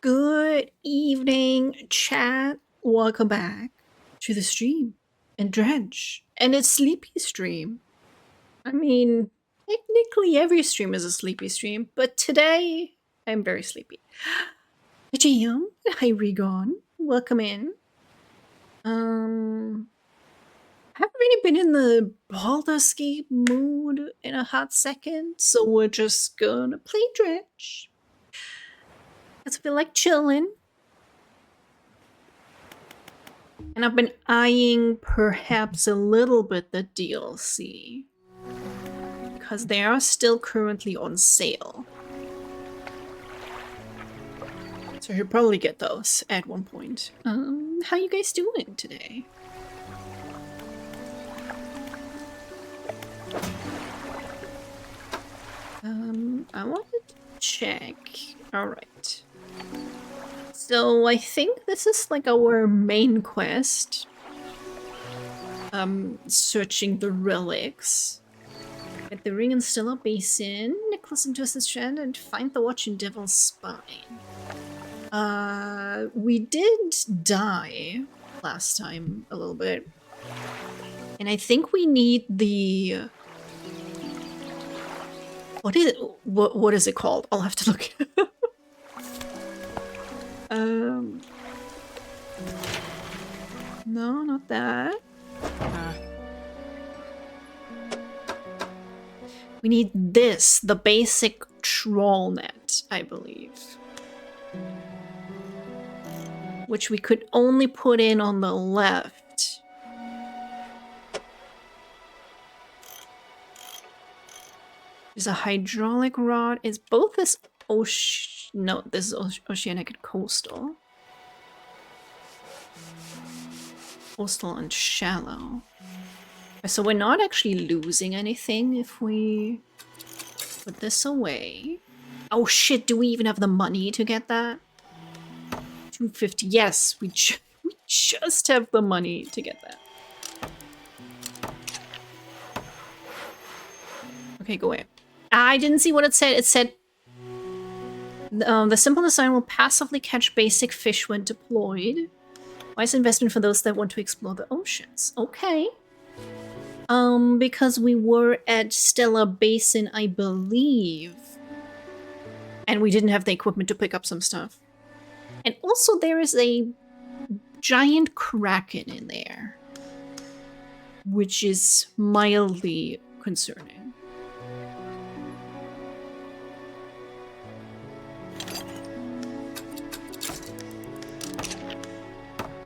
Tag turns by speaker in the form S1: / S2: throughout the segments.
S1: Good evening, chat. Welcome back to the stream and Dredge and its sleepy stream. I mean, technically every stream is a sleepy stream, but today I'm very sleepy. Hi, GM. Hi, Regon. Welcome in. Haven't really been in the Baldur's Gate mood in a hot second, so we're just gonna play Dredge. I feel like chilling. And I've been eyeing perhaps a little bit the DLC. Because they are still currently on sale. So you'll probably get those at one point. How you guys doing today? I wanted to check. Alright. So I think this is like our main quest. Searching the relics. Get the ring in Stella Basin, Nicholas and Twisted Strand, and find the watch in Devil's Spine. We did die last time a little bit. And I think we need the... What is it called? I'll have to look. No, not that. We need this, the basic troll net, I believe. Which we could only put in on the left. There's a hydraulic rod. Is both this no, this is oceanic and coastal. Coastal and shallow. So we're not actually losing anything if we put this away. Oh shit, do we even have the money to get that? 250. Yes, we just have the money to get that. Okay, go away. I didn't see what it said. It said the simple design will passively catch basic fish when deployed. Wise investment for those that want to explore the oceans. Okay. Because we were at Stella Basin, I believe. And we didn't have the equipment to pick up some stuff. And also there is a giant kraken in there. Which is mildly concerning.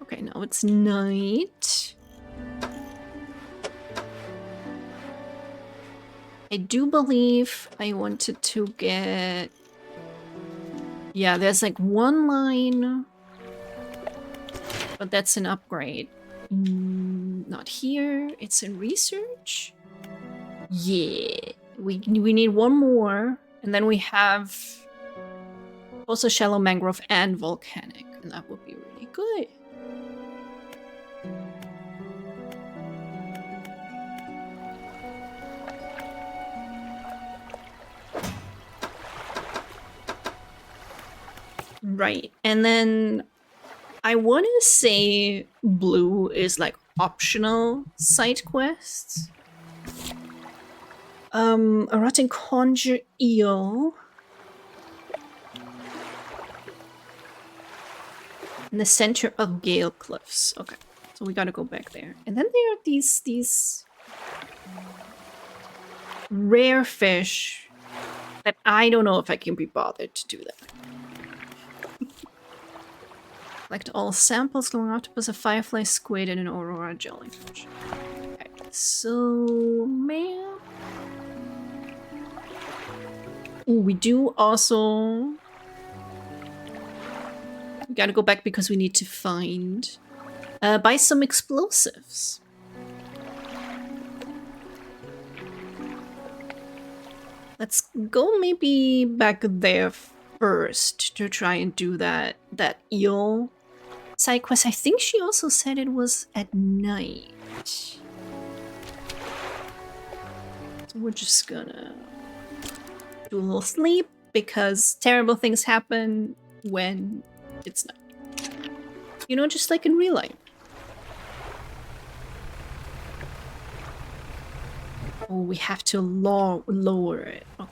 S1: Okay, now it's night. I do believe I wanted to get... Yeah, there's like one line. But that's an upgrade. Not here. It's in research. Yeah. We need one more. And then we have also shallow mangrove and volcanic. And that would be really good. Right. And then I want to say blue is like optional side quests. A rotting conjure eel. In the center of Gale Cliffs. Okay. So we gotta go back there. And then there are these rare fish that I don't know if I can be bothered to do that. Collect all samples, glowing octopus, a firefly, squid, and an aurora jellyfish. Okay, so man. Ooh, we do also. We gotta go back because we need to find Buy some explosives. Let's go maybe back there first to try and do that eel side quest. I think she also said it was at night. So we're just gonna do a little sleep because terrible things happen when it's night. You know, just like in real life. Oh, we have to lower it. Okay.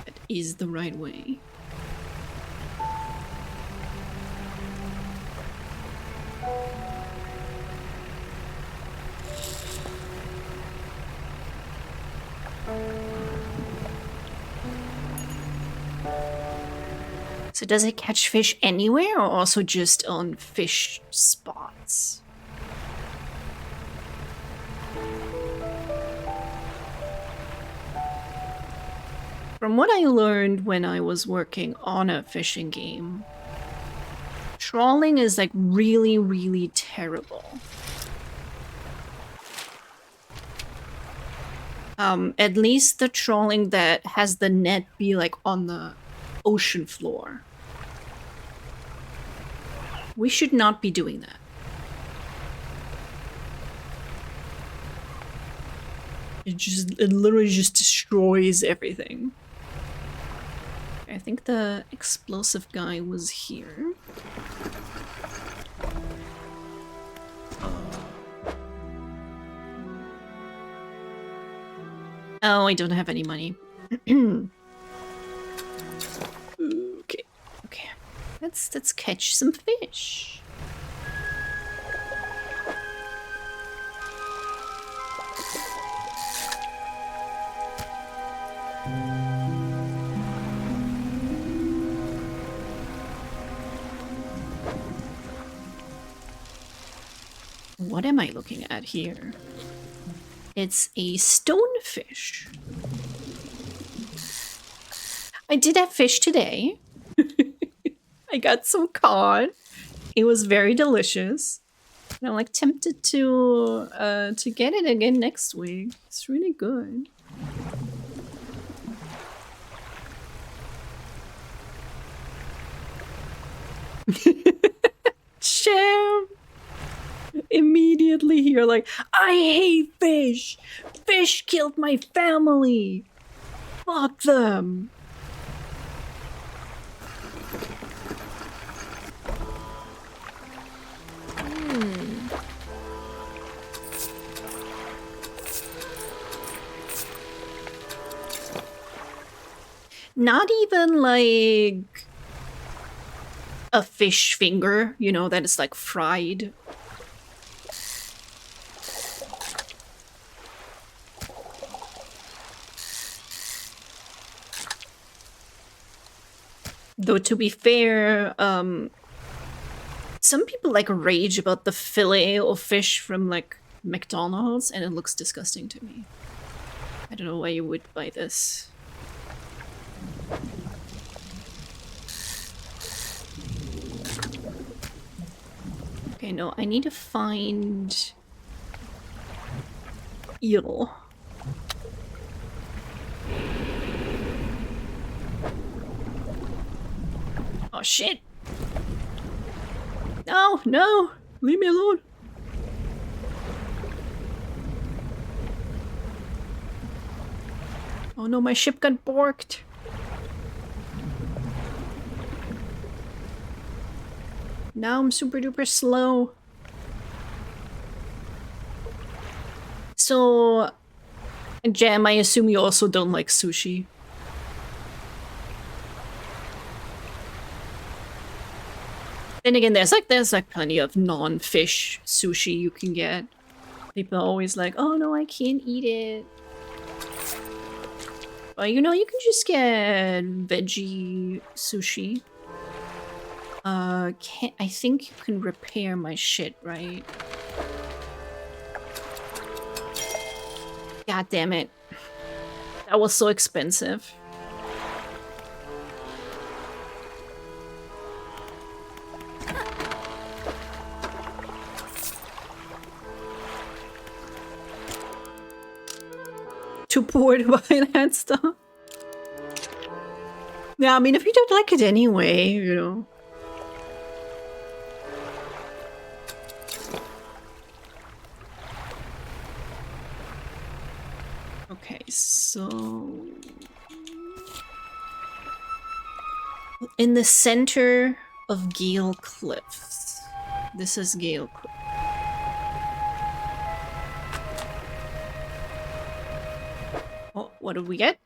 S1: That is the right way. So does it catch fish anywhere or also just on fish spots? From what I learned when I was working on a fishing game, trawling is like really, really terrible. At least the trawling that has the net be like on the ocean floor. We should not be doing that. It literally just destroys everything. I think the explosive guy was here. Oh, I don't have any money. Okay. Let's catch some fish. What am I looking at here? It's a stonefish. I did have fish today. I got some cod. It was very delicious. And I'm like tempted to get it again next week. It's really good. Sham! Immediately here, like, I hate fish! Fish killed my family! Fuck them! Not even like a fish finger, you know, that is like fried. Though to be fair, some people like rage about the fillet of fish from like McDonald's and it looks disgusting to me. I don't know why you would buy this. Okay, no, I need to find eel. Oh shit! No, no! Leave me alone! Oh no, my ship got borked! Now I'm super duper slow. So, Jam, I assume you also don't like sushi. Then again, there's like plenty of non-fish sushi you can get. People are always like, oh no, I can't eat it. But you know, you can just get veggie sushi. I think you can repair my shit, right? God damn it. That was so expensive. too poor to buy that stuff. Yeah, I mean, if you don't like it anyway, you know. Okay, so... in the center of Gale Cliffs. This is Gale Cliffs. Oh, what did we get?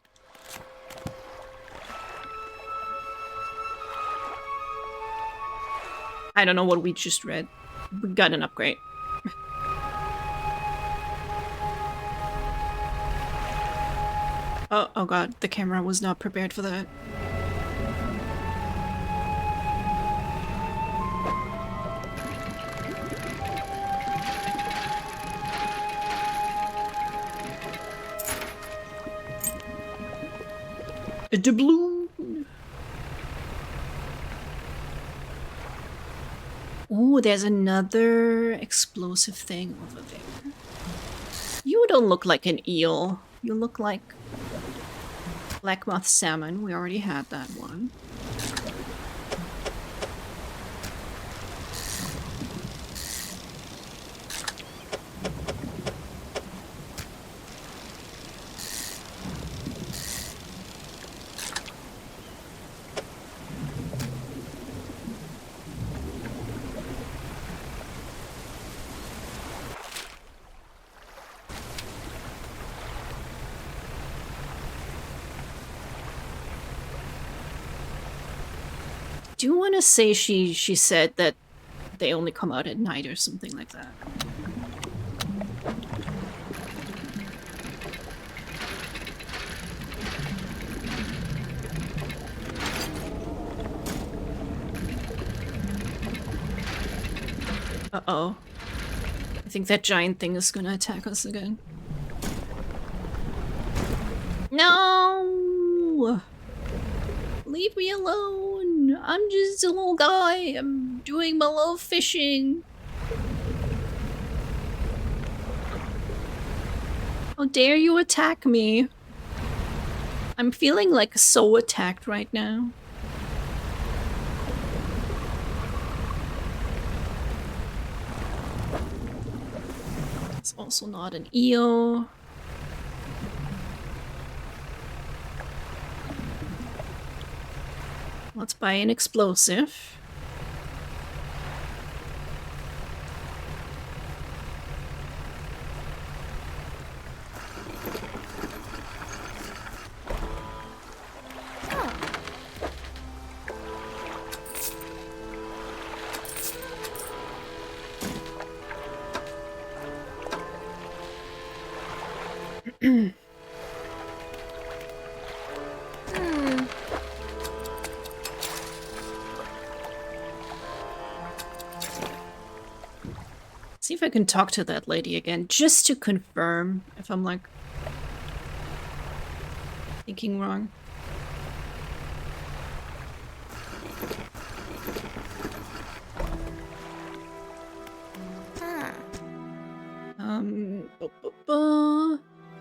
S1: I don't know what we just read. We got an upgrade. Oh god, the camera was not prepared for that. A doubloon. Oh, there's another explosive thing over there. You don't look like an eel. You look like blackmoth salmon. We already had that one. Do you want to say she said that they only come out at night or something like that? Uh-oh. I think that giant thing is gonna attack us again. No! Leave me alone! I'm just a little guy. I'm doing my little fishing. How dare you attack me? I'm feeling like so attacked right now. It's also not an eel. Let's buy an explosive. See if I can talk to that lady again, just to confirm if I'm like thinking wrong.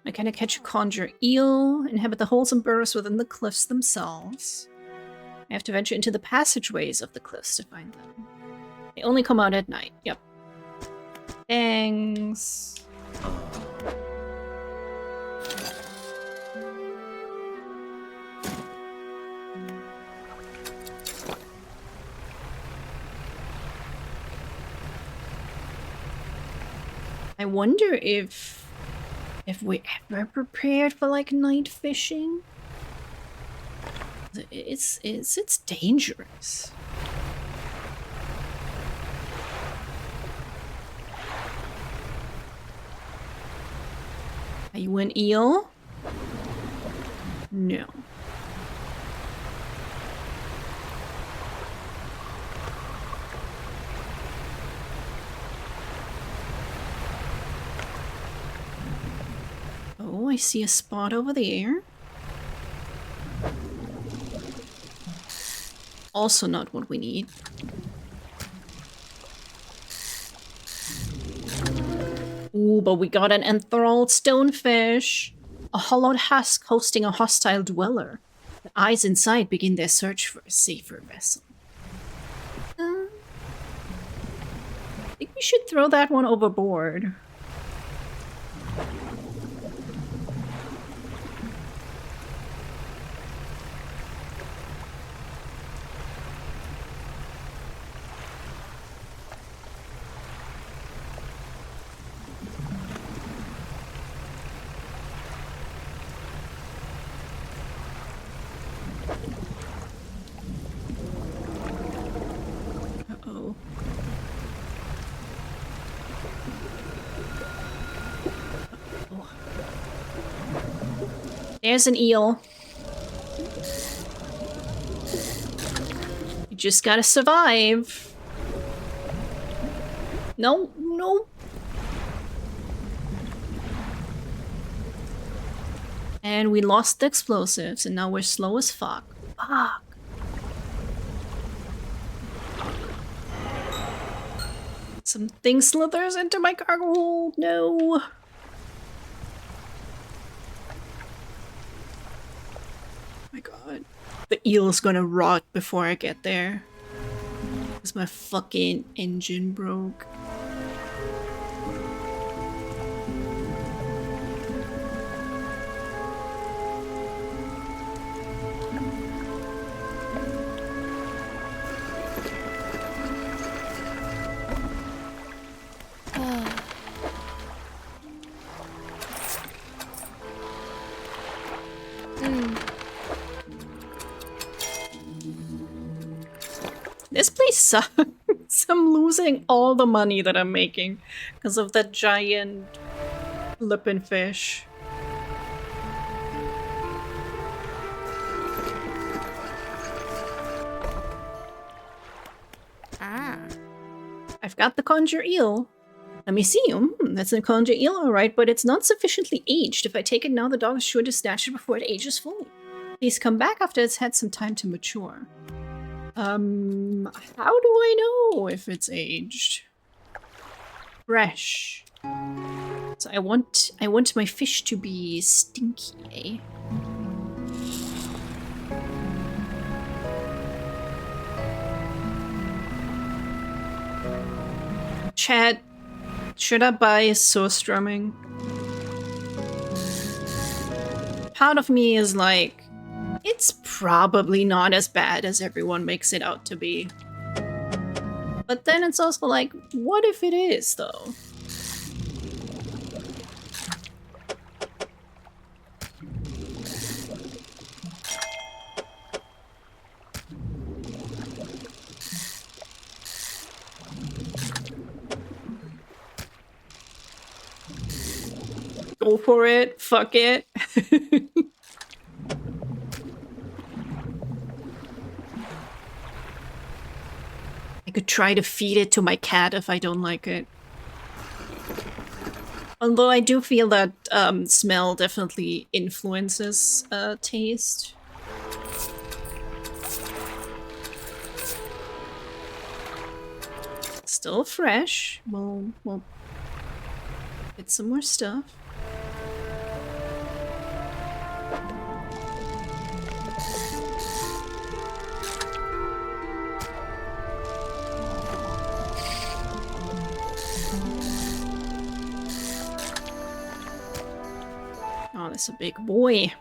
S1: I kinda catch a conjure eel, inhabit the holes and burrows within the cliffs themselves. I have to venture into the passageways of the cliffs to find them. They only come out at night. Yep. Thanks. I wonder if we ever prepared for like night fishing. It's dangerous. Are you an eel? No. Oh, I see a spot over there. Also not what we need. Ooh, but we got an enthralled stonefish. A hollowed husk hosting a hostile dweller. The eyes inside begin their search for a safer vessel. I think we should throw that one overboard. Uh-oh. There's an eel. You just gotta survive. No, no. And we lost the explosives, and now we're slow as fuck. Fuck. Something slithers into my cargo hold. No. My god. The eel's gonna rot before I get there. Because my fucking engine broke. This place sucks. I'm losing all the money that I'm making because of that giant flippin' fish. I've got the conjure eel. Let me see. That's a conjure eel, alright, but it's not sufficiently aged. If I take it now, the dog is sure to snatch it before it ages fully. Please come back after it's had some time to mature. How do I know if it's aged? Fresh. So I want my fish to be stinky. Chat, should I buy Surstrumming? Part of me is like, it's probably not as bad as everyone makes it out to be. But then it's also like, what if it is, though? Go for it. Fuck it. I could try to feed it to my cat if I don't like it. Although I do feel that smell definitely influences taste. Still fresh. We'll get some more stuff. Oh, that's a big boy.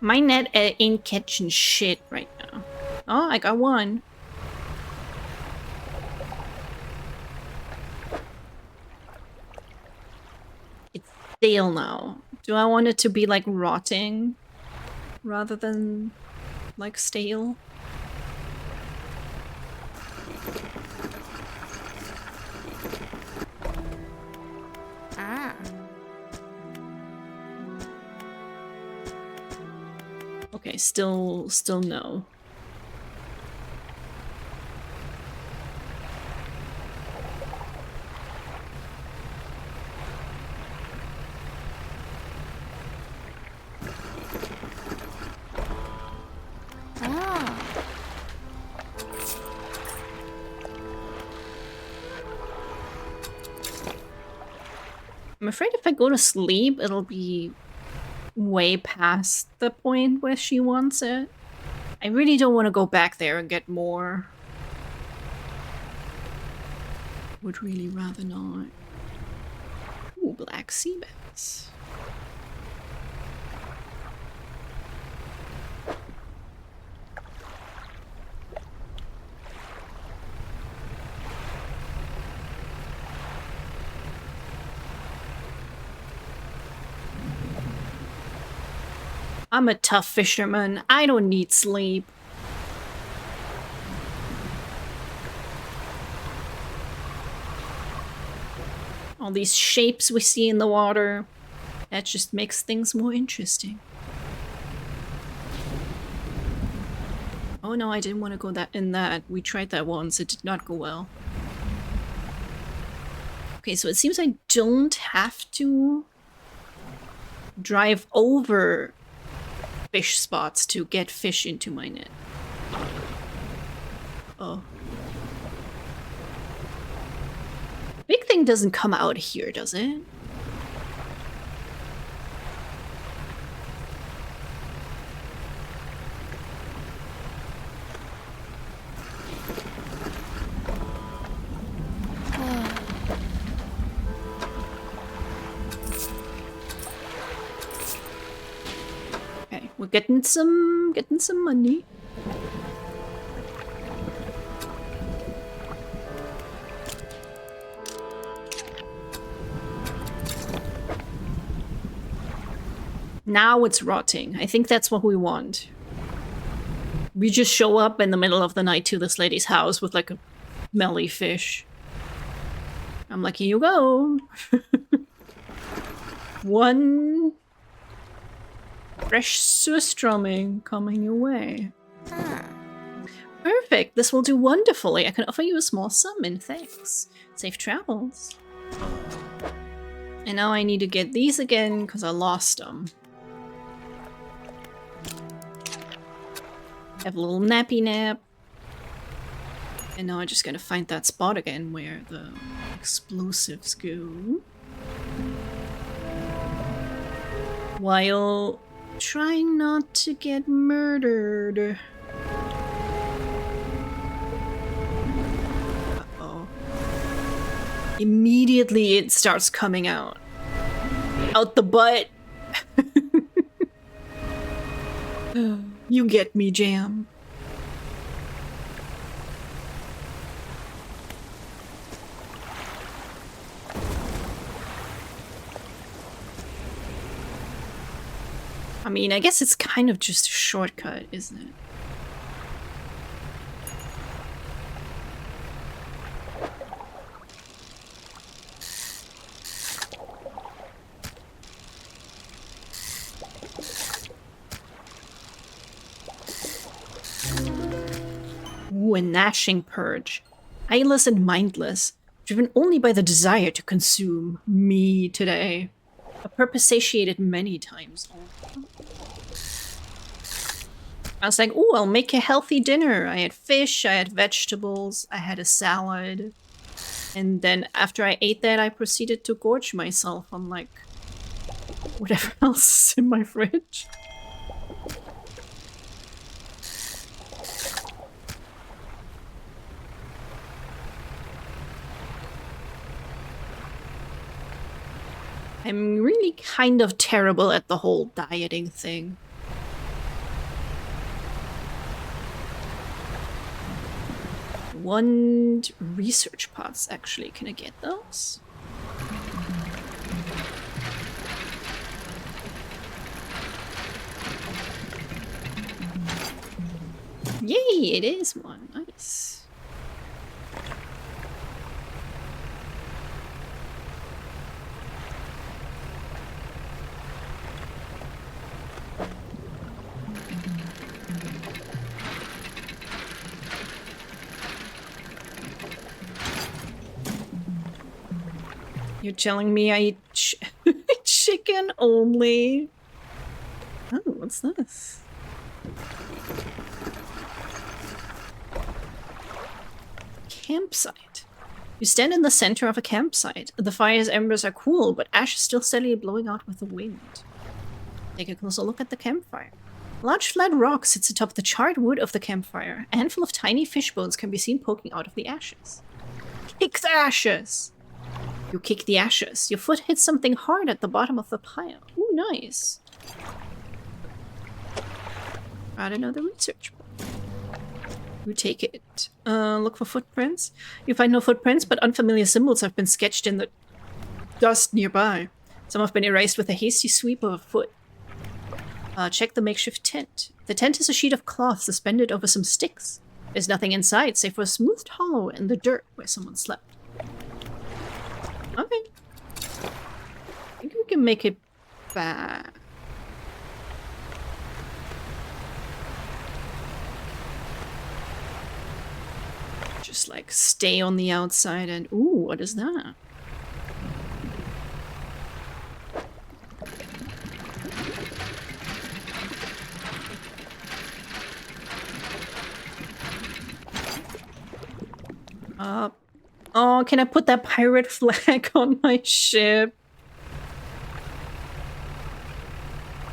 S1: My net ain't catching shit right now. Oh, I got one. It's stale now. Do I want it to be like rotting rather than like stale? Okay, still no. I'm afraid if I go to sleep, it'll be way past the point where she wants it. I really don't want to go back there and get more. Would really rather not. Ooh, black sea bass. I'm a tough fisherman. I don't need sleep. All these shapes we see in the water, that just makes things more interesting. Oh no, I didn't want to go in that. We tried that once. It did not go well. Okay, so it seems I don't have to drive over fish spots to get fish into my net. Oh. Big thing doesn't come out here, does it? Okay, we're getting some money. Now it's rotting. I think that's what we want. We just show up in the middle of the night to this lady's house with like a smelly fish. I'm like, here you go. One fresh surströmming coming your way. Perfect. This will do wonderfully. I can offer you a small sum in thanks. Safe travels. And now I need to get these again because I lost them. Have a little nappy nap. And now I'm just gonna find that spot again where the explosives go. While trying not to get murdered. Uh-oh. Immediately it starts coming out. Out the butt. You get me, Jam. I mean, I guess it's kind of just a shortcut, isn't it? Ooh, a gnashing purge. Eyeless and mindless, driven only by the desire to consume me today. A purpose satiated many times. I was like, ooh, I'll make a healthy dinner. I had fish, I had vegetables, I had a salad. And then after I ate that, I proceeded to gorge myself on, like, whatever else is in my fridge. I'm really kind of terrible at the whole dieting thing. One research pods, actually. Can I get those? Yay, it is one. Nice. You're telling me I eat chicken only? Oh, what's this? Campsite. You stand in the center of a campsite. The fire's embers are cool, but ash is still steadily blowing out with the wind. Take a closer look at the campfire. A large flat rock sits atop the charred wood of the campfire. A handful of tiny fish bones can be seen poking out of the ashes. Kick the ashes! You kick the ashes. Your foot hits something hard at the bottom of the pile. Ooh, nice. Add another research book. You take it. Look for footprints. You find no footprints, but unfamiliar symbols have been sketched in the dust nearby. Some have been erased with a hasty sweep of a foot. Check the makeshift tent. The tent is a sheet of cloth suspended over some sticks. There's nothing inside save for a smoothed hollow in the dirt where someone slept. Okay. I think we can make it back. Just like stay on the outside and ooh, what is that? Oh, can I put that pirate flag on my ship?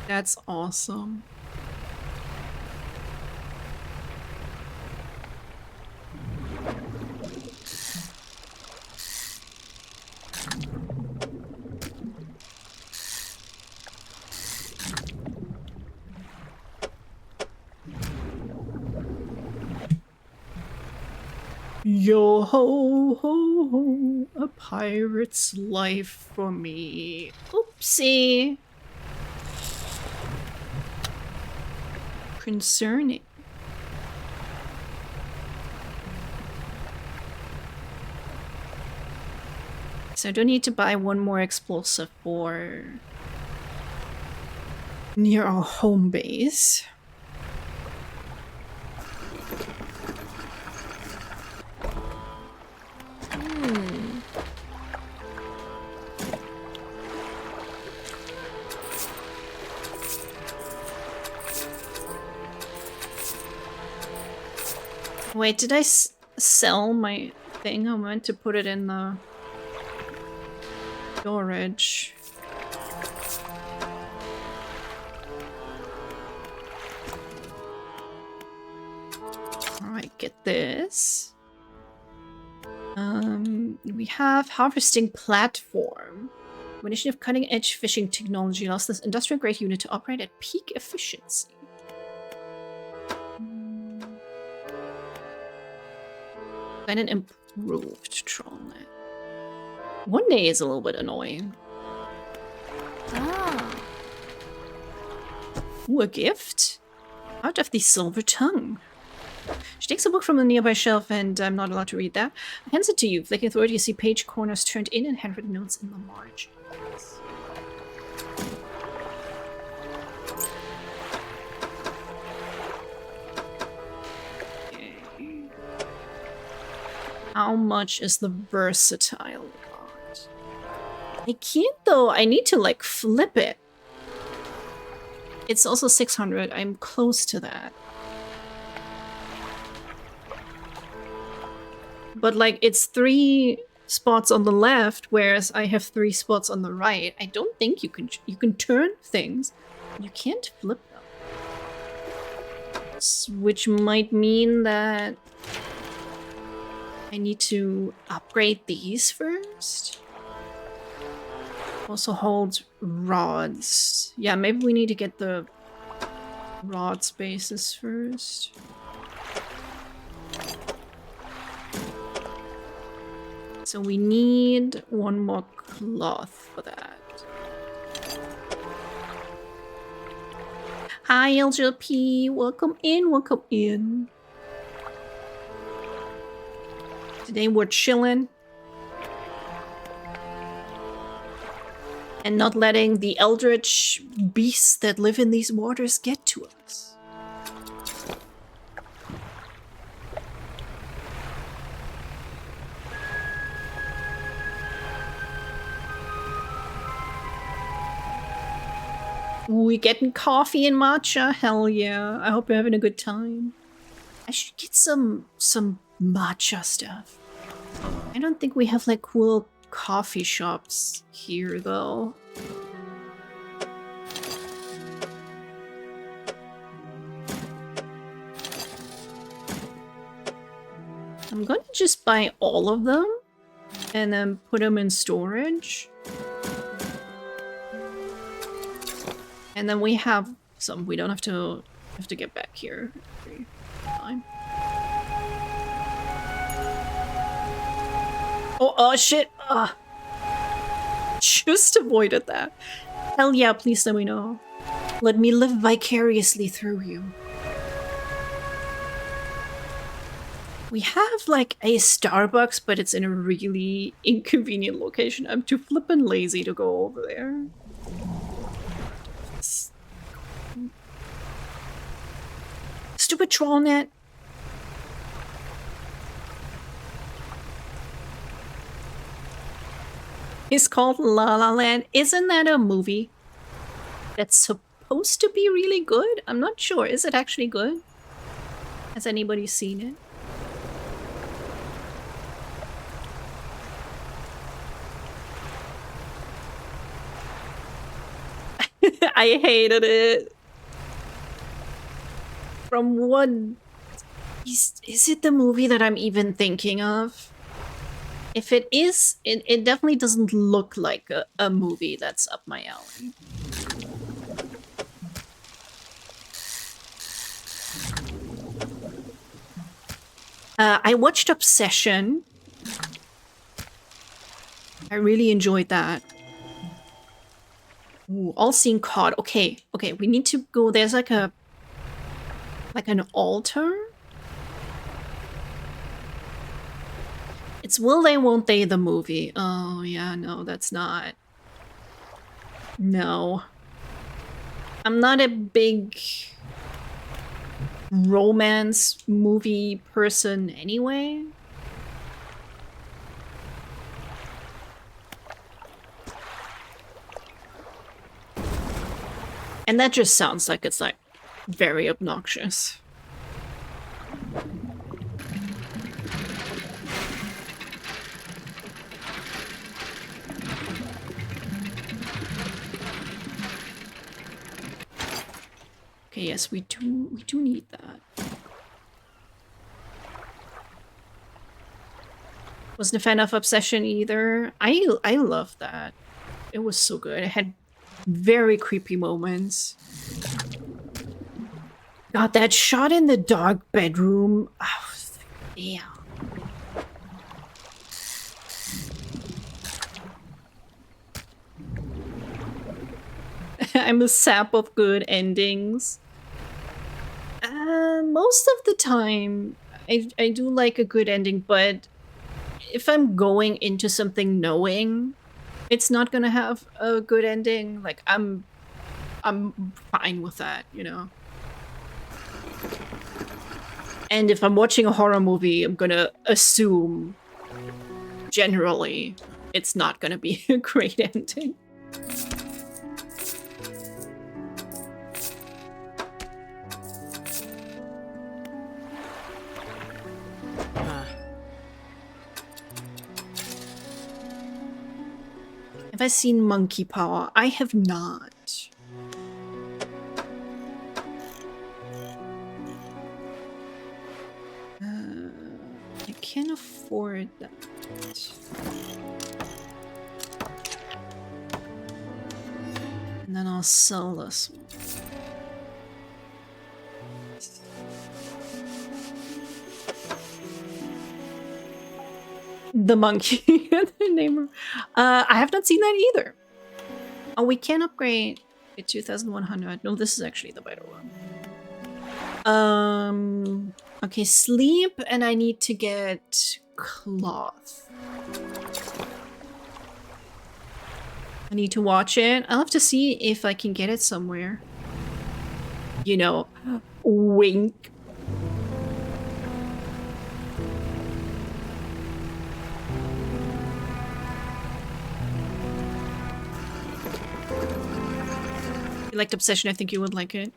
S1: That's awesome. Yo ho ho ho, a pirate's life for me. Oopsie. Concerning. So I do need to buy one more explosive for near our home base. Wait, did I sell my thing? I meant to put it in the storage. Alright, get this. We have harvesting platform. Combination of cutting-edge fishing technology allows this industrial-grade unit to operate at peak efficiency. And an improved TrollNet. One day is a little bit annoying. Ah. Ooh, a gift? Out of the Silver Tongue. She takes a book from the nearby shelf, and I'm not allowed to read that. Hands it to you. Flicking through it, you see page corners turned in and handwritten notes in the margins. How much is the versatile rod? I can't though. I need to like flip it. It's also 600. I'm close to that. But like it's 3 spots on the left, whereas I have 3 spots on the right. I don't think you can turn things. You can't flip them. Which might mean that I need to upgrade these first. Also holds rods. Yeah, maybe we need to get the rod spaces first. So we need 1 more cloth for that. Hi LGP, welcome in, welcome in. Today we're chilling and not letting the eldritch beasts that live in these waters get to us. We getting coffee and matcha? Hell yeah. I hope you're having a good time. I should get some matcha stuff. I don't think we have like cool coffee shops here though. I'm going to just buy all of them and then put them in storage. And then we have some. We don't have to get back here every time. Oh shit! Just avoided that. Hell yeah! Please let me know. Let me live vicariously through you. We have like a Starbucks, but it's in a really inconvenient location. I'm too flippin' lazy to go over there. Stupid TrollNet. It's called La La Land. Isn't that a movie that's supposed to be really good? I'm not sure. Is it actually good? Has anybody seen it? I hated it. From what... Is it the movie that I'm even thinking of? If it is, it definitely doesn't look like a movie that's up my alley. I watched Obsession. I really enjoyed that. Ooh, All-Seeing Cod. Okay, we need to go. There's like an altar. It's Will They, Won't They, the movie. Oh yeah, no, that's not. No. I'm not a big romance movie person anyway. And that just sounds like it's like very obnoxious. Okay, yes, we do need that. Wasn't a fan of Obsession either. I love that. It was so good. It had very creepy moments. God, that shot in the dog bedroom. Oh, damn. I'm a sap of good endings. Most of the time, I do like a good ending, but if I'm going into something knowing it's not gonna have a good ending, like I'm fine with that, you know? And if I'm watching a horror movie, I'm gonna assume, generally, it's not gonna be a great ending. Have I seen Monkey Paw? I have not. I can't afford that. And then I'll sell this one. The monkey, the name. I have not seen that either. Oh, we can upgrade to 2100. No, this is actually the better one. Okay, sleep, and I need to get cloth. I need to watch it. I'll have to see if I can get it somewhere. You know, wink. You liked Obsession, I think you would like it.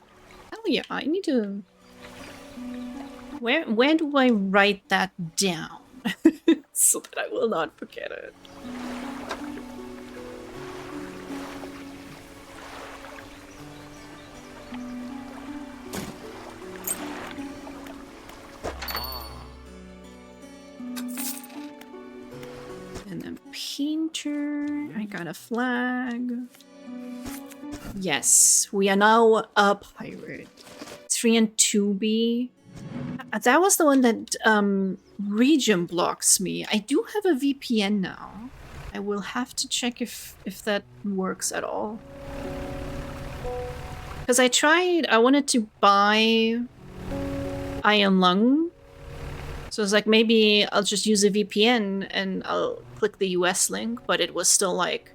S1: Oh yeah, I need to... Where do I write that down? So that I will will not forget it. And then painter. I got a flag. Yes, we are now a pirate. 3 and 2B. That was the one that region blocks me. I do have a VPN now. I will have to check if that works at all. Because I wanted to buy Iron Lung. So it's like, maybe I'll just use a VPN and I'll click the US link, but it was still like...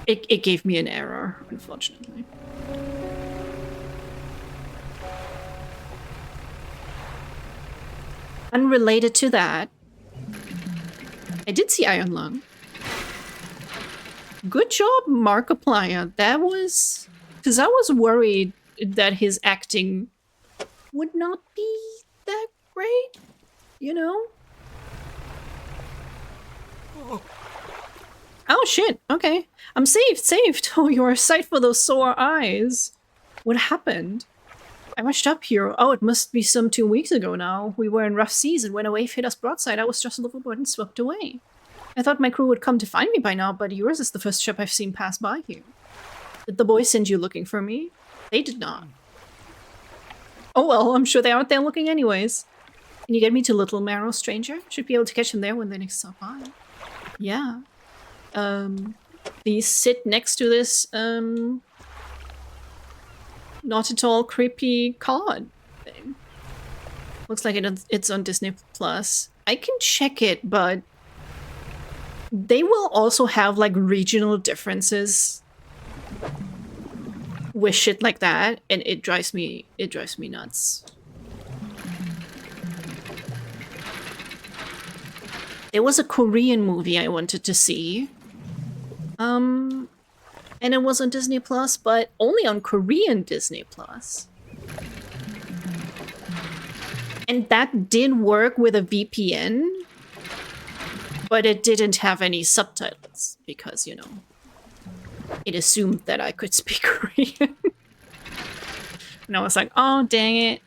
S1: It gave me an error, unfortunately. Unrelated to that, I did see Iron Lung. Good job, Markiplier. That was... Because I was worried that his acting would not be that great, you know? Oh shit, okay. I'm saved. Oh, you're a sight for those sore eyes. What happened? I rushed up here. Oh, it must be some 2 weeks ago now. We were in rough seas, and when a wave hit us broadside, I was just overboard and swept away. I thought my crew would come to find me by now, but yours is the first ship I've seen pass by here. Did the boys send you looking for me? They did not. Oh well, I'm sure they aren't there looking anyways. Can you get me to Little Marrow, stranger? Should be able to catch them there when they next stop by. Yeah. Please sit next to this, not at all creepy cod thing. Looks like it's on Disney Plus. I can check it, but they will also have like regional differences with shit like that, and it drives me nuts. There was a Korean movie I wanted to see. And it was on Disney Plus, but only on Korean Disney Plus. And that did work with a VPN, but it didn't have any subtitles because, you know, it assumed that I could speak Korean. And I was like, oh, dang it.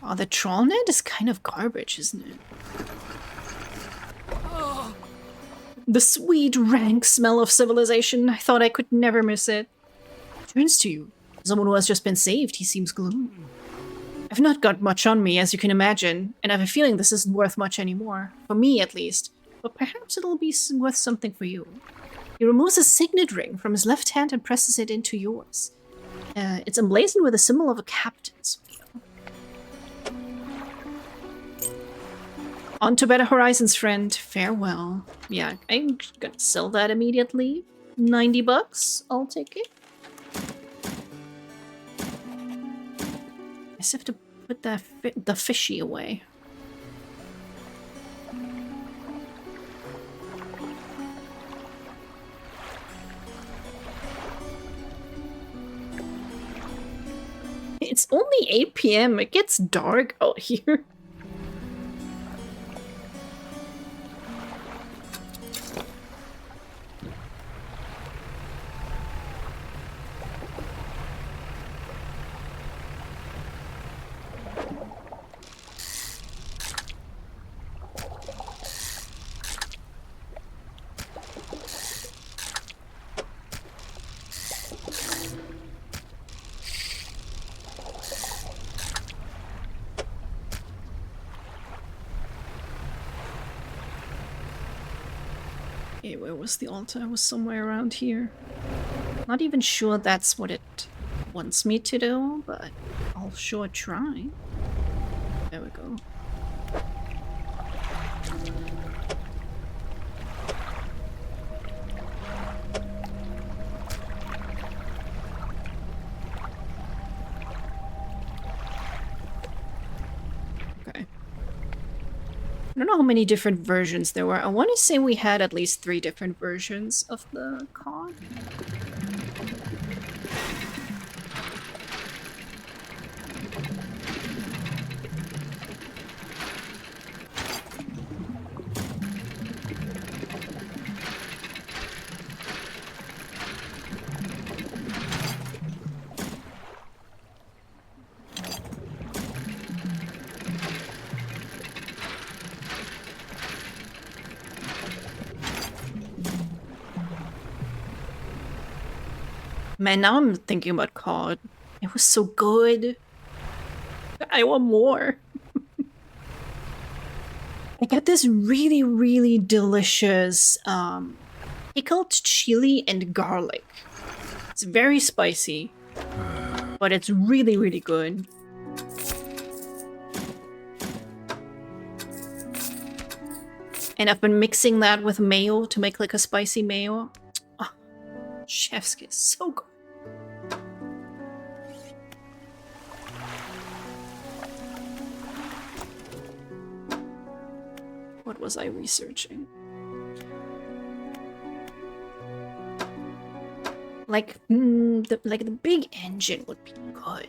S1: Oh, the trawl net is kind of garbage, isn't it? Oh. The sweet, rank smell of civilization. I thought I could never miss it. Turns to you. Someone who has just been saved. He seems gloomy. I've not got much on me, as you can imagine, and I have a feeling this isn't worth much anymore. For me, at least. But perhaps it'll be worth something for you. He removes a signet ring from his left hand and presses it into yours. It's emblazoned with a symbol of a captain. On to better horizons, friend. Farewell. Yeah, I'm gonna sell that immediately. 90 bucks. I'll take it. I just have to put the fishy away. It's only 8 p.m. It gets dark out here. Where was the altar? It was somewhere around here. Not even sure that's what it wants me to do, but I'll sure try. There we go. Okay. I don't know how many different versions there were. I want to say we had at least 3 different versions of the card. Man, now I'm thinking about COD. It was so good. I want more. I got this really, really delicious pickled chili and garlic. It's very spicy, but it's really, really good. And I've been mixing that with mayo to make like a spicy mayo. Oh, chef's kiss, so good. What was I researching? Like, the big engine would be good.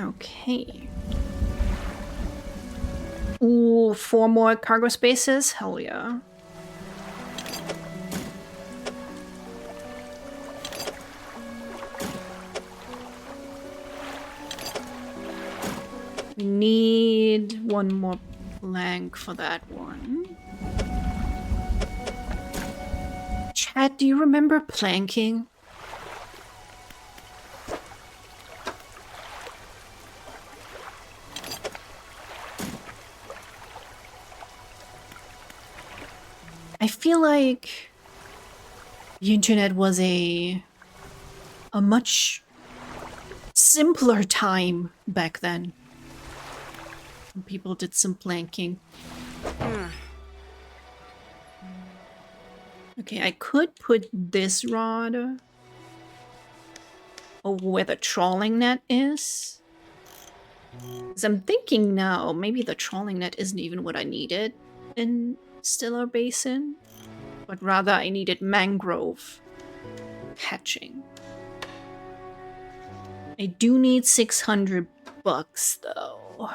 S1: Okay. Ooh, 4 more cargo spaces? Hell yeah. We need 1 more plank for that one. Chat, do you remember planking? I feel like the internet was a much simpler time back then. When people did some planking. Okay, I could put this rod over where the trawling net is. Because I'm thinking now, maybe the trawling net isn't even what I needed in Stellar Basin, but rather I needed mangrove catching. I do need 600 bucks though.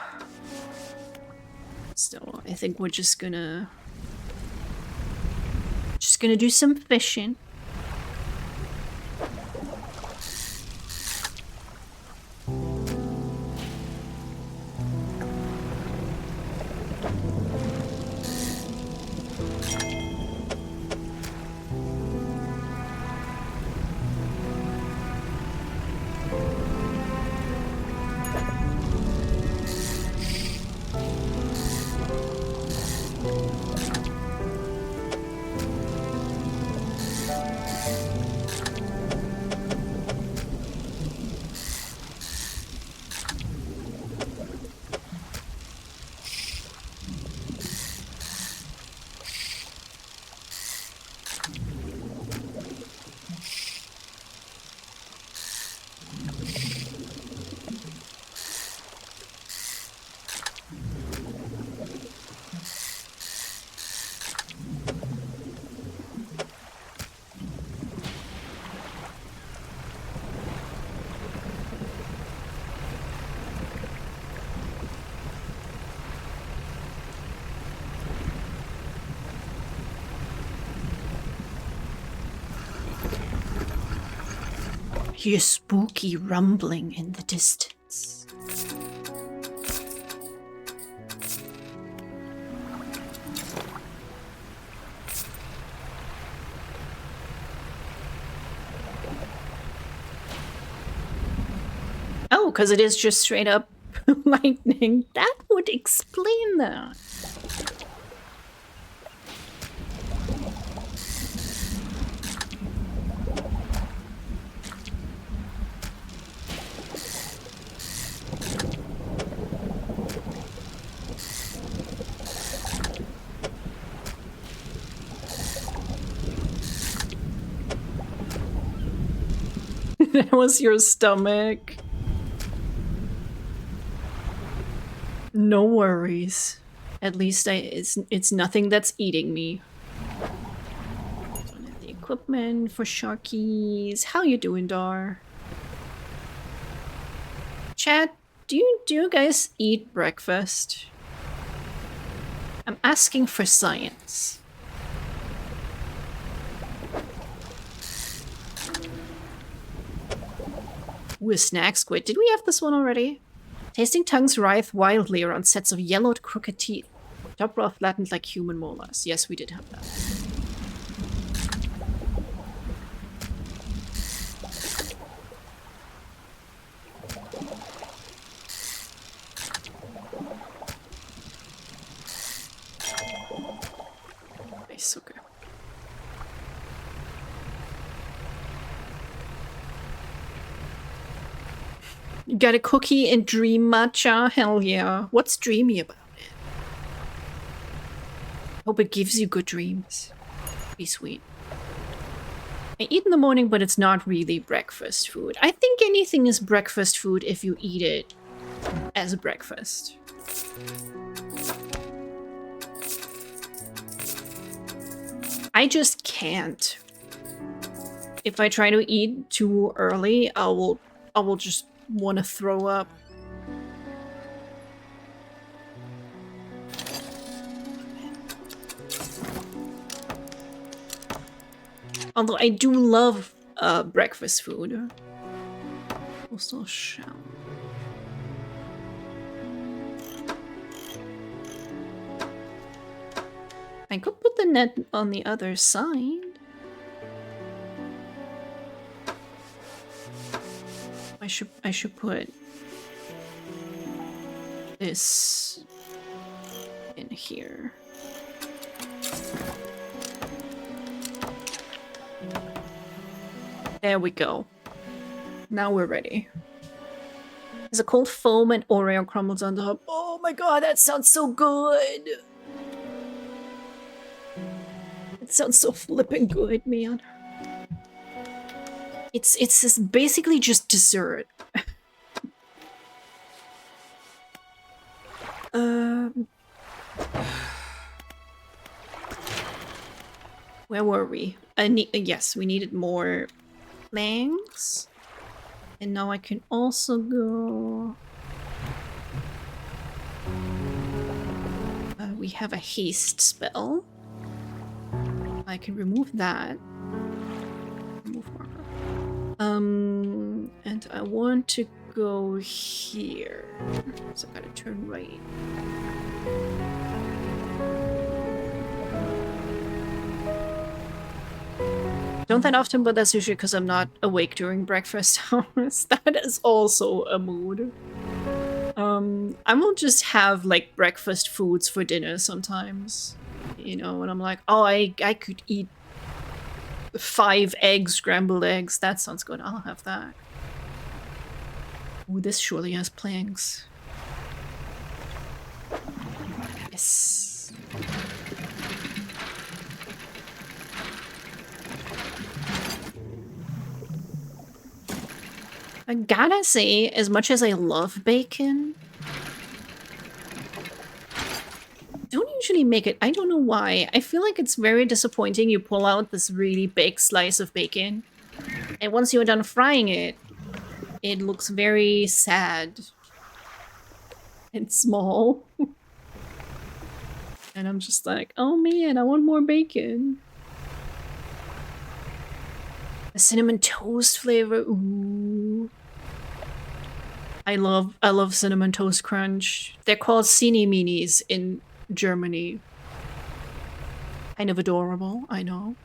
S1: So I think we're just gonna do some fishing. Hear spooky rumbling in the distance. Oh, because it is just straight up lightning. That would explain that. That was your stomach. No worries. At least it's nothing that's eating me. Don't have the equipment for Sharkies. How you doing, Dar? Chat, do you guys eat breakfast? I'm asking for science. Ooh, snack squid. Did we have this one already? Tasting tongues writhe wildly around sets of yellowed crooked teeth. Top raw flattened like human molars. Yes, we did have that. Nice, okay. You got a cookie and dream matcha? Hell yeah. What's dreamy about it? Hope it gives you good dreams. Be sweet. I eat in the morning, but it's not really breakfast food. I think anything is breakfast food if you eat it as a breakfast. I just can't. If I try to eat too early, I will just want to throw up. Although I do love breakfast food. Also shower. I could put the net on the other side. I should put this in here. There we go. Now we're ready. There's a cold foam and Oreo crumbles on top. Oh my god, that sounds so good! It sounds so flippin' good, man. It's basically just dessert. Where were we? Yes, we needed more planks. And now I can also go... we have a haste spell. I can remove that. Remove marker. And I want to go here. So I gotta turn right. Don't that often, but that's usually because I'm not awake during breakfast hours. That is also a mood. I will just have like breakfast foods for dinner sometimes. You know, and I'm like, oh, I could eat 5 eggs, scrambled eggs. That sounds good. I'll have that. Ooh, this surely has planks. Yes. I gotta say, as much as I love bacon, don't usually make it. I don't know why. I feel like it's very disappointing. You pull out this really big slice of bacon, and once you're done frying it, it looks very sad and small. And I'm just like, oh man, I want more bacon. The cinnamon toast flavor, ooh. I love cinnamon toast crunch. They're called Cine Minis in Germany. Kind of adorable, I know.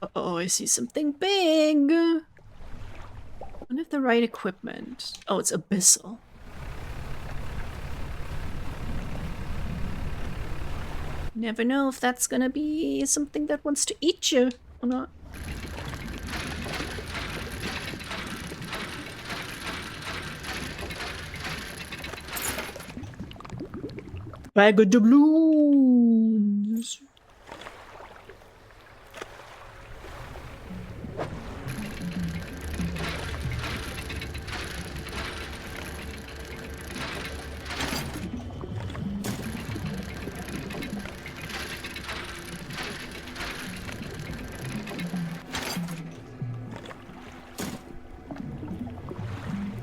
S1: Uh-oh, I see something big. I don't have the right equipment. Oh, it's abyssal. Never know if that's gonna be something that wants to eat you or not. Bag of doubloons.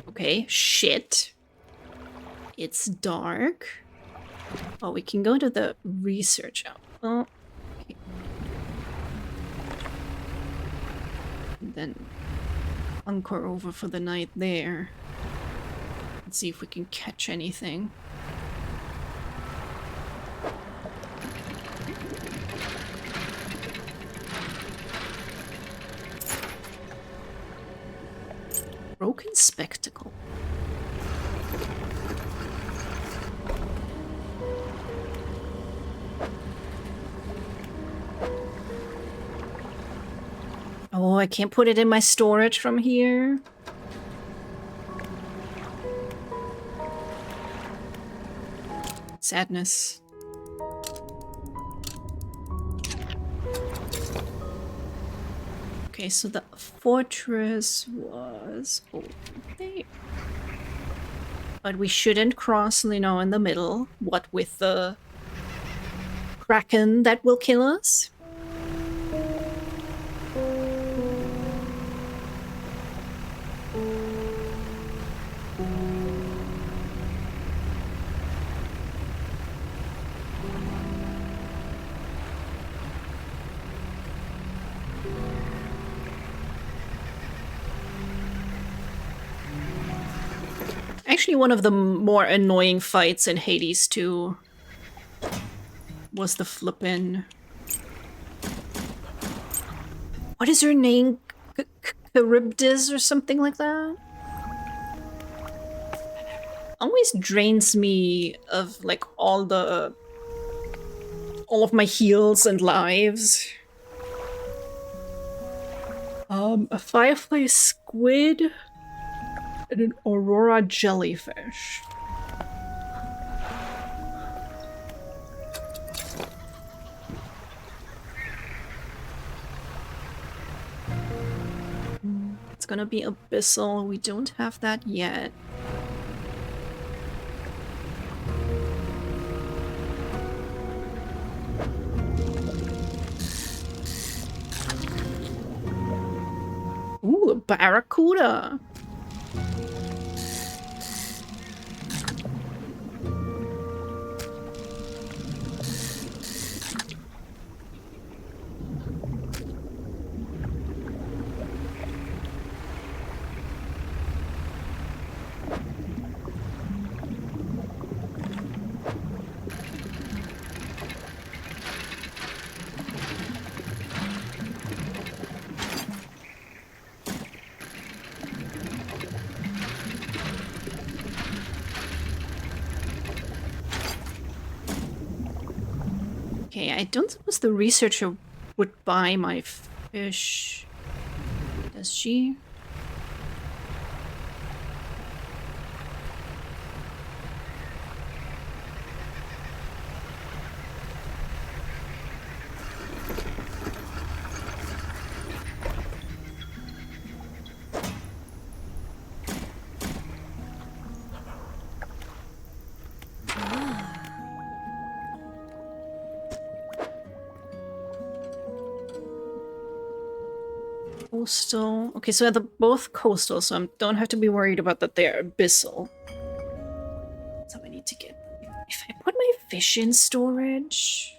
S1: Okay, shit. It's dark. Oh, we can go to the research out. Oh, okay. And then anchor over for the night there. Let's see if we can catch anything. Broken spectacle. Oh, I can't put it in my storage from here. Sadness. Okay, so the fortress was over there. But we shouldn't cross, you know, in the middle. What with the kraken that will kill us? Actually, one of the more annoying fights in Hades 2 was the flippin'... What is her name? Charybdis or something like that? Always drains me of, like, all of my heals and lives. A firefly squid and an aurora jellyfish. It's gonna be abyssal. We don't have that yet. Ooh, a barracuda. Okay, I don't suppose the researcher would buy my fish. Does she? Coastal. Okay, so they're both coastal, so I don't have to be worried about that they're abyssal. So I need to get... If I put my fish in storage...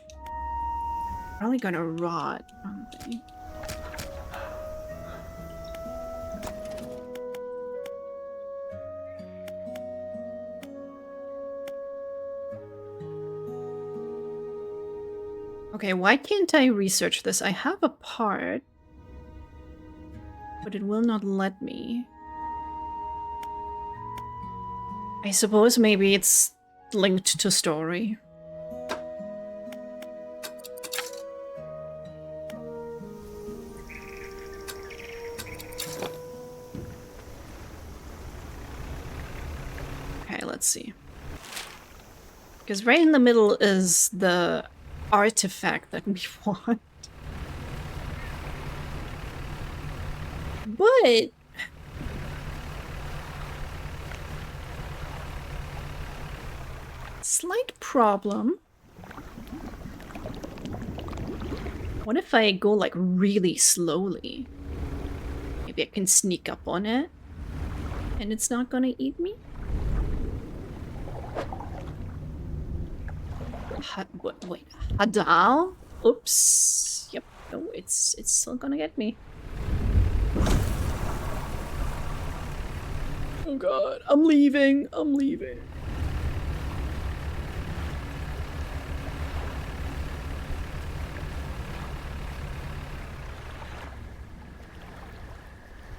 S1: Probably gonna rot, aren't they? Okay, why can't I research this? I have a part. But it will not let me. I suppose maybe it's linked to story. Okay, let's see. Because right in the middle is the artifact that we want. But slight problem. What if I go like really slowly? Maybe I can sneak up on it and it's not gonna eat me? Wait, Hadal? Oops. Yep. No, it's still gonna get me. Oh god, I'm leaving. I'm leaving.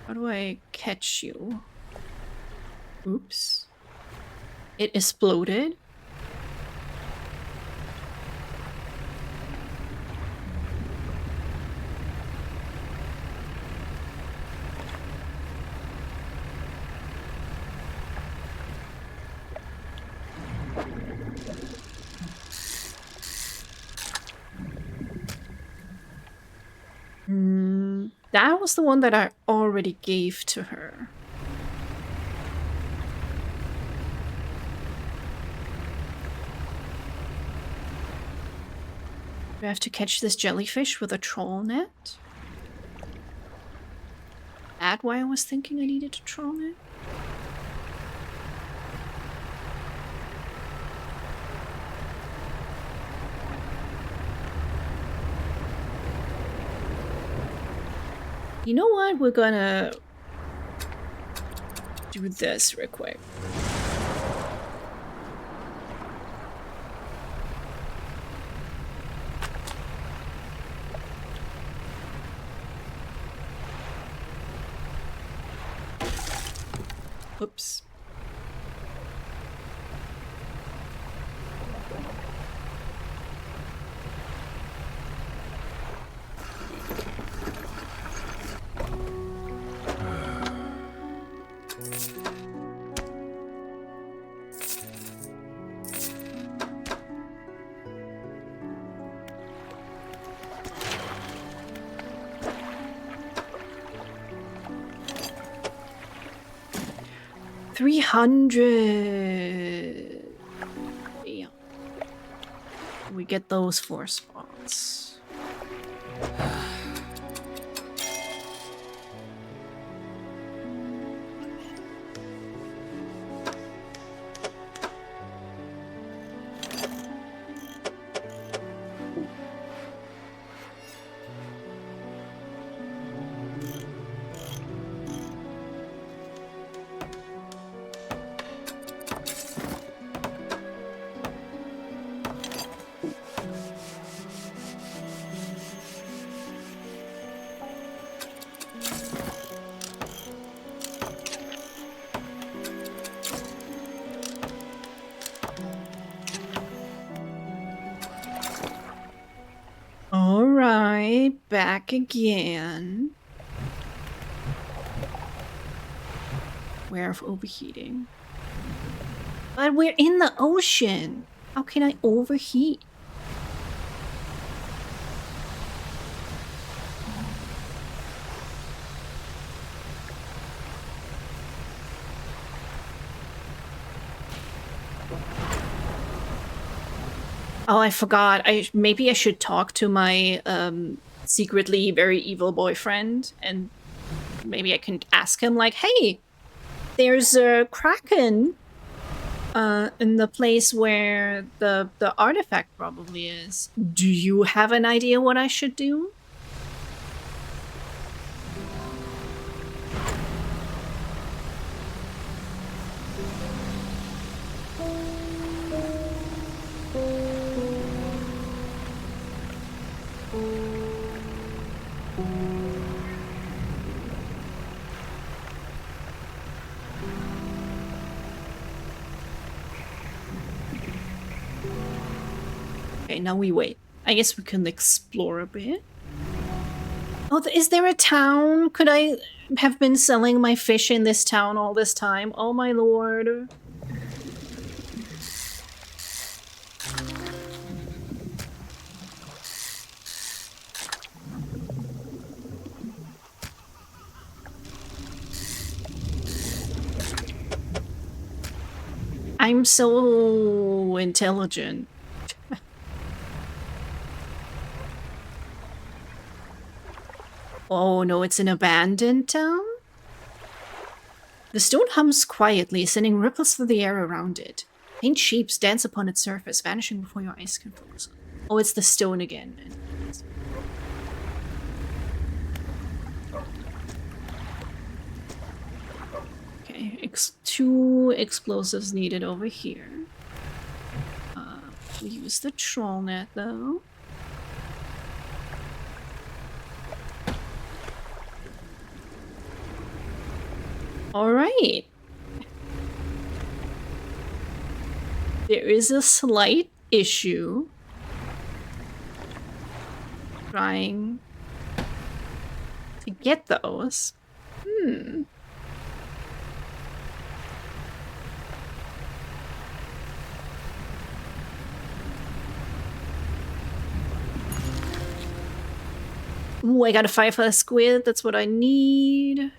S1: How do I catch you? Oops. It exploded. That was the one that I already gave to her. Do I have to catch this jellyfish with a troll net? That's why I was thinking I needed a troll net? You know what? We're gonna do this real quick. Oops. $300. Yeah. We get those 4 spots. Alright, back again. Aware of overheating. But we're in the ocean. How can I overheat? Oh, I forgot. Maybe I should talk to my secretly very evil boyfriend, and maybe I can ask him like, "Hey, there's a kraken in the place where the artifact probably is. Do you have an idea what I should do?" Okay, now we wait. I guess we can explore a bit. Oh, is there a town? Could I have been selling my fish in this town all this time? Oh my lord. I'm so intelligent. Oh no, it's an abandoned town? The stone hums quietly, sending ripples through the air around it. Faint shapes dance upon its surface, vanishing before your eyes can focus. Oh, it's the stone again. Okay, 2 explosives needed over here. We'll use the troll net though. Alright. There is a slight issue trying to get those. Ooh, I got a Firefly squid. That's what I need.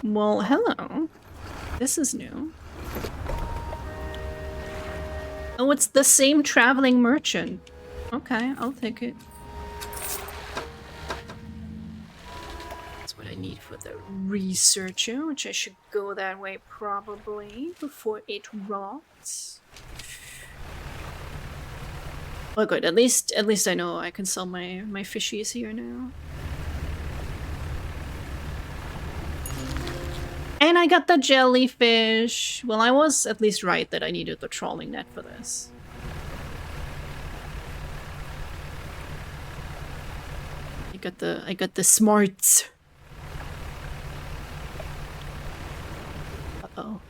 S1: Well, hello. This is new. Oh, it's the same traveling merchant. Okay, I'll take it. That's what I need for the researcher, which I should go that way probably before it rots. Oh good, at least I know I can sell my fishies here now. And I got the jellyfish! Well, I was at least right that I needed the trolling net for this. I got the smarts. Uh-oh.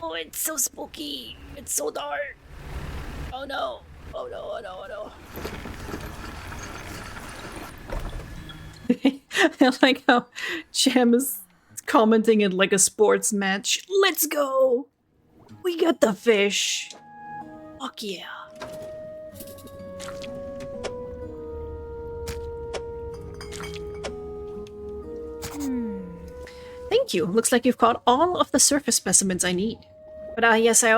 S1: Oh, it's so spooky! It's so dark! Oh no! Oh no, oh no, oh no. I like how Jam is commenting it like a sports match. Let's go! We got the fish! Fuck yeah! Thank you. Looks like you've caught all of the surface specimens I need. But yes, I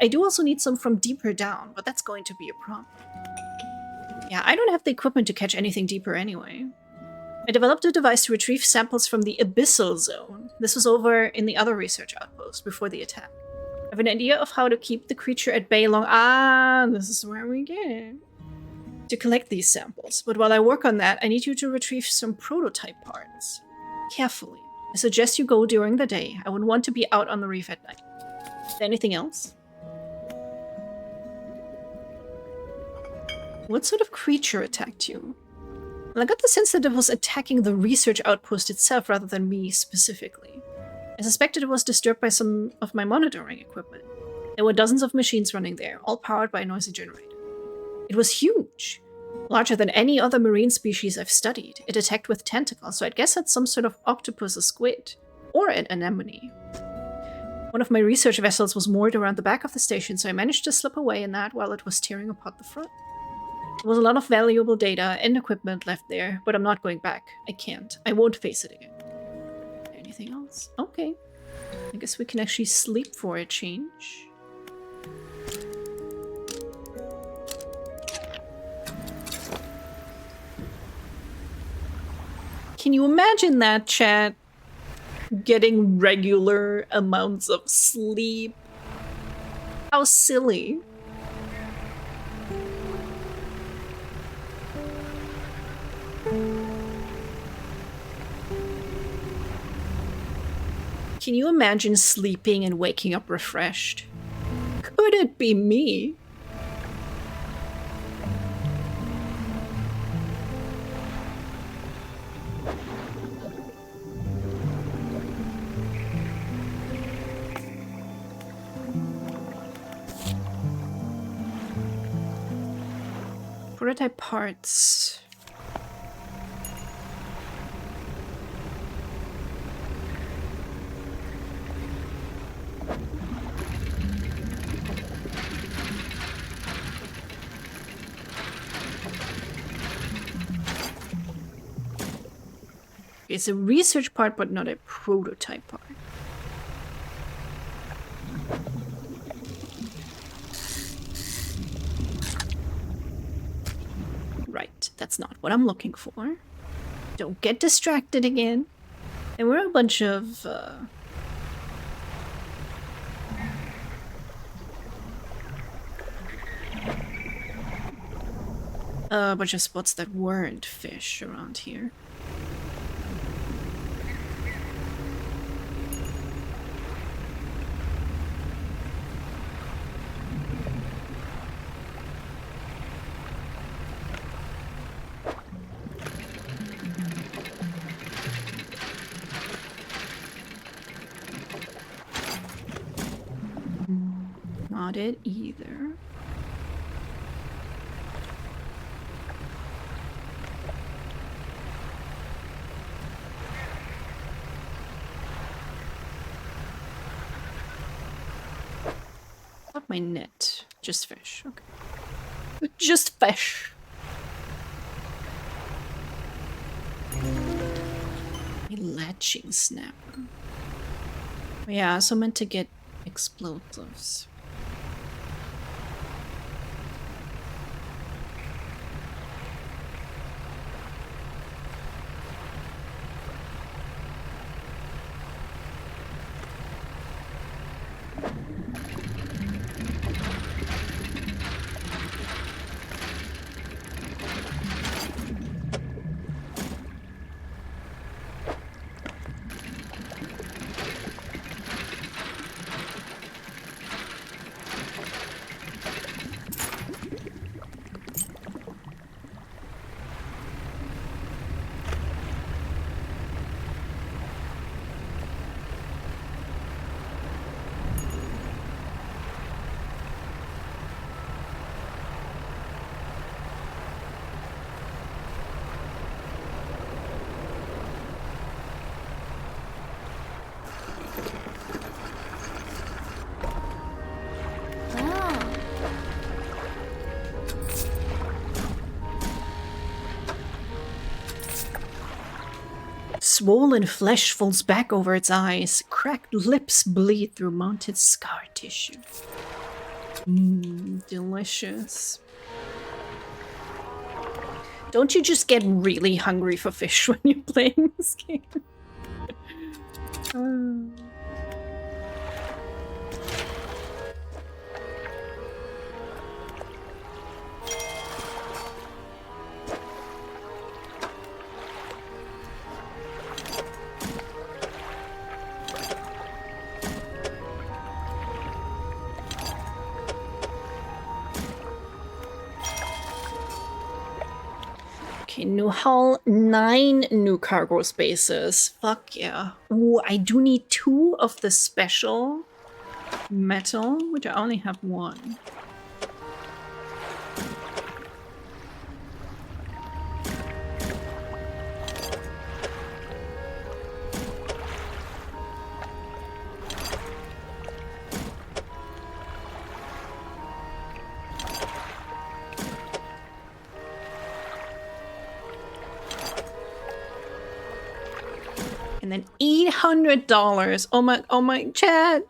S1: do also need some from deeper down, but that's going to be a problem. Yeah, I don't have the equipment to catch anything deeper anyway. I developed a device to retrieve samples from the Abyssal Zone. This was over in the other research outpost before the attack. I have an idea of how to keep the creature at bay long— Ah, this is where we get it. To collect these samples. But while I work on that, I need you to retrieve some prototype parts. Carefully. I suggest you go during the day. I wouldn't want to be out on the reef at night. Is there anything else? What sort of creature attacked you? Well, I got the sense that it was attacking the research outpost itself rather than me specifically. I suspected it was disturbed by some of my monitoring equipment. There were dozens of machines running there, all powered by a noisy generator. It was huge. Larger than any other marine species I've studied. It attacked with tentacles, so I'd guess it's some sort of octopus or squid. Or an anemone. One of my research vessels was moored around the back of the station, so I managed to slip away in that while it was tearing apart the front. There was a lot of valuable data and equipment left there, but I'm not going back. I can't. I won't face it again. Anything else? Okay. I guess we can actually sleep for a change. Can you imagine that, chat? Getting regular amounts of sleep? How silly. Can you imagine sleeping and waking up refreshed? Could it be me? Prototype parts. It's a research part, but not a prototype part. Right, that's not what I'm looking for. Don't get distracted again. And we're a bunch of, a bunch of spots that weren't fish around here. Not it either. Not my net. Just fish. Okay. Just fish. A latching snapper. Yeah, I also meant to get explosives. Swollen flesh falls back over its eyes. Cracked lips bleed through mounted scar tissue. Delicious. Don't you just get really hungry for fish when you're playing this game? Okay, new hull, 9 new cargo spaces. Fuck yeah. Ooh, I do need 2 of the special metal, which I only have 1. And then $800. Oh my, Chad.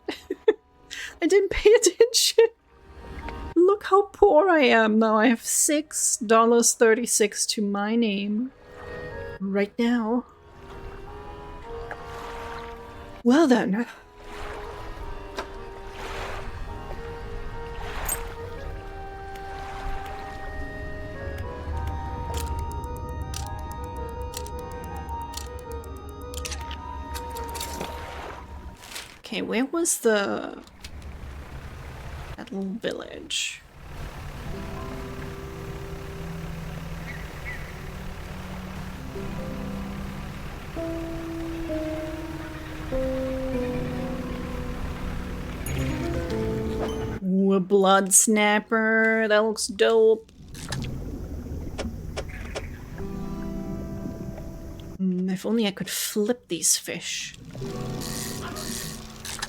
S1: I didn't pay attention. Look how poor I am now. I have $6.36 to my name right now. Well then. Okay, where was that little village? Ooh, a blood snapper. That looks dope. If only I could flip these fish.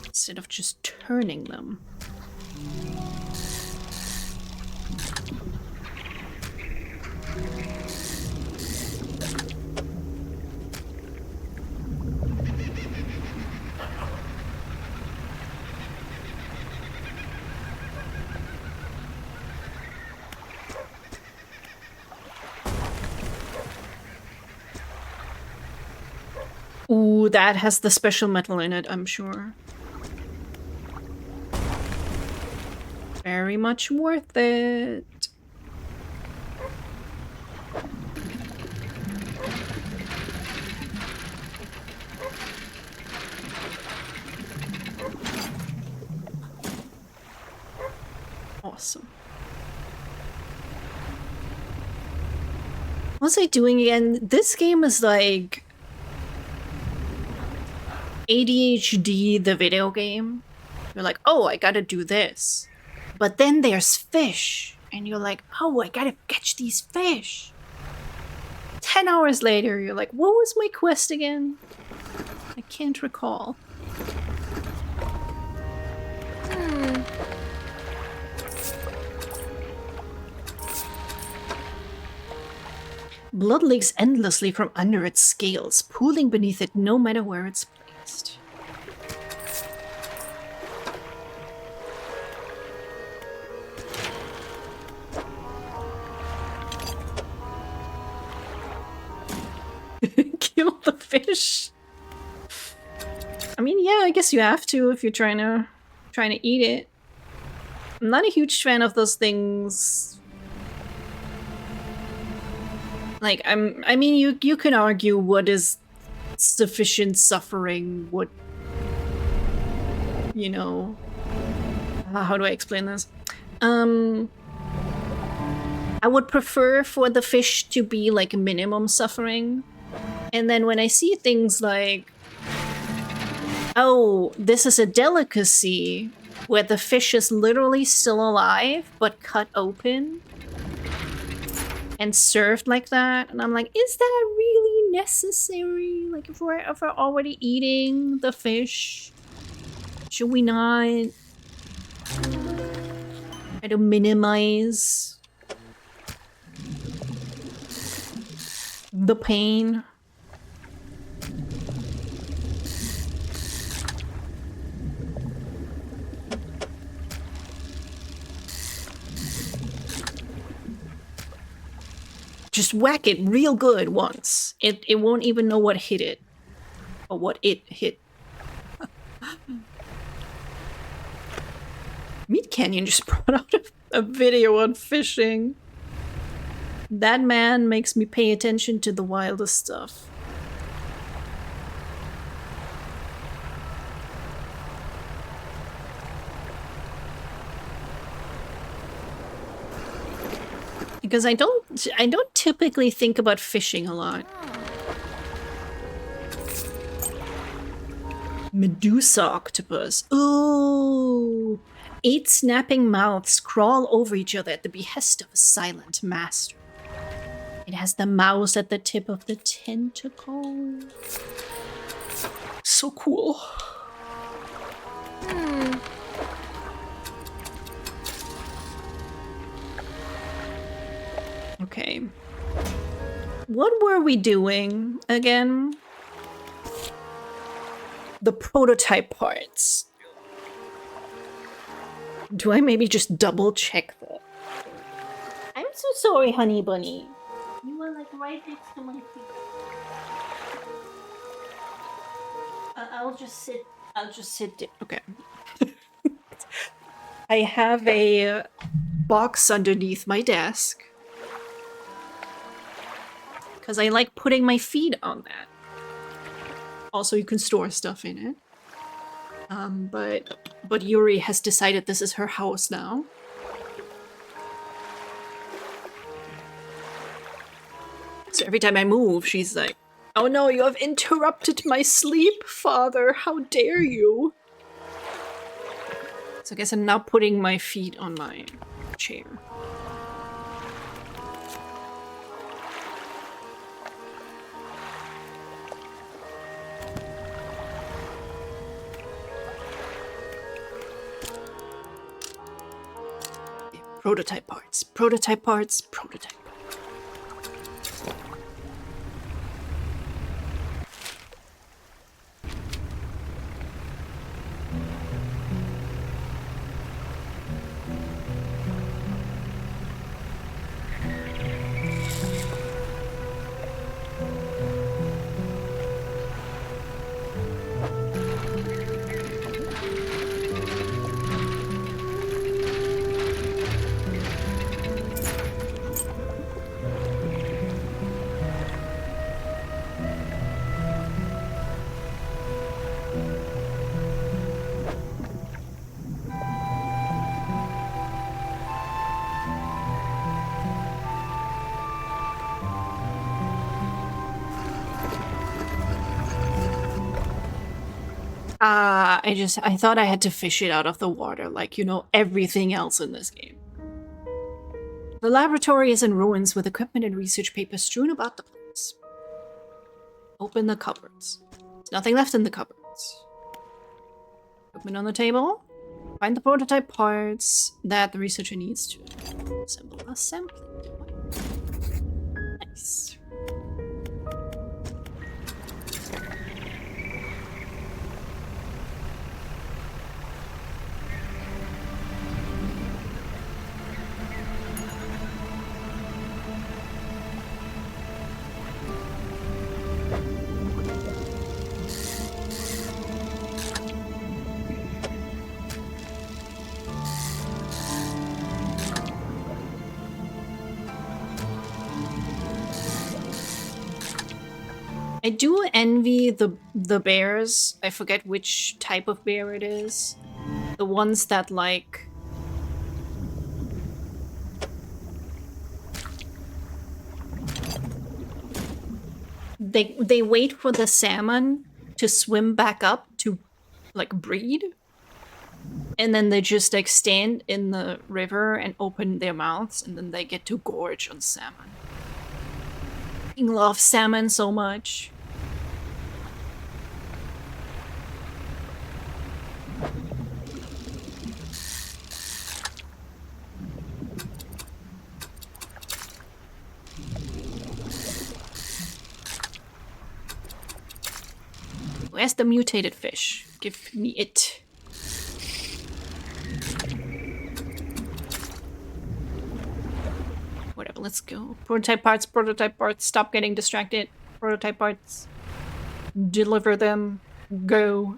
S1: Instead of just turning them. Ooh, that has the special metal in it, I'm sure. Very much worth it. Awesome. What was I doing again? This game is like ADHD, the video game. You're like, oh, I gotta do this. But then there's fish. And you're like, oh, I gotta catch these fish. 10 hours later, you're like, what was my quest again? I can't recall. Blood leaks endlessly from under its scales, pooling beneath it no matter where it's placed. Kill the fish. I mean, yeah, I guess you have to if you're trying to eat it. I'm not a huge fan of those things. Like, I mean, you can argue what is sufficient suffering, what, you know, how do I explain this? I would prefer for the fish to be like minimum suffering. And then when I see things like, oh, this is a delicacy where the fish is literally still alive but cut open and served like that, and I'm like, is that really necessary? Like, if we're already eating the fish, should we not try to minimize the pain? Just whack it real good once. It won't even know what hit it. Or what it hit. Meat Canyon just brought out a video on fishing. That man makes me pay attention to the wildest stuff. Because I don't typically think about fishing a lot. Medusa octopus. Ooh. 8 snapping mouths crawl over each other at the behest of a silent master. It has the mouse at the tip of the tentacle. So cool. Okay. What were we doing again? The prototype parts. Do I maybe just double check that? I'm so sorry, honey bunny. You were like right next to my feet. I'll just sit okay. I have a box underneath my desk. Because I like putting my feet on that. Also, you can store stuff in it. But Yuri has decided this is her house now. So every time I move, she's like, oh no, you have interrupted my sleep, father. How dare you? So I guess I'm now putting my feet on my chair. Prototype parts, prototype parts, prototype. I thought I had to fish it out of the water, like, you know, everything else in this game. The laboratory is in ruins with equipment and research papers strewn about the place. Open the cupboards. There's nothing left in the cupboards. Equipment on the table. Find the prototype parts that the researcher needs to assemble a sampling. Nice. I do envy the bears. I forget which type of bear it is. The ones that like they wait for the salmon to swim back up to like breed. And then they just like stand in the river and open their mouths and then they get to gorge on salmon. I love salmon so much. Where's the mutated fish? Give me it. Whatever, let's go. Prototype parts, prototype parts. Stop getting distracted. Prototype parts. Deliver them. Go.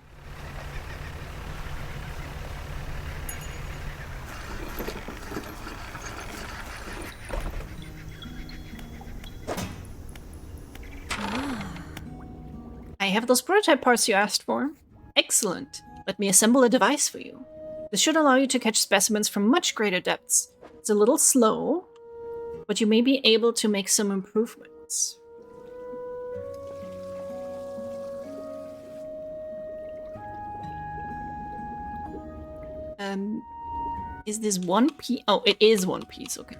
S1: I have those prototype parts you asked for. Excellent. Let me assemble a device for you. This should allow you to catch specimens from much greater depths. It's a little slow, but you may be able to make some improvements. Is this one piece? Oh, it is one piece, okay.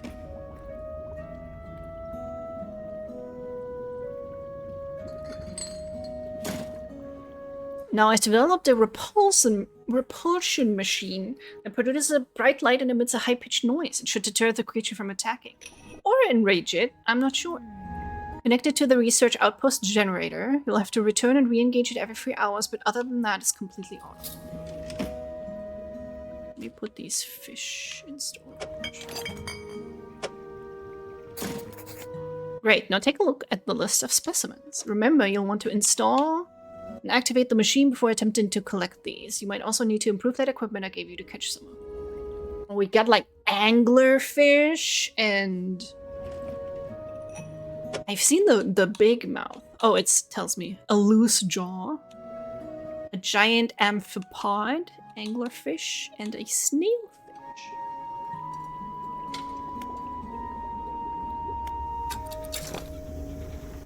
S1: Now I've developed a repulsion machine that produces a bright light and emits a high-pitched noise. It should deter the creature from attacking. Or enrage it, I'm not sure. Connected to the research outpost generator, you'll have to return and re-engage it every 3 hours, but other than that, it's completely off. Let me put these fish in storage. Great, now take a look at the list of specimens. Remember, you'll want to install and activate the machine before attempting to collect these. You might also need to improve that equipment I gave you to catch some of them. We got like anglerfish and I've seen the big mouth. Oh, it tells me a loose jaw, a giant amphipod, anglerfish, and a snailfish.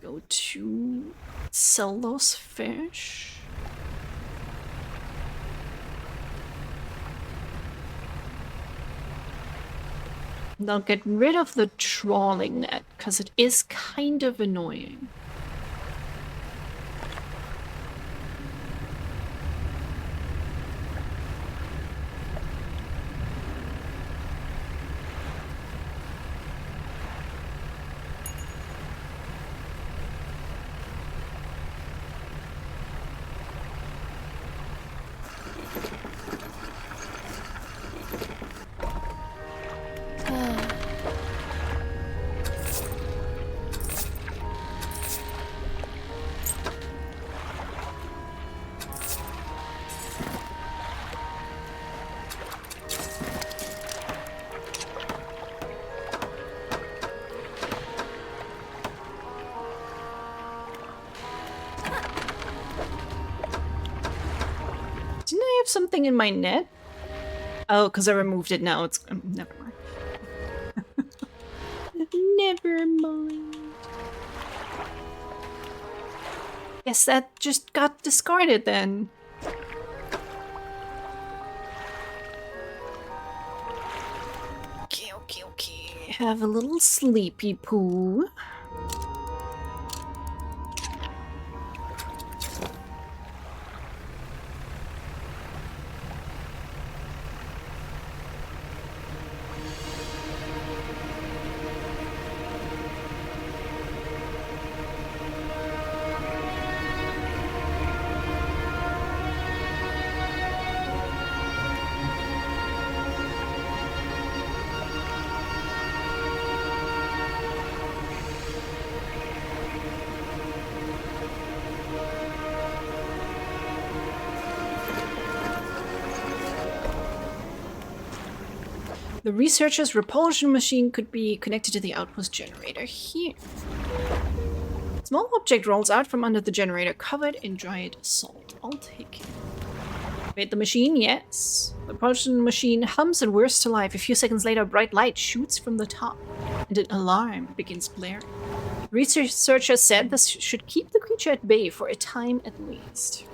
S1: Go to sell those fish. Now get rid of the trawling net, because it is kind of annoying. have something in my net? Oh, because I removed it now. It's never mind. Never mind. Guess that just got discarded then. Okay. Have a little sleepy poo. The researcher's repulsion machine could be connected to the outpost generator here. Small object rolls out from under the generator covered in dried salt. I'll take it. Wait, the machine? Yes. The propulsion machine hums and whirs to life. A few seconds later, a bright light shoots from the top, and an alarm begins blaring. Researcher said this should keep the creature at bay for a time at least.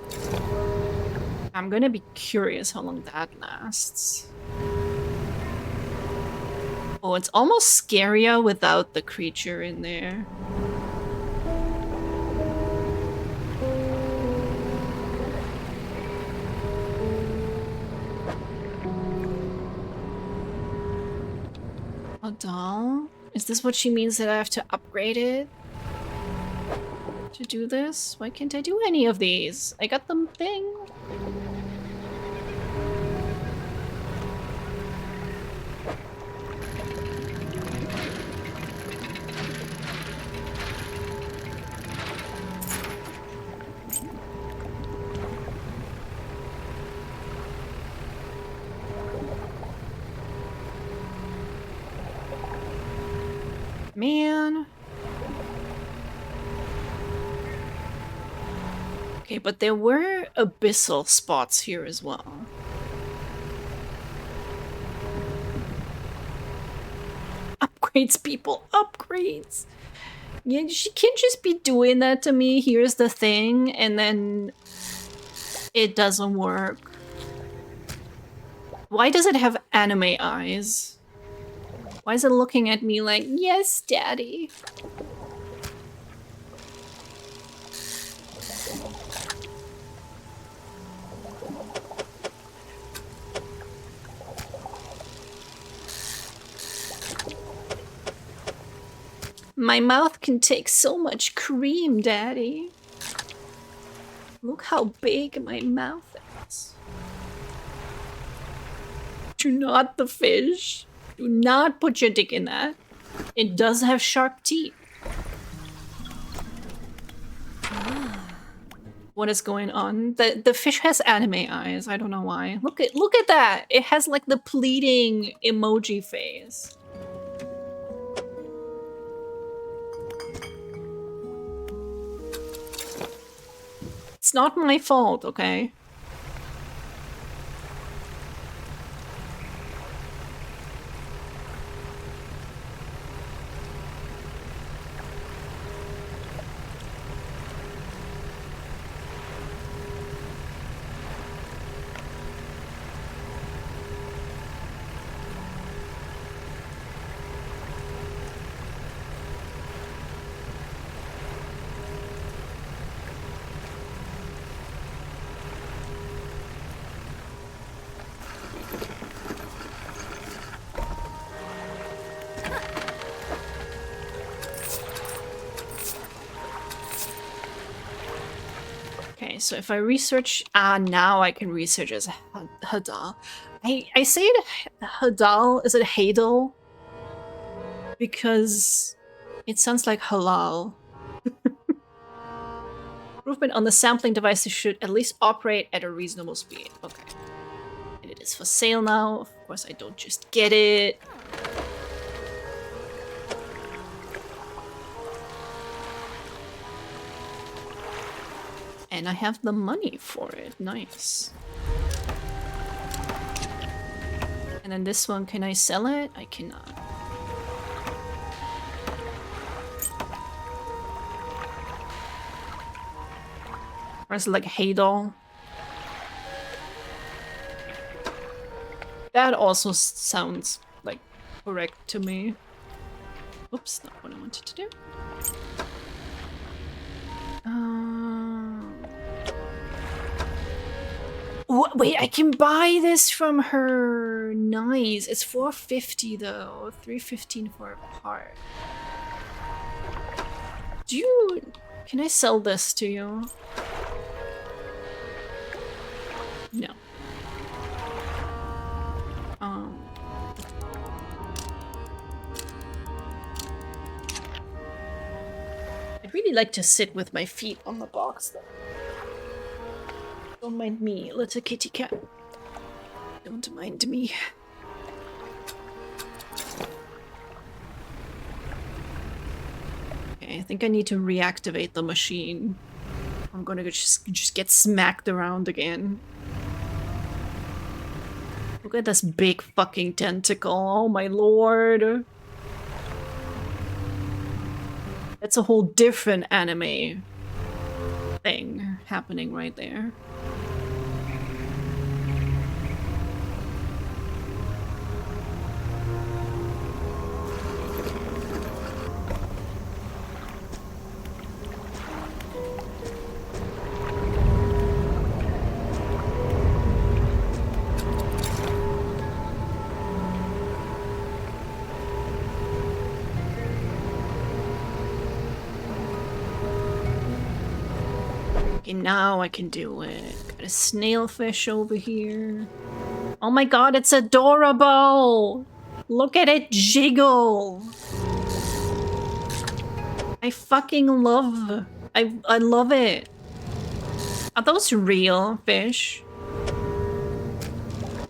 S1: I'm gonna be curious how long that lasts. Oh, it's almost scarier without the creature in there. A doll? Is this what she means, that I have to upgrade it to do this? Why can't I do any of these? I got the thing. Man. Okay, but there were abyssal spots here as well. Upgrades, people. Upgrades. Yeah, she can't just be doing that to me. Here's the thing, and then it doesn't work. Why does it have anime eyes? Why is it looking at me like, yes, daddy? My mouth can take so much cream, daddy. Look how big my mouth is. Do not the fish. Do not put your dick in that. It does have sharp teeth. What is going on? The fish has anime eyes. I don't know why. Look at that. It has like the pleading emoji face. It's not my fault, okay? So if I research, now I can research as Hadal. I say it Hadal, is it Hadal? Because it sounds like halal. Improvement on the sampling devices should at least operate at a reasonable speed. Okay. And it is for sale now. Of course, I don't just get it. And I have the money for it. Nice. And then this one, can I sell it? I cannot. Or is it like Hadol? That also sounds like correct to me. Oops, not what I wanted to do. Wait, I can buy this from her. Nice. It's 450 though. 315 for a part. Can I sell this to you? No. I'd really like to sit with my feet on the box though. Don't mind me, little kitty cat. Don't mind me. Okay, I think I need to reactivate the machine. I'm gonna just get smacked around again. Look at this big fucking tentacle. Oh my lord. That's a whole different anime thing happening right there. Okay, now I can do it. Got a snailfish over here. Oh my god, it's adorable! Look at it jiggle! I fucking love... I love it. Are those real fish?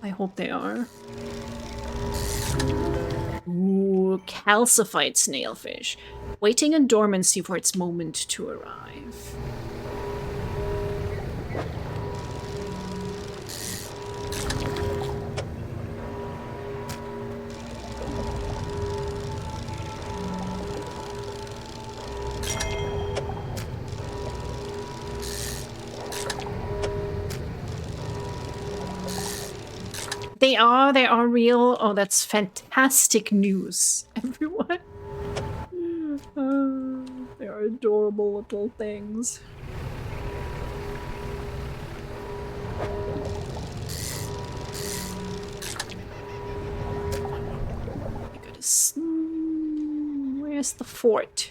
S1: I hope they are. Ooh, calcified snailfish. Waiting in dormancy for its moment to arrive. They are real. Oh, that's fantastic news, everyone. They are adorable little things. I gotta where's the fort?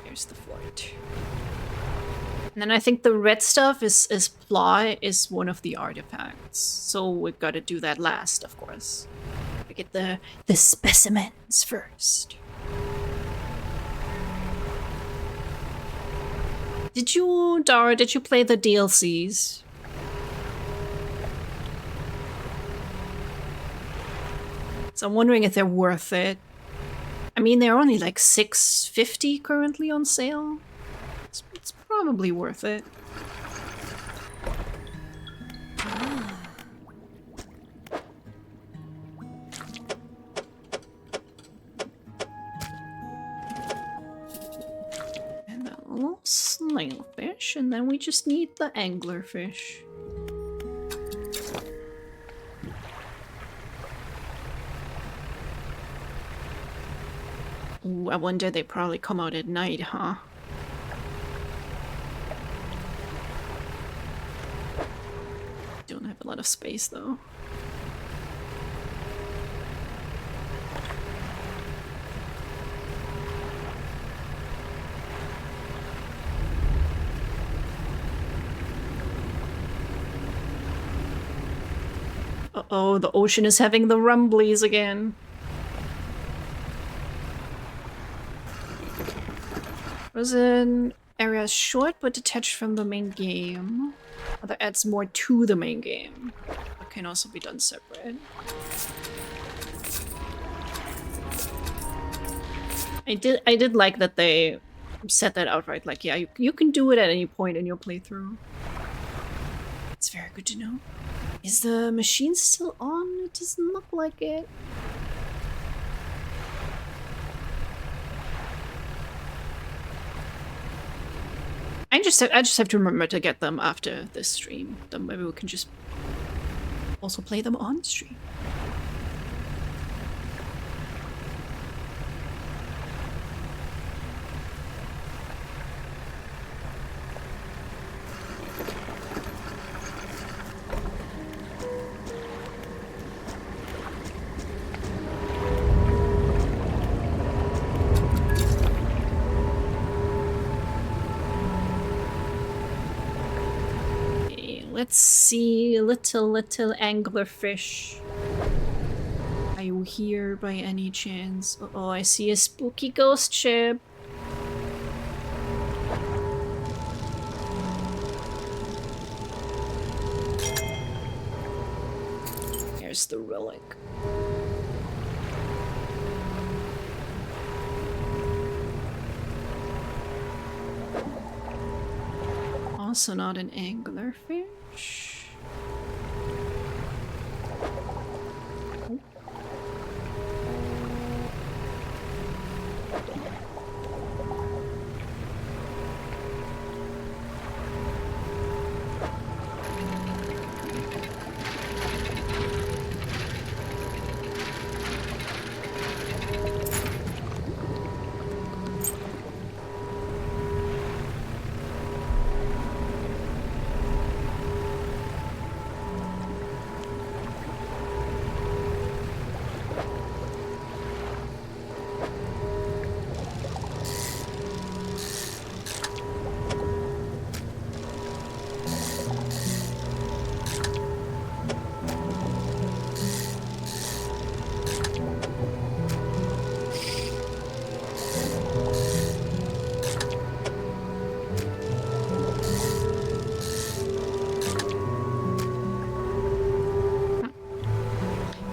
S1: Here's the fort. And then I think the red stuff is Pla is one of the artifacts. So we've got to do that last, of course. We get the specimens first. Did you, Dara, did you play the DLCs? So I'm wondering if they're worth it. I mean, they're only like $6.50 currently on sale. It's probably worth it. And a little snailfish, and then we just need the anglerfish. Ooh, I wonder they probably come out at night, huh? Don't have a lot of space though. Uh-oh, the ocean is having the rumblies again. Frozen area short but detached from the main game. That adds more to the main game. It can also be done separate. I did like that they said that outright. Like, yeah, you can do it at any point in your playthrough. It's very good to know. Is the machine still on? It doesn't look like it. I just have to remember to get them after this stream. Then maybe we can just also play them on stream. Let's see, little anglerfish. Are you here by any chance? Oh, I see a spooky ghost ship. Here's the relic. Also not an anglerfish. Oh.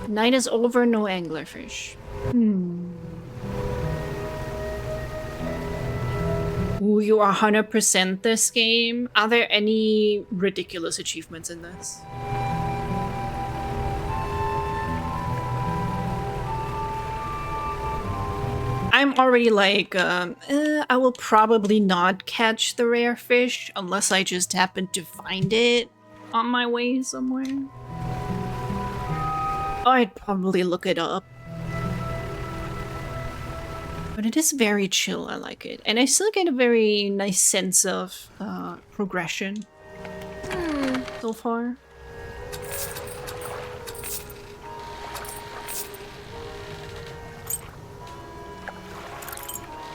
S1: Night is over, no anglerfish. Ooh, you are 100% this game. Are there any ridiculous achievements in this? I'm already like, I will probably not catch the rare fish unless I just happen to find it on my way somewhere. I'd probably look it up. But it is very chill, I like it. And I still get a very nice sense of progression so far.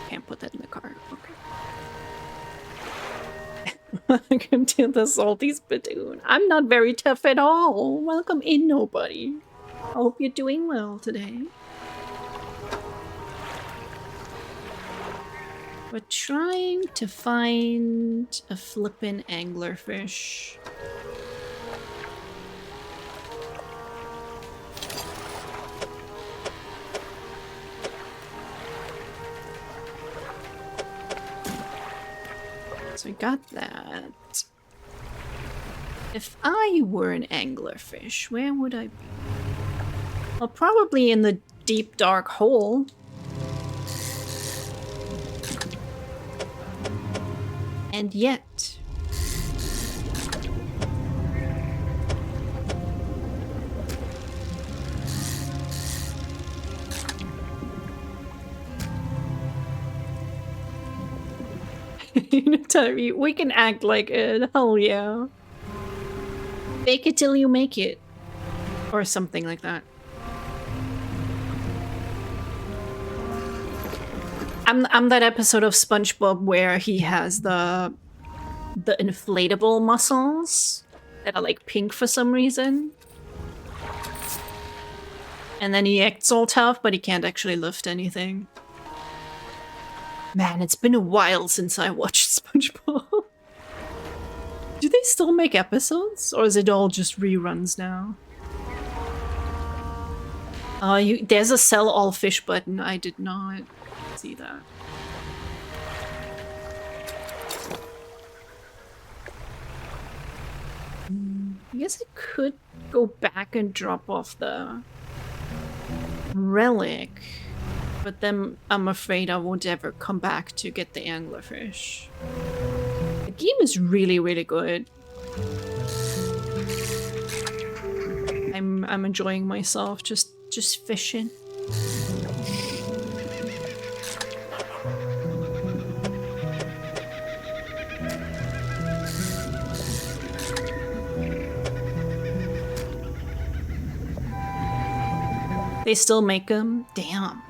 S1: Can't put that in the cart, okay. Welcome to the Salty Spittoon. I'm not very tough at all. Welcome in, nobody. I hope you're doing well today. We're trying to find a flippin' anglerfish. So we got that. If I were an anglerfish, where would I be? Well, probably in the deep dark hole. And yet... we can act like it. Hell yeah. Fake it till you make it. Or something like that. I'm that episode of SpongeBob where he has the inflatable muscles that are like pink for some reason. And then he acts all tough, but he can't actually lift anything. Man, it's been a while since I watched SpongeBob. Do they still make episodes? Or is it all just reruns now? There's a sell all fish button. I did not see that. I guess I could go back and drop off the relic, but then I'm afraid I won't ever come back to get the anglerfish. The game is really, really good. I'm enjoying myself just fishing. They still make them? Damn.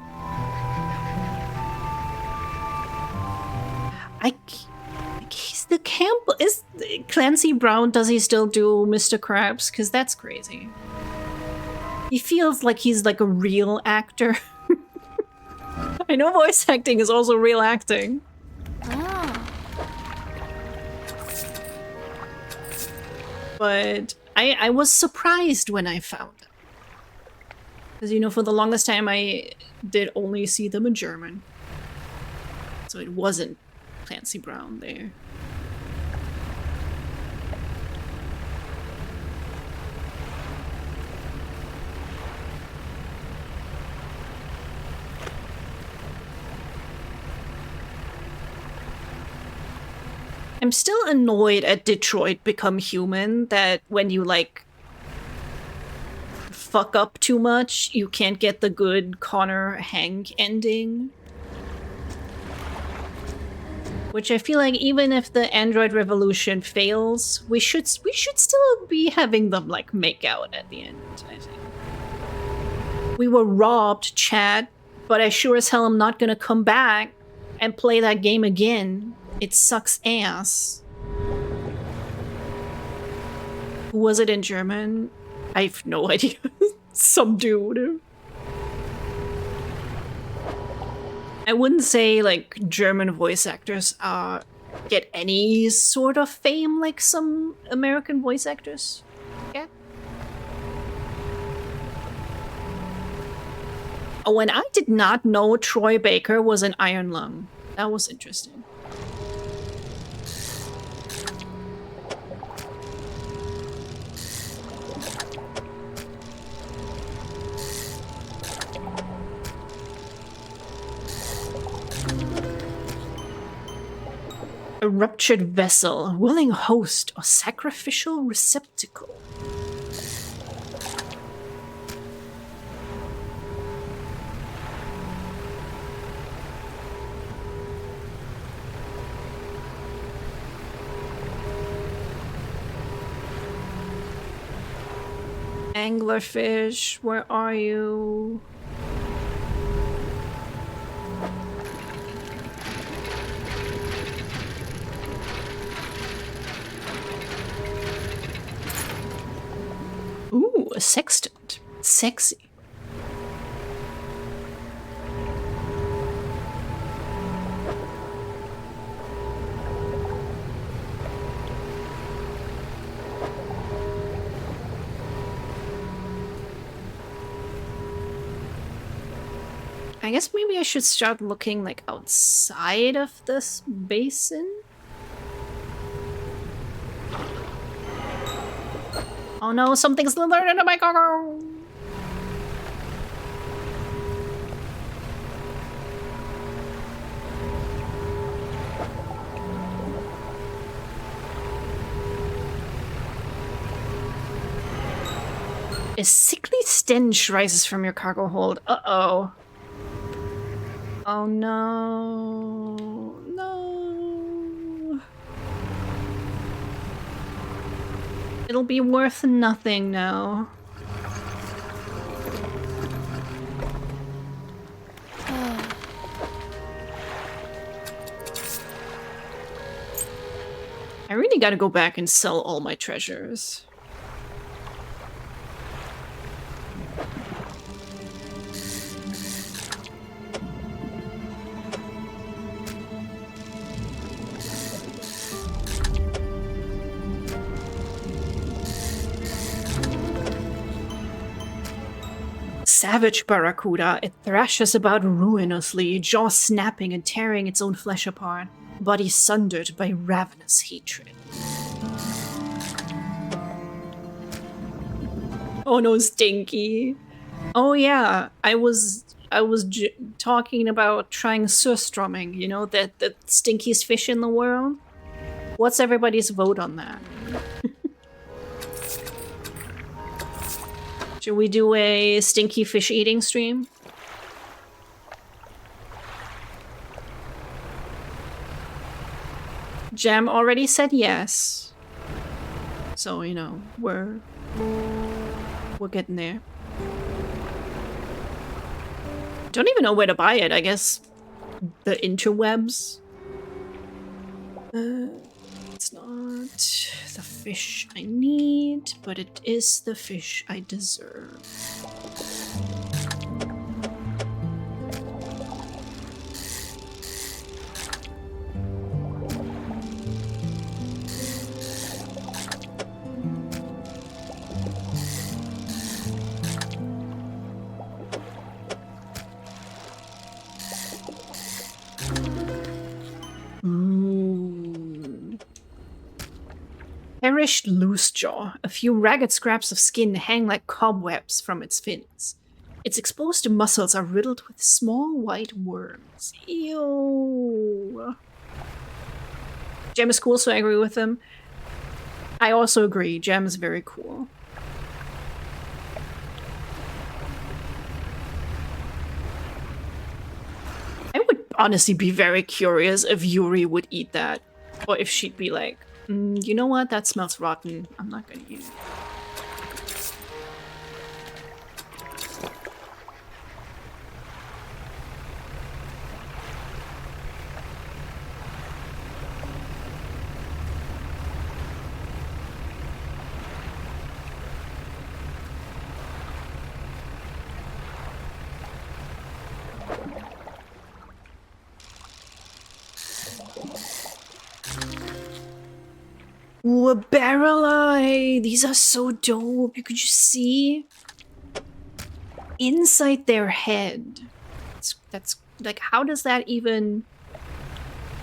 S1: He's the Campbell. Is Clancy Brown, does he still do Mr. Krabs? Because that's crazy. He feels like he's like a real actor. I know voice acting is also real acting.
S2: Ah.
S1: But I was surprised when I found them. Because, you know, for the longest time I did only see them in German. So it wasn't Clancy Brown there. I'm still annoyed at Detroit Become Human that when you, like, fuck up too much, you can't get the good Connor Hank ending. Which I feel like even if the Android Revolution fails, we should still be having them, like, make out at the end, I think. We were robbed, chat, but I sure as hell am not gonna come back and play that game again. It sucks ass. Who was it in German? I have no idea. Some dude. I wouldn't say like German voice actors get any sort of fame like some American voice actors get. Oh, and I did not know Troy Baker was an Iron Lung. That was interesting. A ruptured vessel, willing host, or sacrificial receptacle. Anglerfish, where are you? Ooh, a sextant. Sexy. I guess maybe I should start looking like outside of this basin. Oh no, something's slithered into my cargo! A sickly stench rises from your cargo hold. Uh-oh. Oh no. No. It'll be worth nothing now. I really gotta go back and sell all my treasures. Savage barracuda, it thrashes about ruinously, jaw snapping and tearing its own flesh apart, body sundered by ravenous hatred. Oh no, Stinky. Oh yeah, I was talking about trying surstrumming, you know, that the stinkiest fish in the world. What's everybody's vote on that? Should we do a stinky fish eating stream? Jam already said yes. So, you know, we're getting there. Don't even know where to buy it. I guess the interwebs. It's not the fish I need, but it is the fish I deserve. Perished loose jaw. A few ragged scraps of skin hang like cobwebs from its fins. Its exposed muscles are riddled with small white worms. Ew. Gem is cool, so I agree with him. I also agree. Gem is very cool. I would honestly be very curious if Yuri would eat that. Or if she'd be like, you know what? That smells rotten. I'm not gonna eat it. Ooh, a barrel eye! These are so dope. You could just see inside their head. That's like, how does that even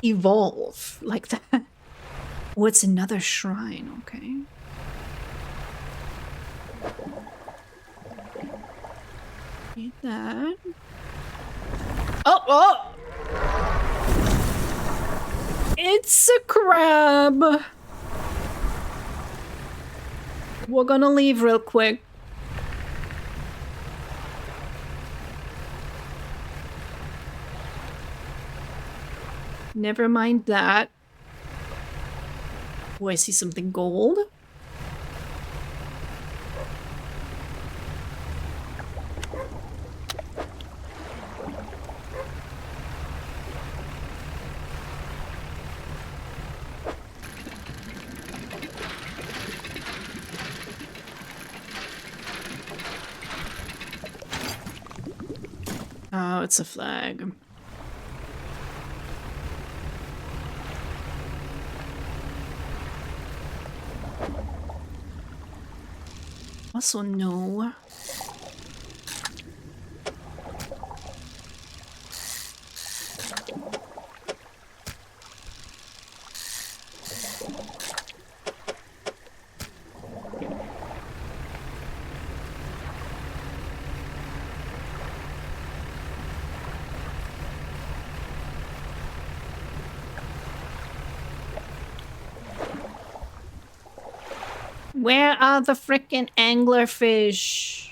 S1: evolve like that? Oh, it's another shrine. Okay. Need that. Oh! It's a crab! We're gonna leave real quick. Never mind that. Oh, I see something gold. Oh, it's a flag. Also, no. Where are the frickin' anglerfish?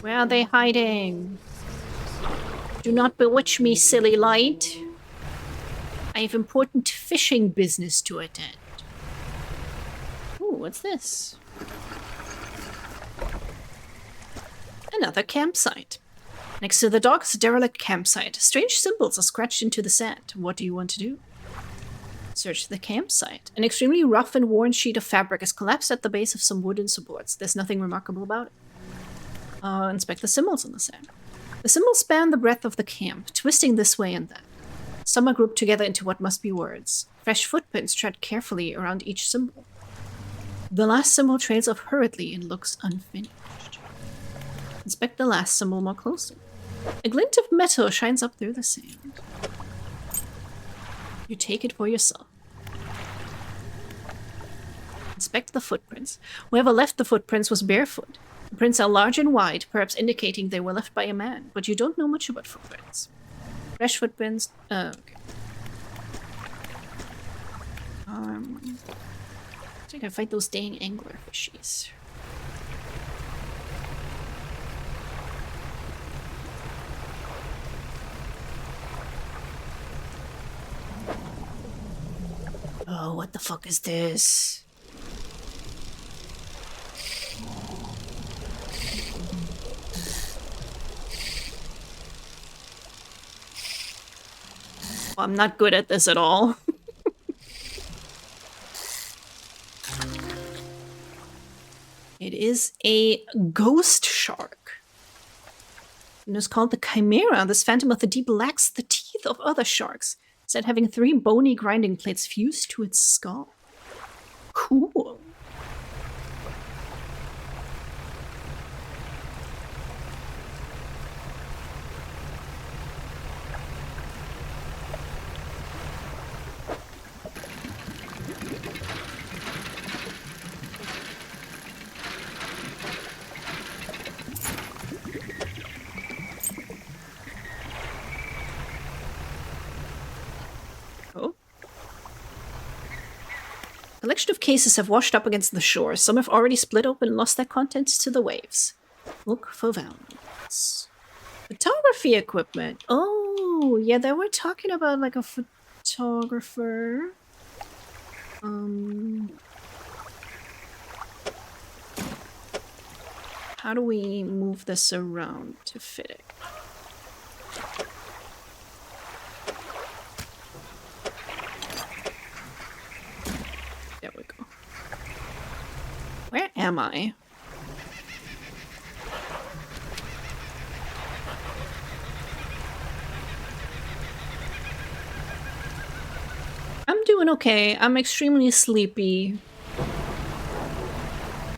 S1: Where are they hiding? Do not bewitch me, silly light. I have important fishing business to attend. Ooh, what's this? Another campsite. Next to the dock is a derelict campsite. Strange symbols are scratched into the sand. What do you want to do? Search the campsite. An extremely rough and worn sheet of fabric is collapsed at the base of some wooden supports. There's nothing remarkable about it. Inspect the symbols on the sand. The symbols span the breadth of the camp, twisting this way and that. Some are grouped together into what must be words. Fresh footprints tread carefully around each symbol. The last symbol trails off hurriedly and looks unfinished. Inspect the last symbol more closely. A glint of metal shines up through the sand. You take it for yourself. Inspect the footprints. Whoever left the footprints was barefoot. The prints are large and wide, perhaps indicating they were left by a man, but you don't know much about footprints. Fresh footprints. Okay. I think I fight those dang anglerfishies. Oh, what the fuck is this? Well, I'm not good at this at all. It is a ghost shark. It is called the Chimera. This phantom of the deep lacks the teeth of other sharks, instead having 3 bony grinding plates fused to its skull. Cool. Collection of cases have washed up against the shore. Some have already split open and lost their contents to the waves. Look for valves. Photography equipment. Oh, yeah, they were talking about like a photographer. How do we move this around to fit it? There we go. Where am I? I'm doing okay. I'm extremely sleepy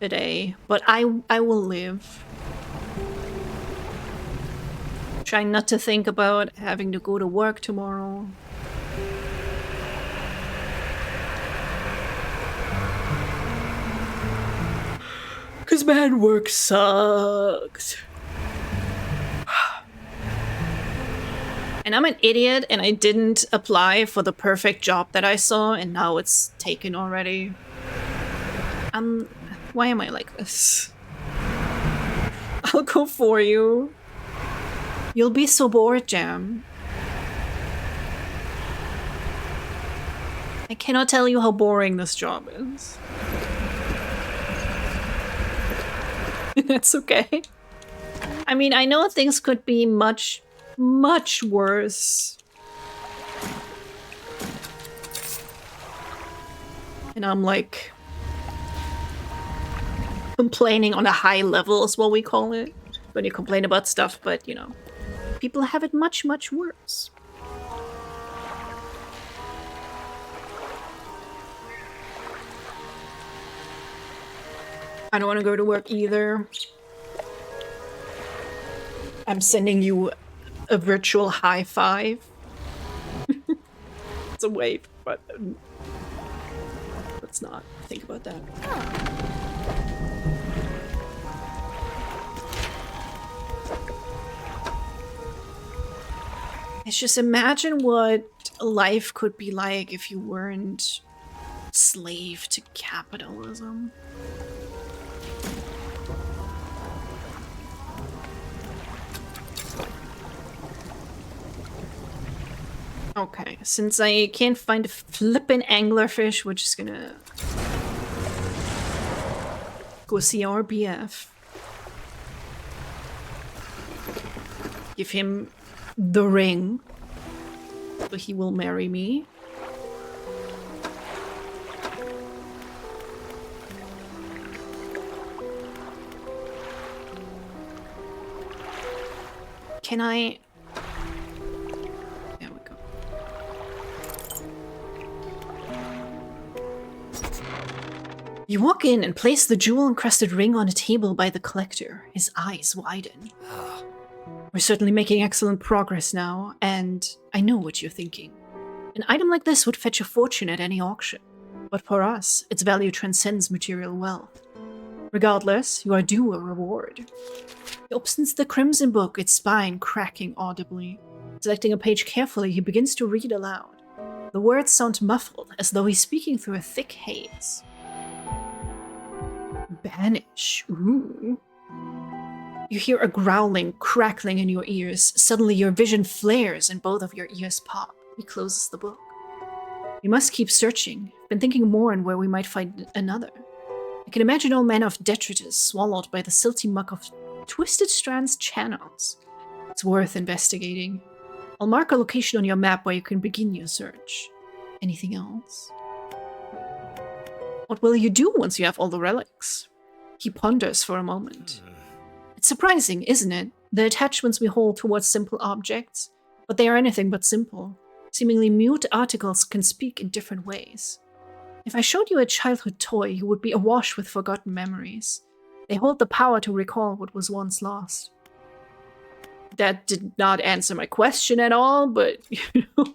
S1: today, but I will live. Trying not to think about having to go to work tomorrow. Cause man, work sucks. And I'm an idiot and I didn't apply for the perfect job that I saw and now it's taken already. Why am I like this? I'll go for you. You'll be so bored, Jam. I cannot tell you how boring this job is. That's okay. I mean, I know things could be much, much worse. And I'm like complaining on a high level is what we call it. When you complain about stuff, but you know, people have it much, much worse. I don't want to go to work either. I'm sending you a virtual high five. It's a wave, but let's not think about that. It's just imagine what life could be like if you weren't slave to capitalism. Okay, since I can't find a flippin' anglerfish, we're just gonna go see our BF. Give him the ring, so he will marry me. Can I... There we go. You walk in and place the jewel-encrusted ring on a table by the collector. His eyes widen. We're certainly making excellent progress now, and I know what you're thinking. An item like this would fetch a fortune at any auction. But for us, its value transcends material wealth. Regardless, you are due a reward. He opens the Crimson Book, its spine cracking audibly. Selecting a page carefully, he begins to read aloud. The words sound muffled, as though he's speaking through a thick haze. Banish. Ooh. You hear a growling, crackling in your ears. Suddenly your vision flares and both of your ears pop. He closes the book. We must keep searching. I've been thinking more on where we might find another. I can imagine all manner of detritus swallowed by the silty muck of Twisted Strands channels. It's worth investigating. I'll mark a location on your map where you can begin your search. Anything else? What will you do once you have all the relics? He ponders for a moment. It's surprising, isn't it? The attachments we hold towards simple objects, but they are anything but simple. Seemingly mute articles can speak in different ways. If I showed you a childhood toy, you would be awash with forgotten memories. They hold the power to recall what was once lost. That did not answer my question at all, but you know.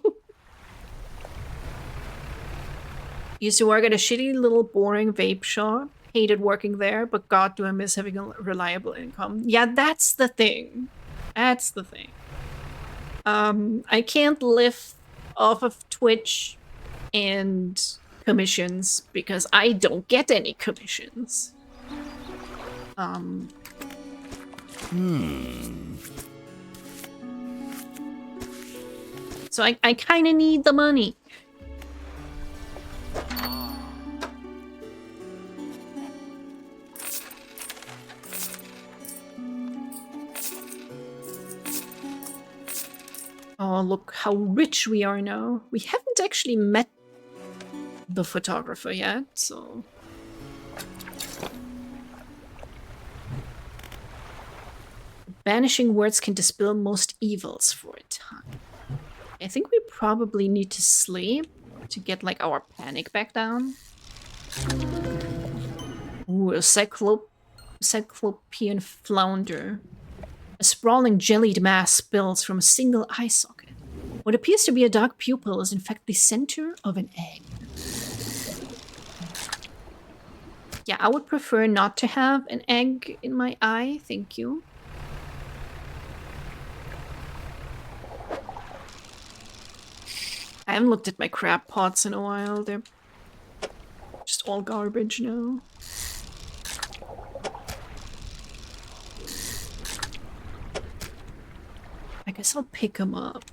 S1: Used to work at a shitty little boring vape shop. Hated working there, but god do I miss having a reliable income. Yeah, that's the thing. That's the thing. I can't live off of Twitch and commissions because I don't get any commissions. So I kind of need the money. Oh, look how rich we are now. We haven't actually met the photographer yet, so... Banishing words can dispel most evils for a time. I think we probably need to sleep to get, like, our panic back down. Ooh, a cyclopean flounder. A sprawling jellied mass spills from a single eye socket. What appears to be a dark pupil is in fact the center of an egg. Yeah, I would prefer not to have an egg in my eye, thank you. I haven't looked at my crab pots in a while. They're just all garbage now. I guess I'll pick them up.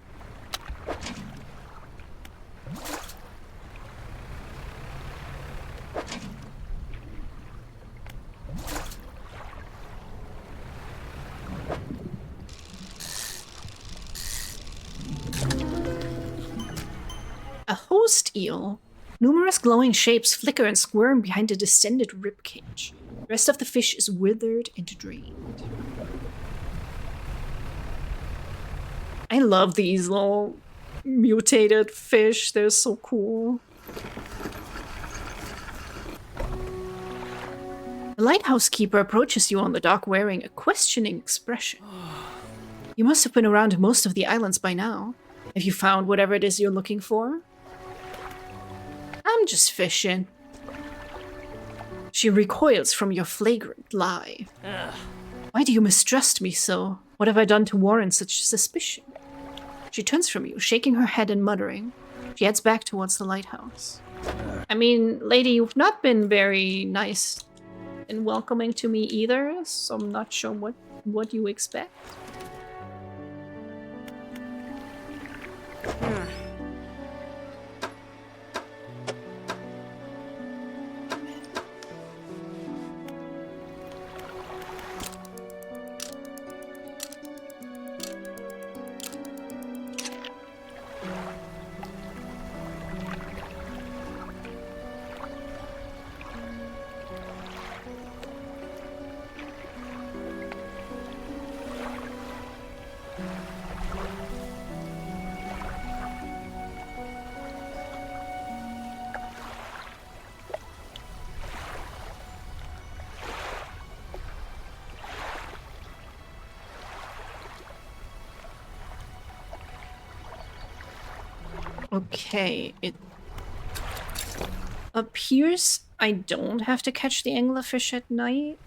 S1: A host eel. Numerous glowing shapes flicker and squirm behind a distended ribcage. The rest of the fish is withered and drained. I love these little mutated fish. They're so cool. The lighthouse keeper approaches you on the dock wearing a questioning expression. You must have been around most of the islands by now. Have you found whatever it is you're looking for? I'm just fishing. She recoils from your flagrant lie. Why do you mistrust me so? What have I done to warrant such suspicion? She turns from you, shaking her head and muttering. She heads back towards the lighthouse. I mean, lady, you've not been very nice and welcoming to me either, so I'm not sure what you expect. Okay, Appears I don't have to catch the anglerfish at night.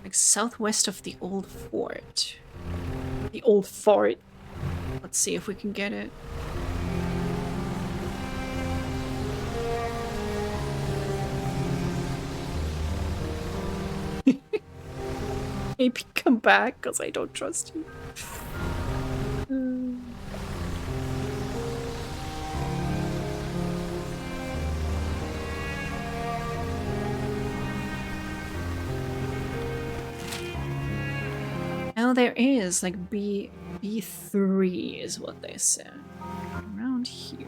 S1: Like southwest of the old fort. The old fort. Let's see if we can get it. Maybe come back, because I don't trust you. Oh, there is, like, B3 is what they said. Around here.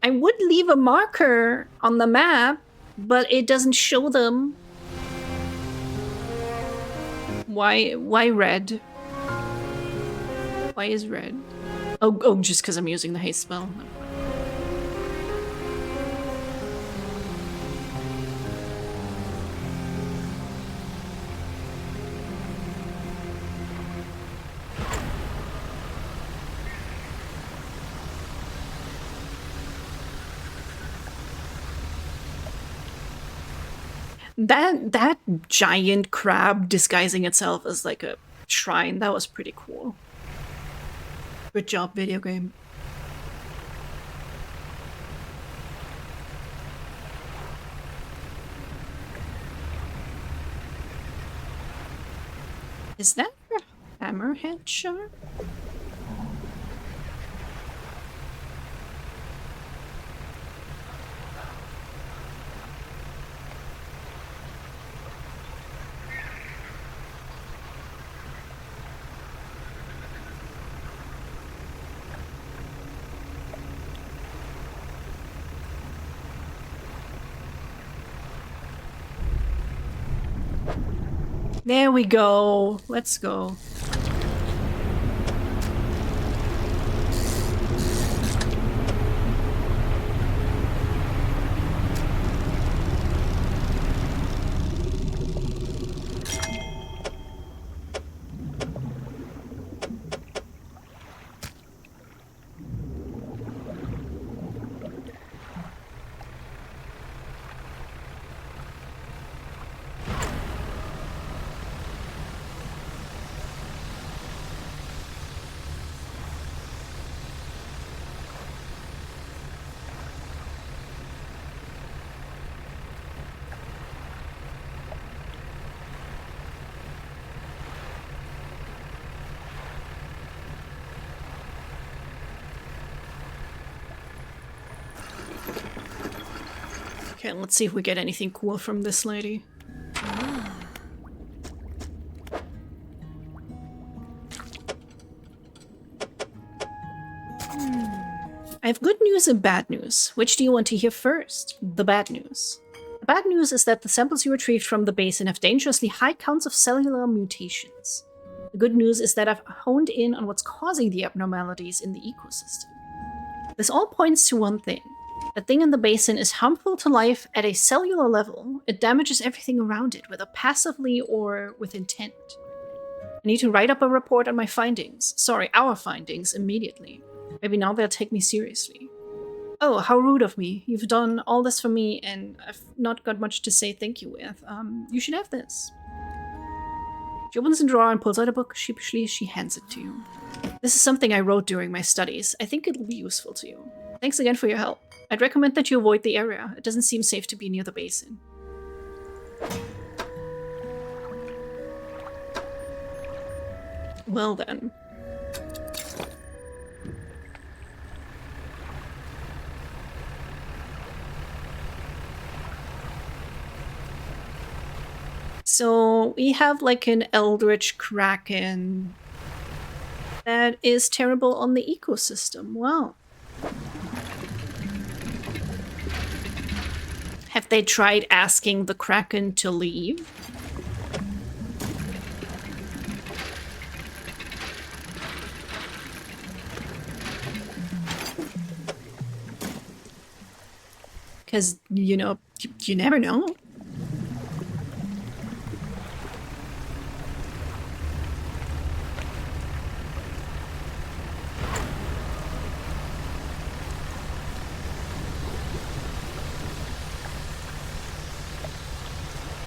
S1: I would leave a marker on the map, but it doesn't show them. Why red? Why is red? Oh, just because I'm using the haste spell. No. That giant crab disguising itself as like a shrine, that was pretty cool. Good job, video game. Is that a hammerhead shark? There we go. Let's go. Okay, let's see if we get anything cool from this lady. I have good news and bad news. Which do you want to hear first? The bad news. The bad news is that the samples you retrieved from the basin have dangerously high counts of cellular mutations. The good news is that I've honed in on what's causing the abnormalities in the ecosystem. This all points to one thing. That thing in the basin is harmful to life at a cellular level. It damages everything around it, whether passively or with intent. I need to write up a report on my findings. Sorry, our findings, immediately. Maybe now they'll take me seriously. Oh, how rude of me. You've done all this for me, and I've not got much to say thank you with. You should have this. She opens a drawer and pulls out a book. Sheepishly, she hands it to you. This is something I wrote during my studies. I think it'll be useful to you. Thanks again for your help. I'd recommend that you avoid the area. It doesn't seem safe to be near the basin. Well then. So we have like an eldritch kraken that is terrible on the ecosystem. Wow. Have they tried asking the kraken to leave? Because, you know, you never know.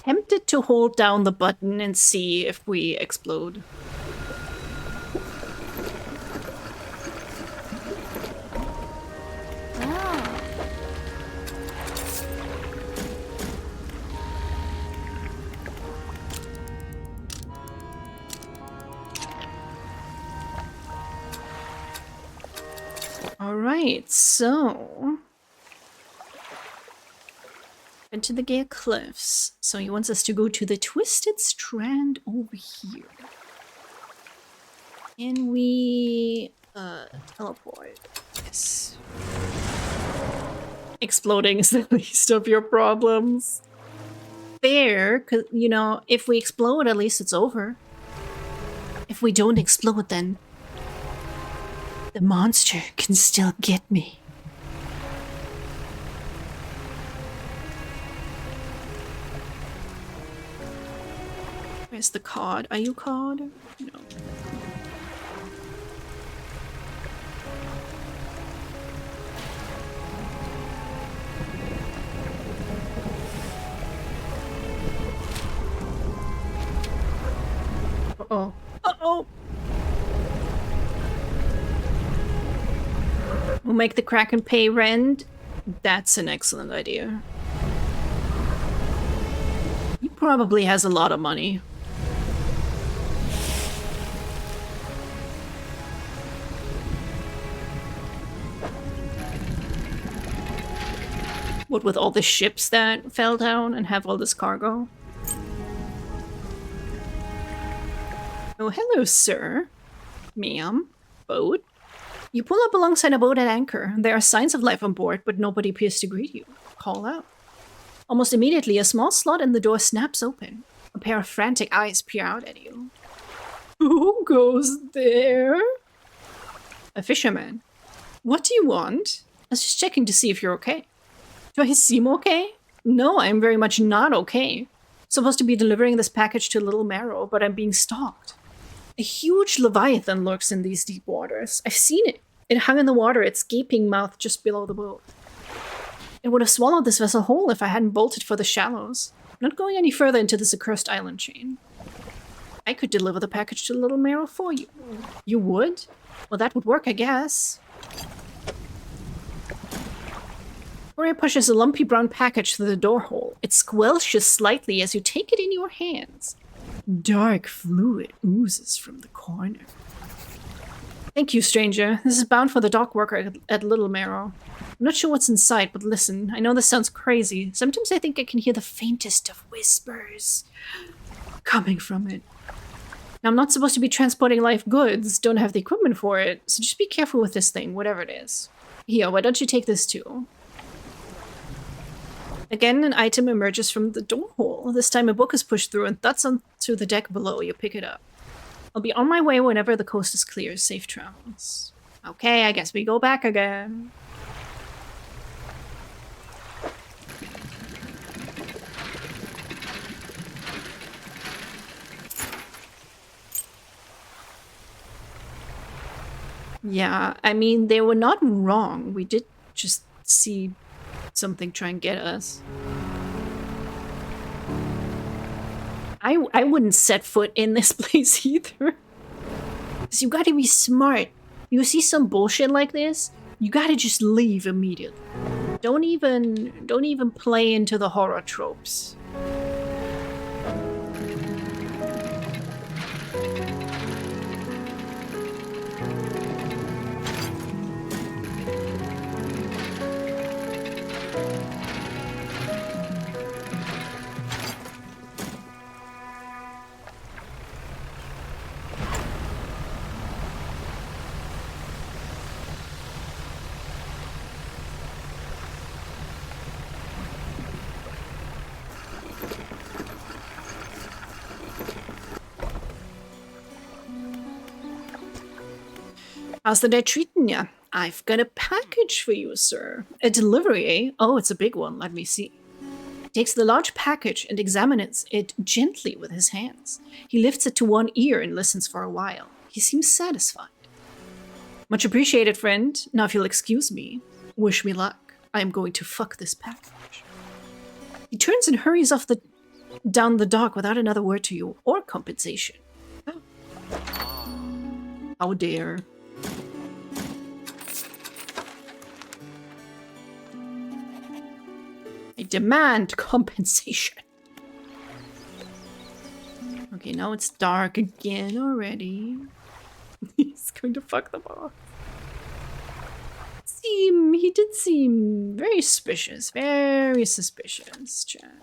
S1: tempted to hold down the button and see if we explode.
S2: Oh.
S1: All right, so into the Gale Cliffs. So he wants us to go to the Twisted Strand over here. And we teleport. Yes. Exploding is the least of your problems. Fair, because, you know, if we explode, at least it's over. If we don't explode, then the monster can still get me. Where's the cod? Are you cod? No. Uh-oh. Uh-oh! We'll make the Kraken pay rent. That's an excellent idea. He probably has a lot of money. What with all the ships that fell down and have all this cargo? Oh, hello, sir. Ma'am. Boat. You pull up alongside a boat at anchor. There are signs of life on board, but nobody appears to greet you. Call out. Almost immediately, a small slot in the door snaps open. A pair of frantic eyes peer out at you. Who goes there? A fisherman. What do you want? I was just checking to see if you're okay. Do I seem okay? No, I'm very much not okay. Supposed to be delivering this package to Little Marrow, but I'm being stalked. A huge leviathan lurks in these deep waters. I've seen it. It hung in the water, its gaping mouth just below the boat. It would have swallowed this vessel whole if I hadn't bolted for the shallows. I'm not going any further into this accursed island chain. I could deliver the package to Little Marrow for you. You would? Well, that would work, I guess. Gloria pushes a lumpy brown package through the door hole. It squelches slightly as you take it in your hands. Dark fluid oozes from the corner. Thank you, stranger. This is bound for the dock worker at Little Marrow. I'm not sure what's inside, but listen, I know this sounds crazy. Sometimes I think I can hear the faintest of whispers coming from it. Now, I'm not supposed to be transporting live goods, don't have the equipment for it, so just be careful with this thing, whatever it is. Here, why don't you take this too? Again, an item emerges from the door hole. This time a book is pushed through and thuds onto the deck below. You pick it up. I'll be on my way whenever the coast is clear. Safe travels. Okay, I guess we go back again. Yeah, I mean, they were not wrong. We did just see something try and get us. I wouldn't set foot in this place either. Because you gotta be smart. You see some bullshit like this, you gotta just leave immediately. Don't even play into the horror tropes. How's the day treating ya? I've got a package for you, sir. A delivery, eh? Oh, it's a big one. Let me see. He takes the large package and examines it gently with his hands. He lifts it to one ear and listens for a while. He seems satisfied. Much appreciated, friend. Now if you'll excuse me, wish me luck. I am going to fuck this package. He turns and hurries off the down the dock without another word to you or compensation. How dare. I demand compensation. Okay, now it's dark again already. He's going to fuck them off. He did seem very suspicious. Very suspicious, chat.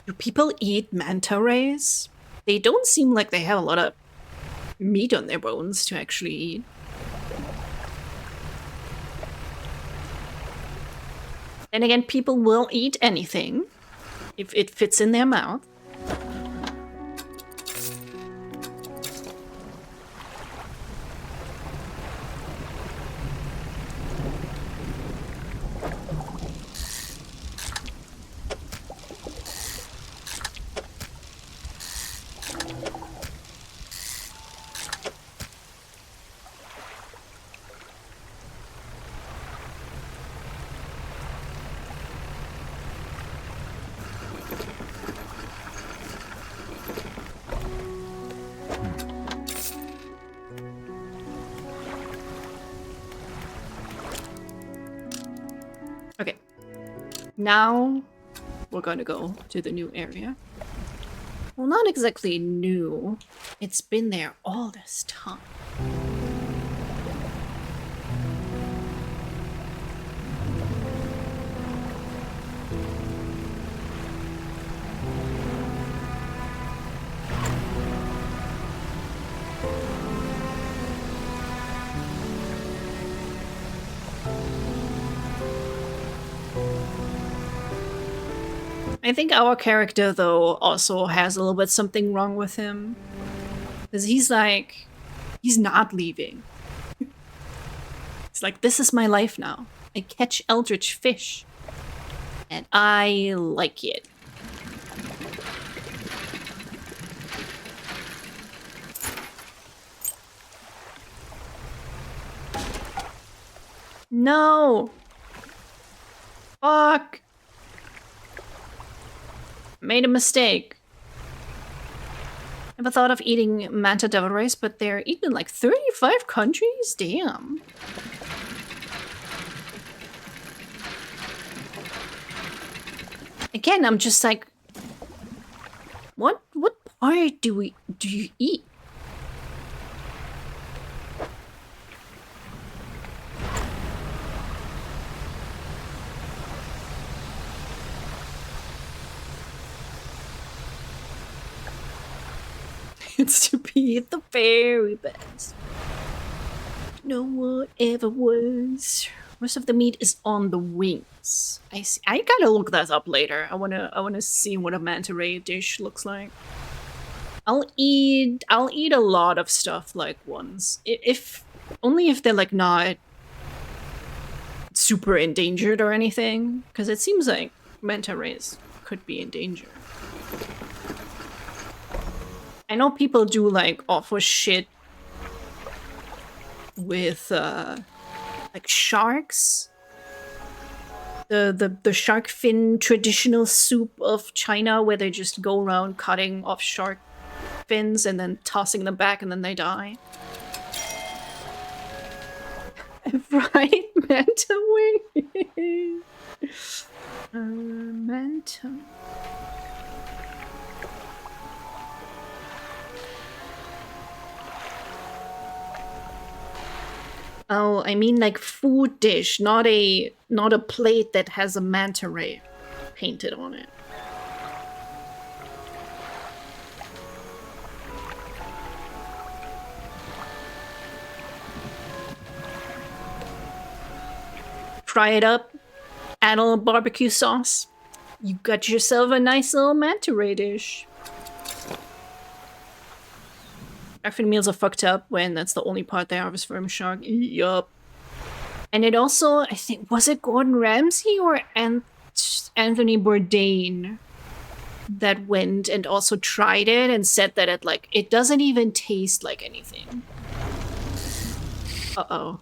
S1: Do people eat manta rays? They don't seem like they have a lot of meat on their bones to actually eat. Then again, people will eat anything if it fits in their mouth. Okay. Now we're gonna go to the new area. Well, not exactly new. It's been there all this time. I think our character, though, also has a little bit something wrong with him. Because he's like, he's not leaving. It's like, this is my life now. I catch eldritch fish. And I like it. No! Fuck! Made a mistake. Never thought of eating manta devil rays, but they're eaten in like 35 countries? Damn. Again, I'm just like, what part do you eat? It's to be the very best. No one ever was. Most of the meat is on the wings. I see. I gotta look that up later. I wanna see what a manta ray dish looks like. I'll eat a lot of stuff like once. If only if they're like not super endangered or anything. Because it seems like manta rays could be in danger. I know people do like awful shit with like sharks. The shark fin traditional soup of China, where they just go around cutting off shark fins and then tossing them back and then they die. Fried manta wing. Manta. Oh, I mean like food dish, not a plate that has a manta ray painted on it. Fry it up, add a little barbecue sauce, You got yourself a nice little manta ray dish. Effing meals are fucked up when that's the only part they harvest from shark. Yup. And it also, I think, was it Gordon Ramsay or Anthony Bourdain that went and also tried it and said that it doesn't even taste like anything. Uh-oh.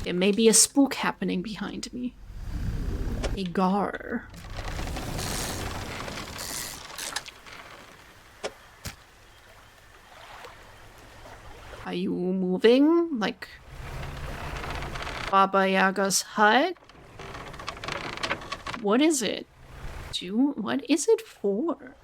S1: There may be a spook happening behind me. A gar. Are you moving? Like Baba Yaga's hut? What is it? What is it for?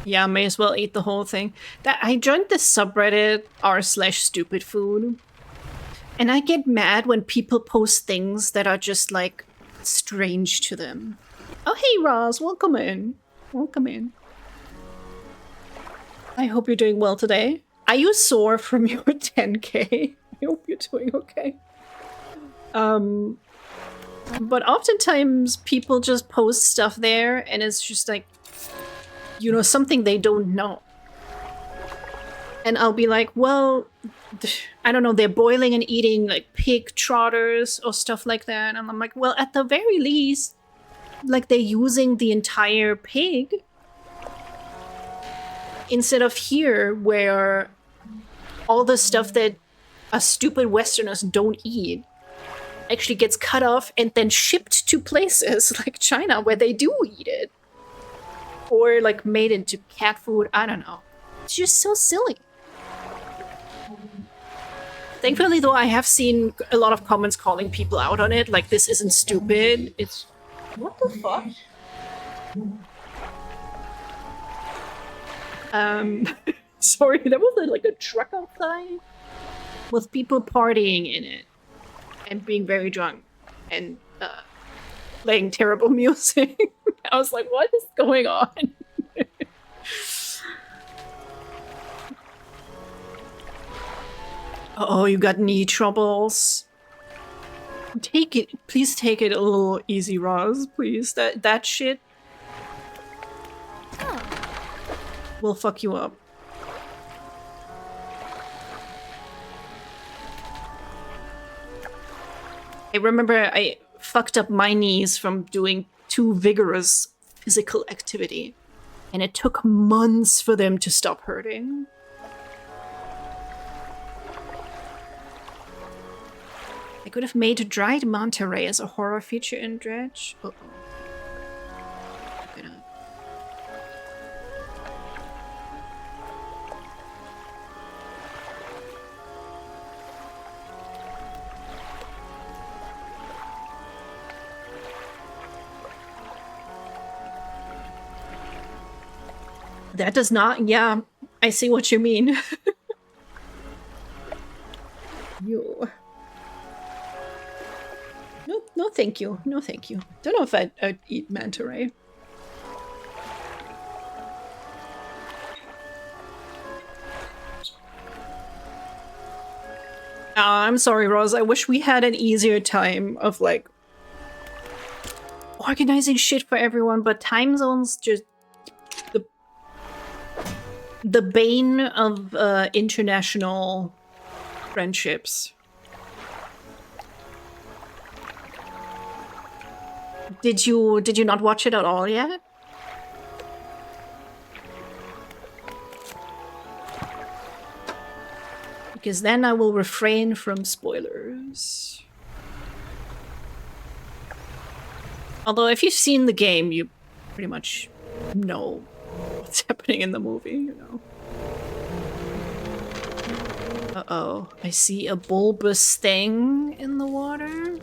S1: Yeah, may as well eat the whole thing. I joined this subreddit r/stupid food. And I get mad when people post things that are just like strange to them. Oh hey Roz, welcome in. Welcome in. I hope you're doing well today. Are you sore from your 10k? I hope you're doing okay. But oftentimes people just post stuff there and it's just like, you know, something they don't know. And I'll be like, well, I don't know, they're boiling and eating like pig trotters or stuff like that. And I'm like, well, at the very least, like they're using the entire pig. Instead of here, where all the stuff that us stupid Westerners don't eat actually gets cut off and then shipped to places like China where they do eat it. Or like made into cat food, I don't know. It's just so silly. Thankfully though, I have seen a lot of comments calling people out on it, like this isn't stupid, it's... What the fuck? Sorry, there was like a truck outside with people partying in it and being very drunk and playing terrible music. I was like, what is going on? Oh, you got knee troubles. Take it, please take it a little easy, Roz, please. That shit will fuck you up. I remember I fucked up my knees from doing too vigorous physical activity, and it took months for them to stop hurting. I could have made dried manta ray as a horror feature in Dredge. Uh-oh. That does not... Yeah, I see what you mean. You... No, thank you. No, thank you. Don't know if I'd eat manta ray. I'm sorry, Rose. I wish we had an easier time of, like, organizing shit for everyone, but time zones just... The bane of international friendships. Did you not watch it at all yet? Because then I will refrain from spoilers. Although if you've seen the game, you pretty much know what's happening in the movie, you know. Uh-oh, I see a bulbous thing in the water.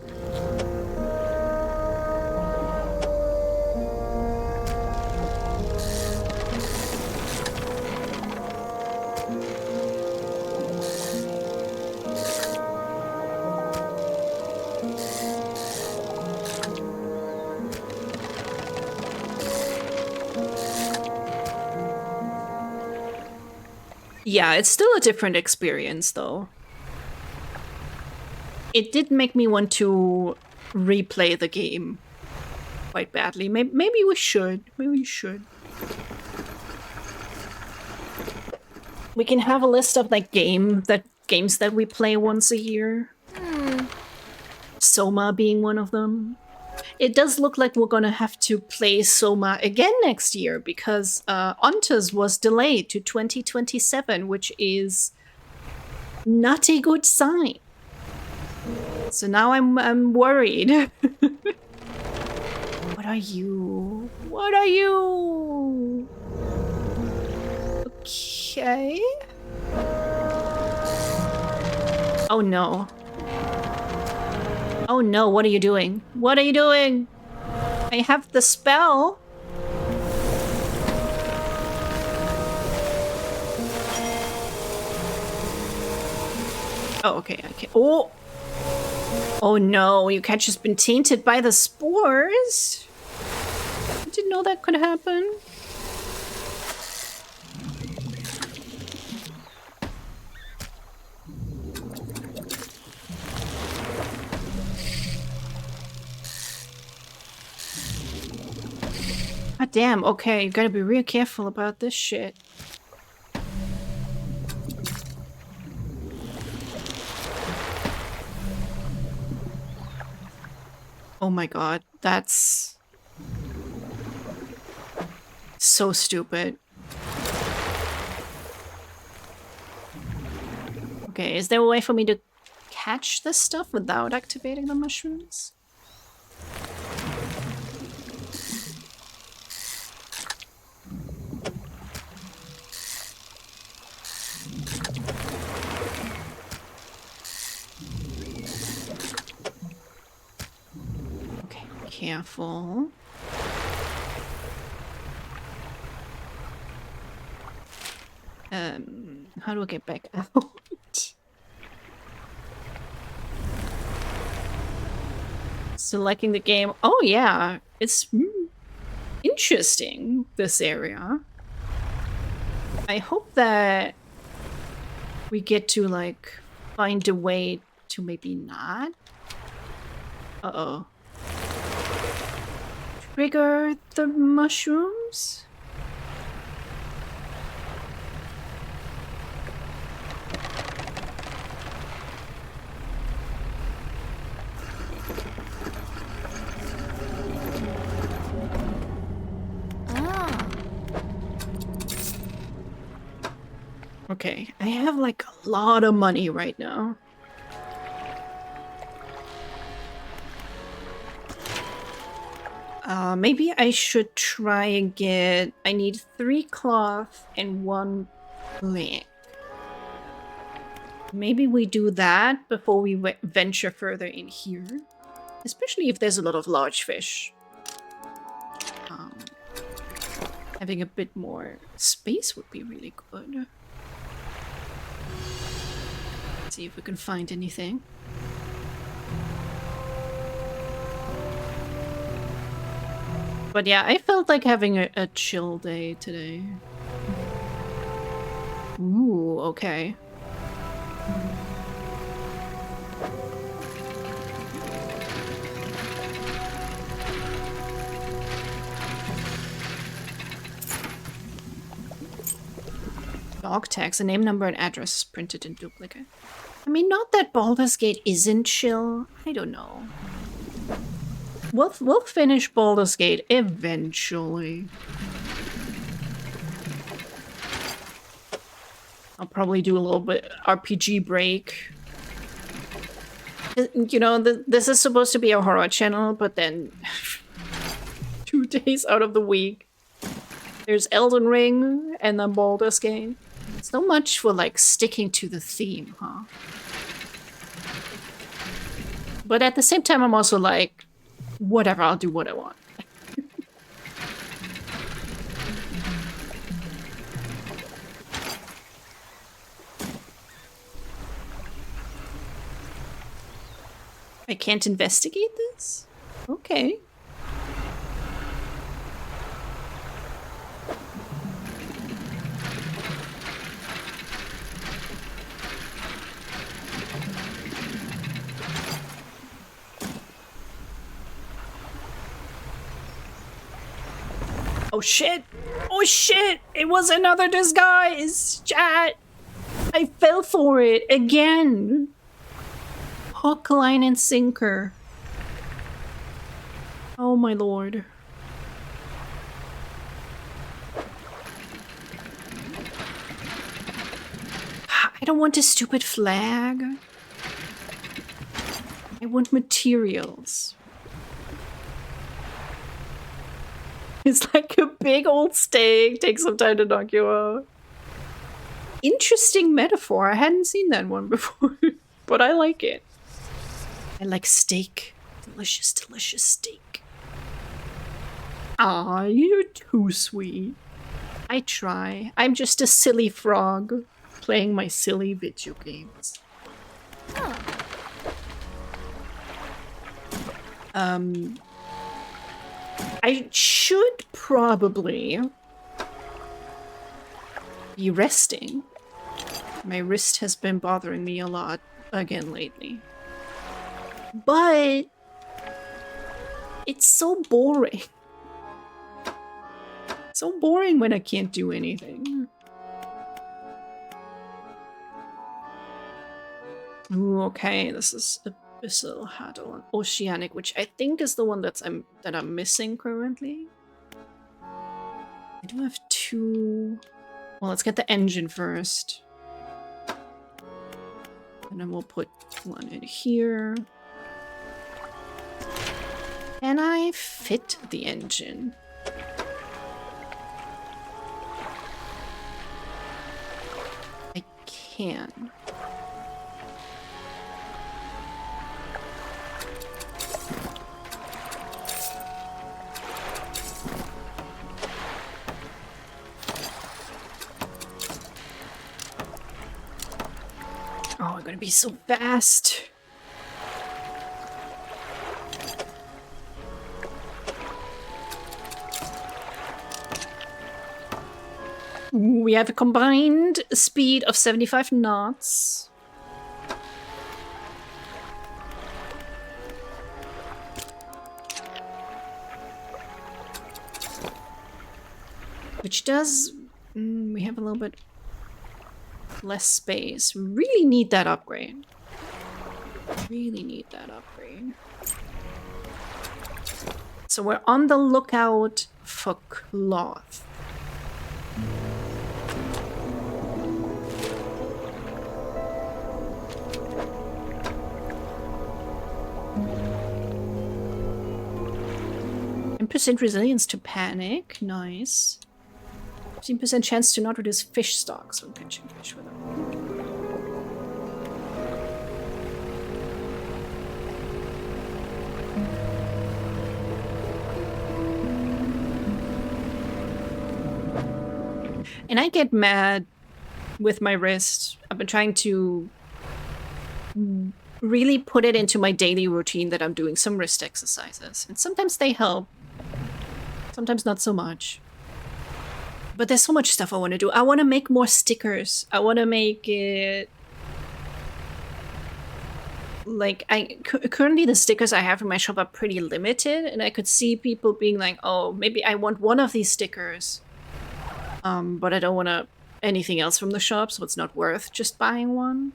S1: Yeah, it's still a different experience, though. It did make me want to replay the game quite badly. Maybe we should. Maybe we should. We can have a list of like games that we play once a year. Soma being one of them. It does look like we're gonna have to play Soma again next year because Ontas was delayed to 2027, which is not a good sign. So now I'm worried. What are you? What are you? Okay. Oh no. Oh no, what are you doing? What are you doing? I have the spell. Oh, okay, okay. Oh! Oh no, your catch has been tainted by the spores? I didn't know that could happen. God damn, okay, you gotta be real careful about this shit. Oh my god, that's so stupid. Okay, is there a way for me to catch this stuff without activating the mushrooms? Okay, careful. How do I get back out? Still liking the game. Oh yeah, it's interesting, this area. I hope that we get to like find a way to maybe not. Uh-oh. Trigger the mushrooms? Okay, I have like a lot of money right now. Maybe I should try and get... I need 3 cloth and 1 plank. Maybe we do that before we venture further in here. Especially if there's a lot of large fish. Having a bit more space would be really good. Let's see if we can find anything. But yeah, I felt like having a chill day today. Ooh, okay. Dog tags, a name, number, and address printed in duplicate. I mean, not that Baldur's Gate isn't chill. I don't know. We'll finish Baldur's Gate eventually. I'll probably do a little bit RPG break. You know, this is supposed to be a horror channel, but then 2 days out of the week, there's Elden Ring and then Baldur's Gate. So much for like sticking to the theme, huh? But at the same time, I'm also like, whatever, I'll do what I want. I can't investigate this? Okay. Oh shit! Oh shit! It was another disguise! Chat! I fell for it again! Hook, line, and sinker. Oh my lord. I don't want a stupid flag. I want materials. It's like a big old steak. Takes some time to knock you out. Interesting metaphor. I hadn't seen that one before, but I like it. I like steak. Delicious, delicious steak. Aw, you're too sweet. I try. I'm just a silly frog playing my silly video games. I should probably be resting. My wrist has been bothering me a lot again lately. But it's so boring. So boring when I can't do anything. Ooh, okay, this is Abyssal Haddle, Oceanic, which I think is the one that I'm missing currently. I do have two. Well, let's get the engine first. And then we'll put one in here. Can I fit the engine? I can. Oh, I'm gonna be so fast. Ooh, we have a combined speed of 75 knots. Which does... we have a little bit less space. Really need that upgrade. Really need that upgrade. So we're on the lookout for cloth. % resilience to panic. Nice. 15% chance to not reduce fish stocks when catching fish with them. And I get mad with my wrist. I've been trying to really put it into my daily routine that I'm doing some wrist exercises. And sometimes they help. Sometimes not so much. But there's so much stuff I want to do. I want to make more stickers. I want to make it... Like, currently the stickers I have in my shop are pretty limited. And I could see people being like, oh, maybe I want one of these stickers. But I don't want anything else from the shop, so it's not worth just buying one.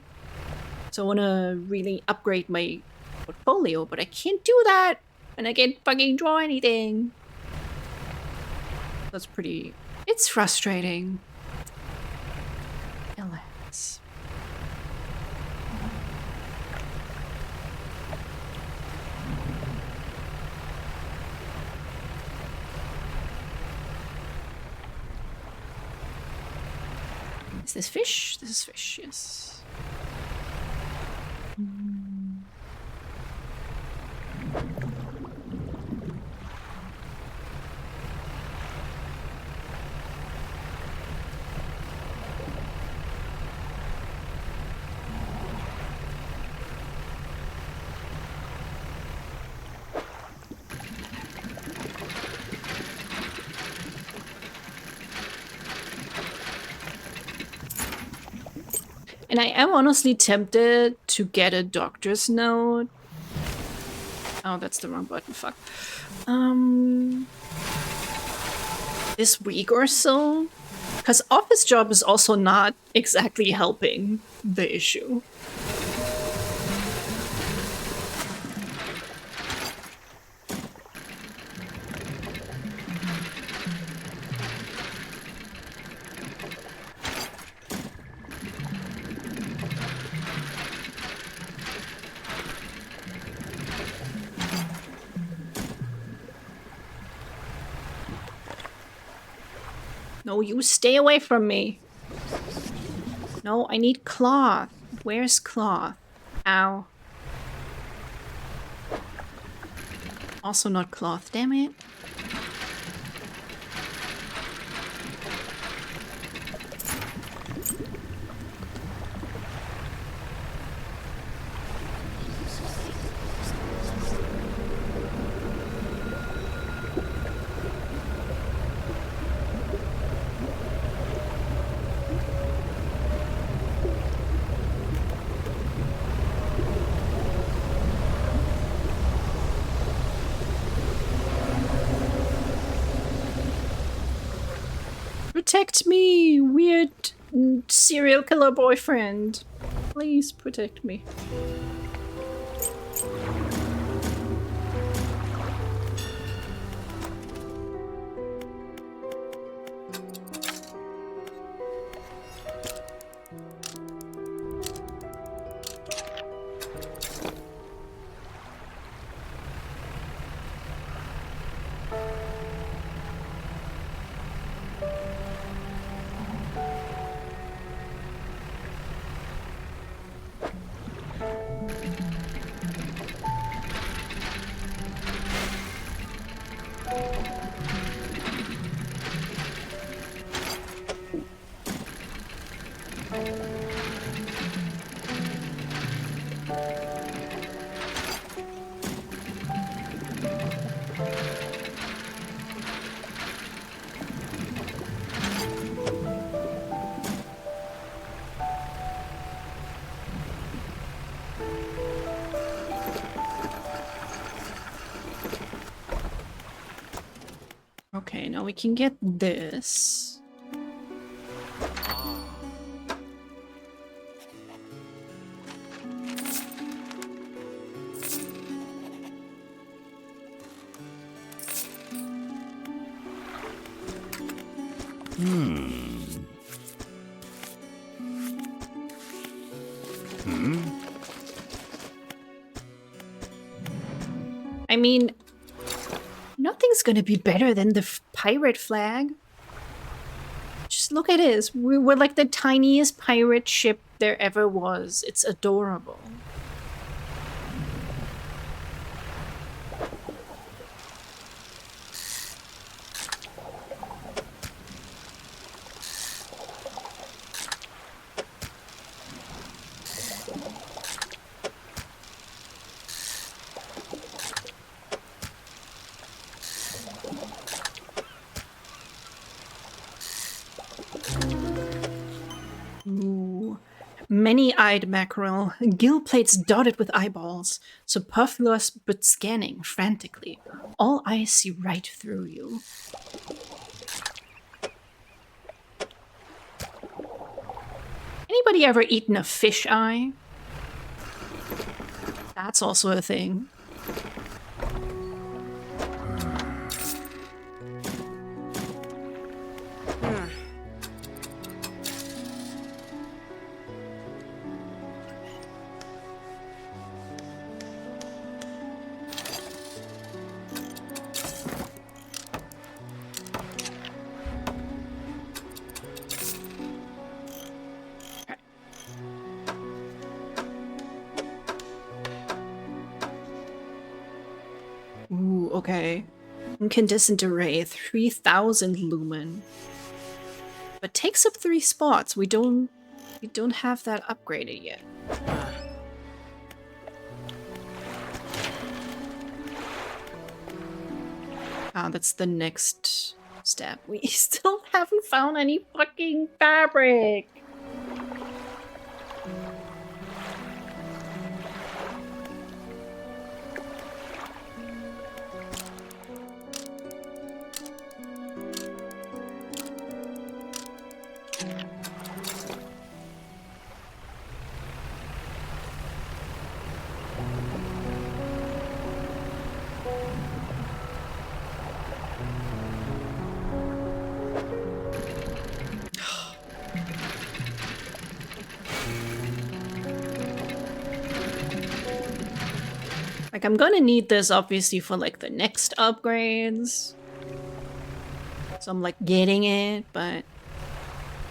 S1: So I want to really upgrade my portfolio, but I can't do that. And I can't fucking draw anything. That's pretty... It's frustrating. Alas. Is this fish? This is fish, yes. And I am honestly tempted to get a doctor's note. Oh, that's the wrong button, fuck. This week or so. Because office job is also not exactly helping the issue. No, you stay away from me. No, I need cloth. Where's cloth? Ow. Also not cloth, damn it. Protect me, weird serial killer boyfriend. Please protect me. Okay, now we can get this. I mean, nothing's gonna be better than the pirate flag. Just look at this. We're like the tiniest pirate ship there ever was. It's adorable. Many-eyed mackerel, gill plates dotted with eyeballs, superfluous but scanning frantically. All eyes see right through you. Anybody ever eaten a fish eye? That's also a thing. Ooh, okay. Incandescent array, 3000 lumen. But takes up 3 spots. We don't have that upgraded yet. Ah, that's the next step. We still haven't found any fucking fabric. Like, I'm gonna need this, obviously, for, like, the next upgrades. So I'm, like, getting it, but...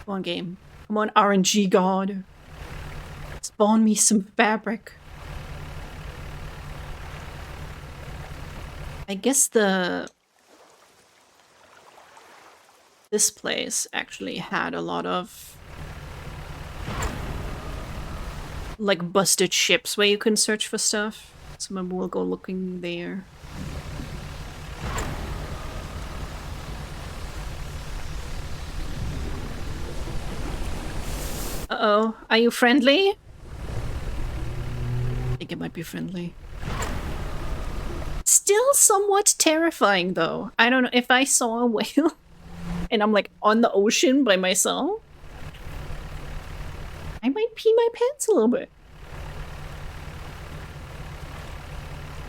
S1: Come on, game. Come on, RNG god. Spawn me some fabric. I guess this place actually had a lot of... like, busted ships where you can search for stuff. So maybe we'll go looking there. Uh-oh. Are you friendly? I think it might be friendly. Still somewhat terrifying, though. I don't know if I saw a whale and I'm, like, on the ocean by myself. I might pee my pants a little bit.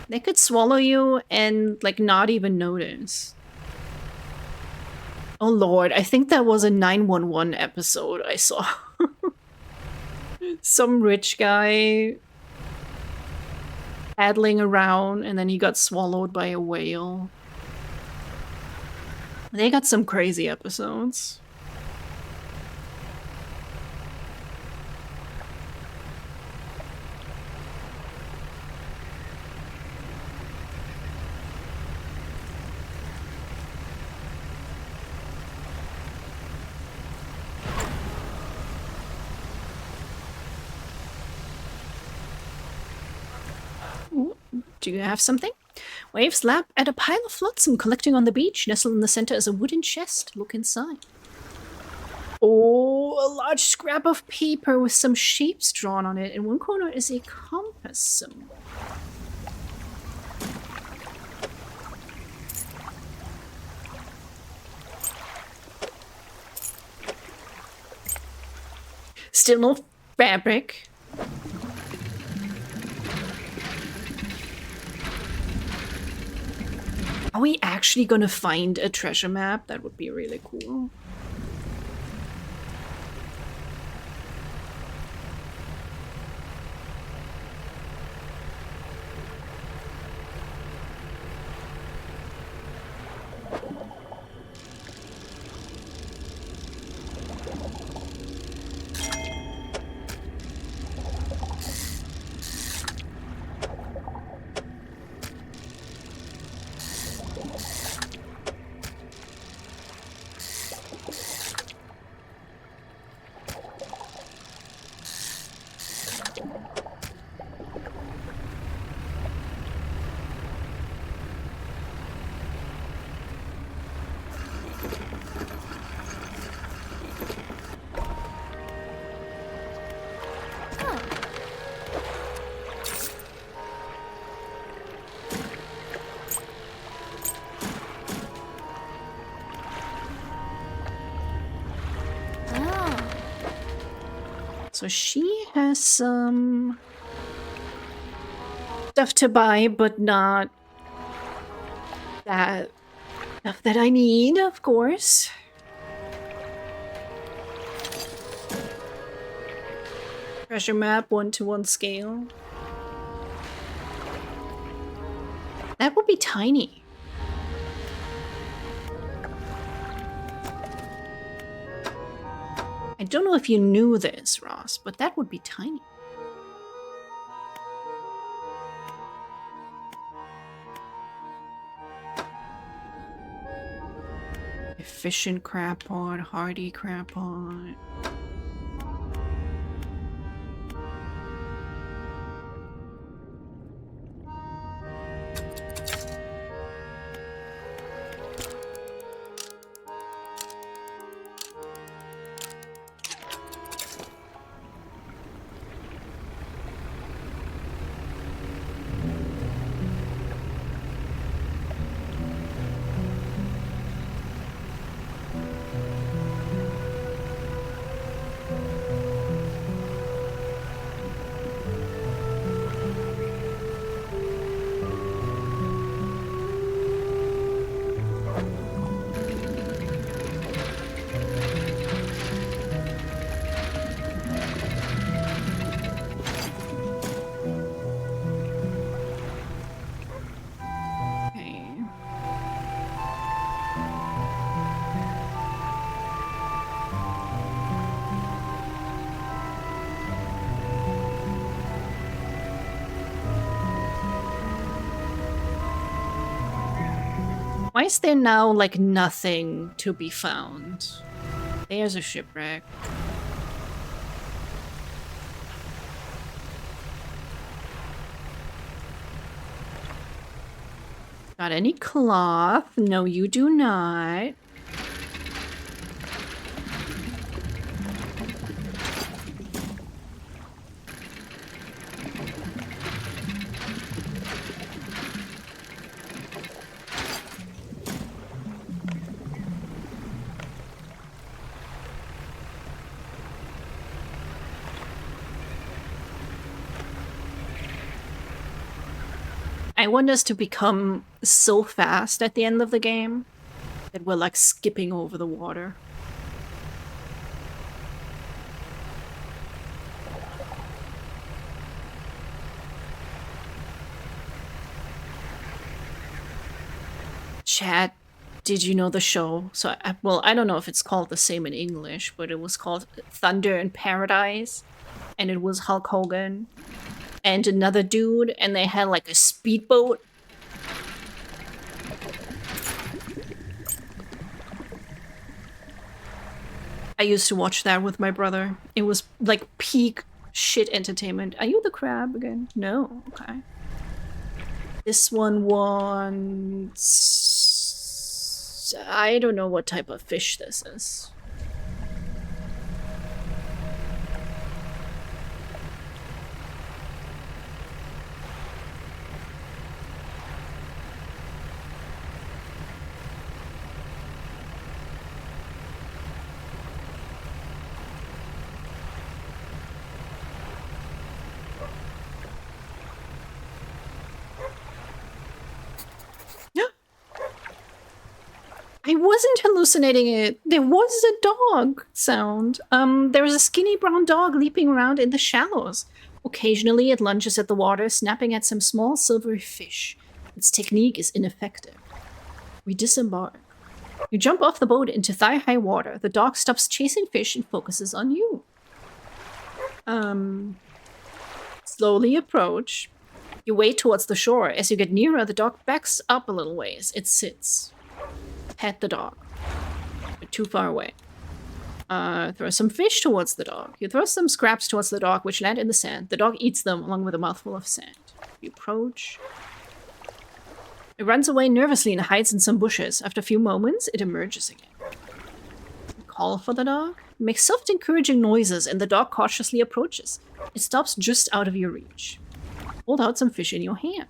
S1: They could swallow you and, like, not even notice. Oh lord, I think that was a 911 episode I saw. Some rich guy paddling around and then he got swallowed by a whale. They got some crazy episodes. Do you have something? Waves lap at a pile of flotsam collecting on the beach. Nestled in the center is a wooden chest. Look inside. Oh, a large scrap of paper with some shapes drawn on it. In one corner is a compass symbol. Still no fabric. Are we actually gonna find a treasure map? That would be really cool. So she has some stuff to buy, but not that stuff that I need, of course. Treasure map 1-to-1 scale. That would be tiny. I don't know if you knew this, Ross, but that would be tiny. Efficient crab pot, hardy crab pot. Why is there now, like, nothing to be found? There's a shipwreck. Got any cloth? No, you do not. I want us to become so fast at the end of the game that we're like skipping over the water. Chat, did you know the show? So, well, I don't know if it's called the same in English, but it was called Thunder in Paradise, and it was Hulk Hogan and another dude, and they had like a speedboat. I used to watch that with my brother. It was like peak shit entertainment. Are you the crab again? No, okay. This one wants... I don't know what type of fish this is. I wasn't hallucinating it. There was a dog sound. There was a skinny brown dog leaping around in the shallows. Occasionally, it lunges at the water, snapping at some small silvery fish. Its technique is ineffective. We disembark. You jump off the boat into thigh-high water. The dog stops chasing fish and focuses on you. Slowly approach. You wade towards the shore. As you get nearer, the dog backs up a little ways. It sits. Pet the dog. You're too far away. Throw some fish towards the dog. You throw some scraps towards the dog, which land in the sand. The dog eats them along with a mouthful of sand. You approach. It runs away nervously and hides in some bushes. After a few moments, it emerges again. You call for the dog. It makes soft, encouraging noises, and the dog cautiously approaches. It stops just out of your reach. Hold out some fish in your hand.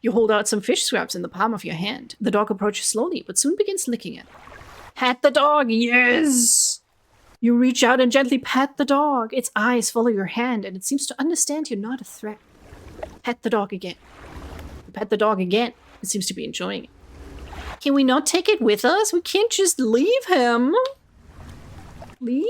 S1: You hold out some fish scraps in the palm of your hand. The dog approaches slowly, but soon begins licking it. Pat the dog, yes! You reach out and gently pat the dog. Its eyes follow your hand, and it seems to understand you're not a threat. Pet the dog again. You pet the dog again. It seems to be enjoying it. Can we not take it with us? We can't just leave him. Leave?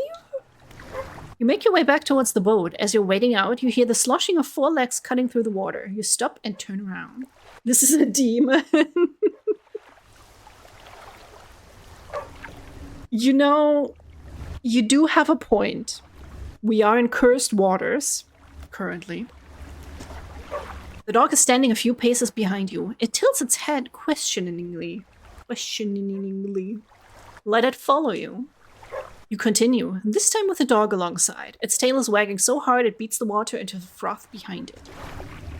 S1: You make your way back towards the boat. As you're wading out, you hear the sloshing of 4 legs cutting through the water. You stop and turn around. This is a demon. You know, you do have a point. We are in cursed waters, currently. The dog is standing a few paces behind you. It tilts its head questioningly. Let it follow you. You continue, this time with the dog alongside. Its tail is wagging so hard it beats the water into the froth behind it.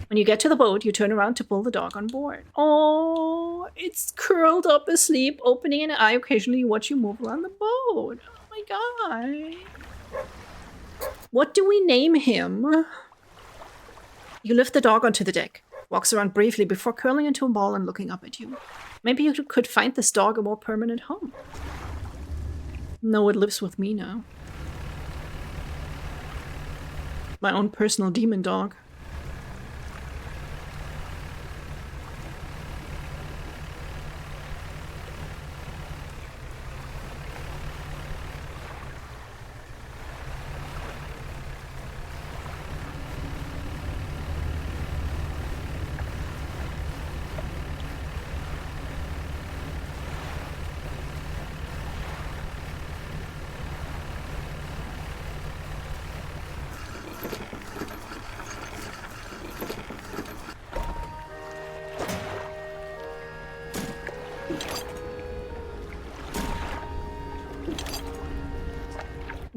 S1: When you get to the boat, you turn around to pull the dog on board. Oh, it's curled up asleep, opening an eye. Occasionally you watch you move around the boat. Oh my god. What do we name him? You lift the dog onto the deck, walks around briefly before curling into a ball and looking up at you. Maybe you could find this dog a more permanent home. No, it lives with me now. My own personal demon dog.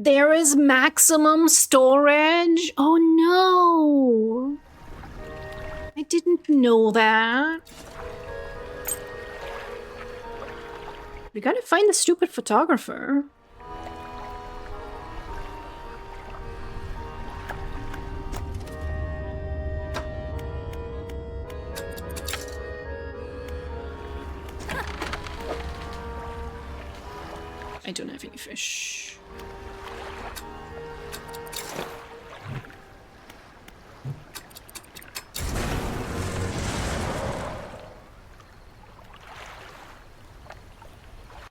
S1: There is maximum storage? Oh no! I didn't know that. We gotta find the stupid photographer. I don't have any fish.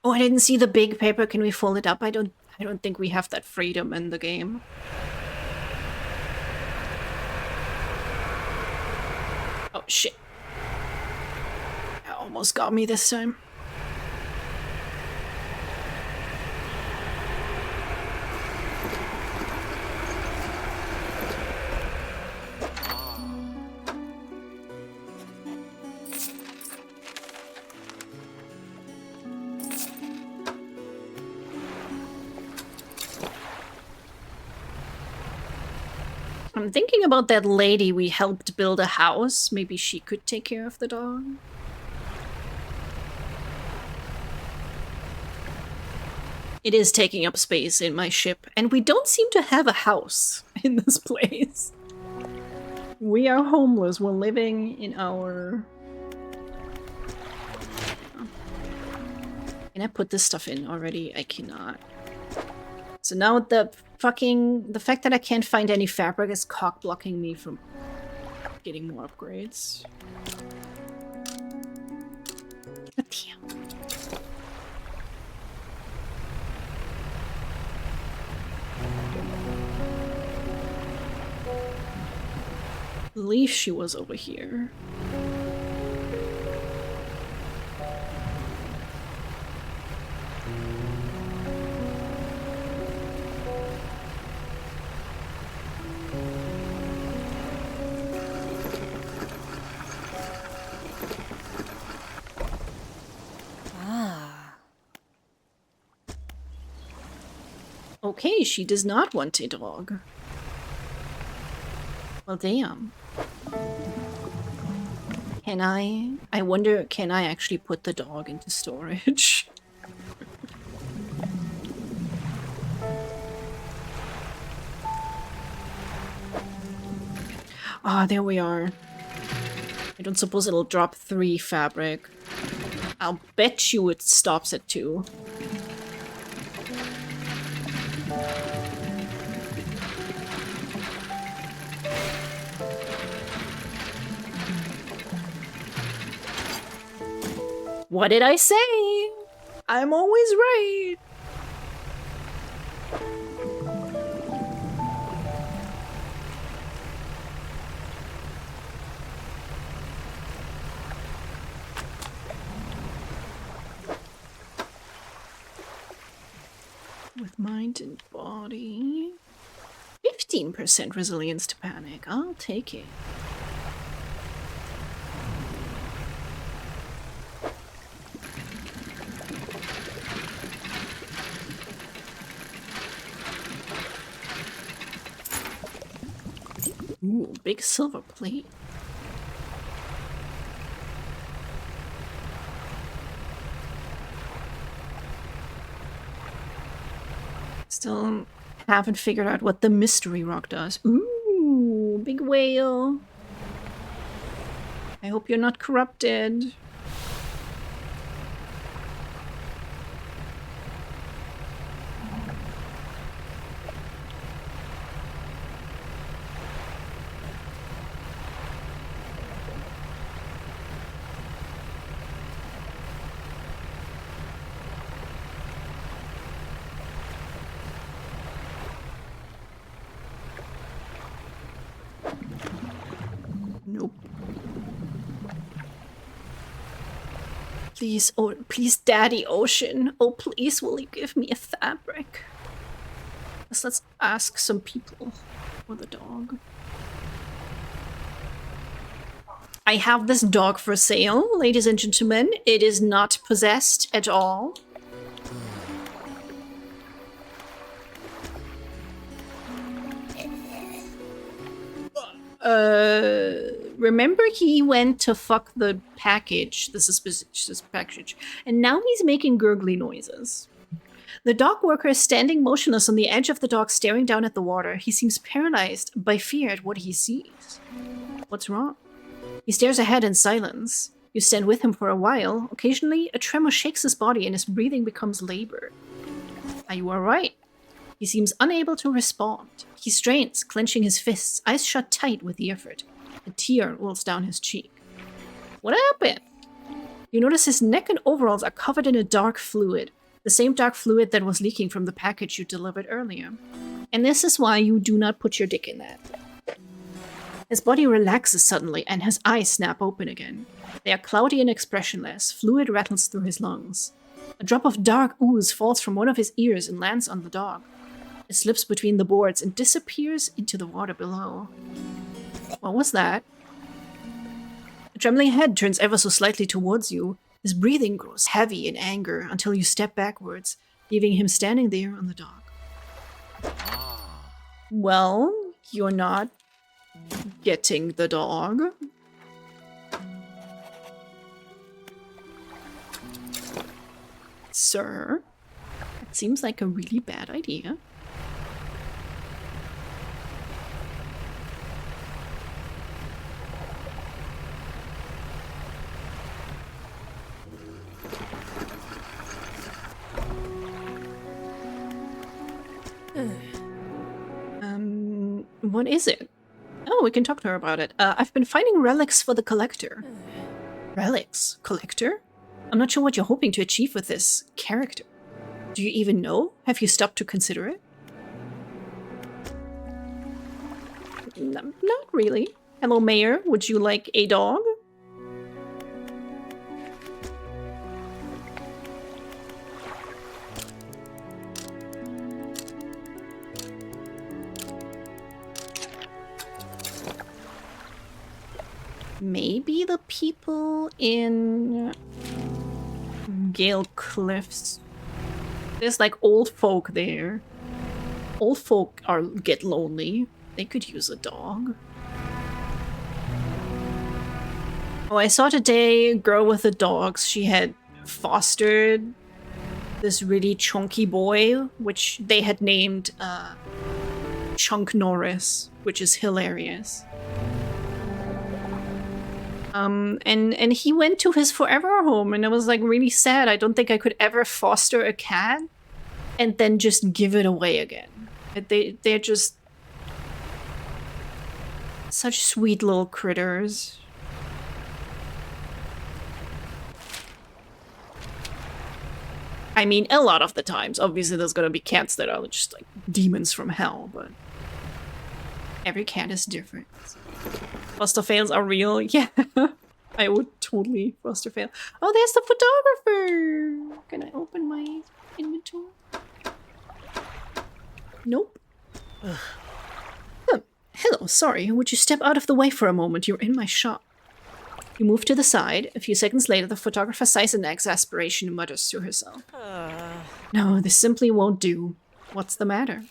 S1: Oh, I didn't see the big paper. Can we fold it up? I don't think we have that freedom in the game. Oh shit. That almost got me this time. I'm thinking about that lady we helped build a house. Maybe she could take care of the dog. It is taking up space in my ship, and we don't seem to have a house in this place. We are homeless. We're living in our... Can I put this stuff in already? I cannot. So now the fact that I can't find any fabric is cock-blocking me from getting more upgrades. Oh, damn. I believe she was over here. Okay, she does not want a dog. Well, damn. Can I wonder, can I actually put the dog into storage? Ah, there we are. I don't suppose it'll drop 3 fabric. I'll bet you it stops at 2. What did I say? I'm always right. With mind and body. 15% resilience to panic. I'll take it. Ooh, big silver plate. Still haven't figured out what the mystery rock does. Ooh, big whale. I hope you're not corrupted. Nope. Please, oh, please, Daddy Ocean. Oh, please, will you give me a fabric? Let's ask some people for the dog. I have this dog for sale, ladies and gentlemen. It is not possessed at all. Remember he went to fuck the package, the suspicious package, and now he's making gurgly noises. The dock worker is standing motionless on the edge of the dock, staring down at the water. He seems paralyzed by fear at what he sees. What's wrong? He stares ahead in silence. You stand with him for a while. Occasionally, a tremor shakes his body and his breathing becomes labored. Are you alright? He seems unable to respond. He strains, clenching his fists, eyes shut tight with the effort. A tear rolls down his cheek. What happened? You notice his neck and overalls are covered in a dark fluid. The same dark fluid that was leaking from the package you delivered earlier. And this is why you do not put your dick in that. His body relaxes suddenly and his eyes snap open again. They are cloudy and expressionless. Fluid rattles through his lungs. A drop of dark ooze falls from one of his ears and lands on the dog. It slips between the boards and disappears into the water below. What was that? A trembling head turns ever so slightly towards you. His breathing grows heavy in anger until you step backwards, leaving him standing there on the dock. Well, you're not getting the dog. Sir, it seems like a really bad idea. What is it? Oh, we can talk to her about it. I've been finding relics for the collector. Relics? Collector? I'm not sure what you're hoping to achieve with this character. Do you even know? Have you stopped to consider it? Not really. Hello, Mayor. Would you like a dog? Maybe the people in Gale Cliffs. There's like old folk there. Old folk get lonely. They could use a dog. Oh, I saw today a girl with the dogs. She had fostered this really chunky boy, which they had named Chunk Norris, which is hilarious. And he went to his forever home, and it was like really sad. I don't think I could ever foster a cat and then just give it away again. They're just such sweet little critters. I mean, a lot of the times, obviously there's gonna be cats that are just like demons from hell, but every cat is different. Foster fails are real. Yeah, I would totally foster fail. Oh, there's the photographer! Can I open my inventory? Nope. Hello, sorry. Would you step out of the way for a moment? You're in my shop. You move to the side. A few seconds later, the photographer sighs in exasperation and mutters to herself. No, this simply won't do. What's the matter?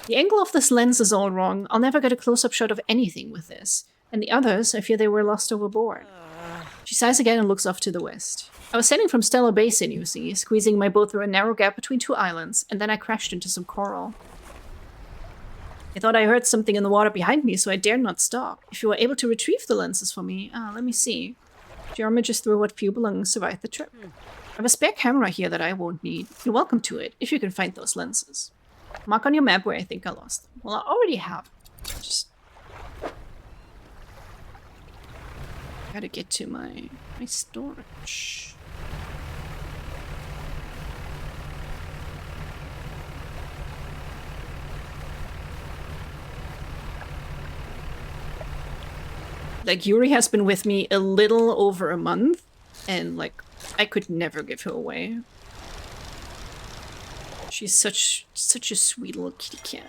S1: The angle of this lens is all wrong. I'll never get a close-up shot of anything with this. And the others, I fear they were lost overboard. She sighs again and looks off to the west. I was sailing from Stellar Basin, you see, squeezing my boat through a narrow gap between two islands, and then I crashed into some coral. I thought I heard something in the water behind me, so I dared not stop. If you were able to retrieve the lenses for me... let me see. Jeremy just through what few belongings survived the trip. I have a spare camera here that I won't need. You're welcome to it, if you can find those lenses. Mark on your map where I think I lost them. Well, I already have. Just... gotta get to my storage. Like, Yuri has been with me a little over a month, and like, I could never give her away. She's such a sweet little kitty cat.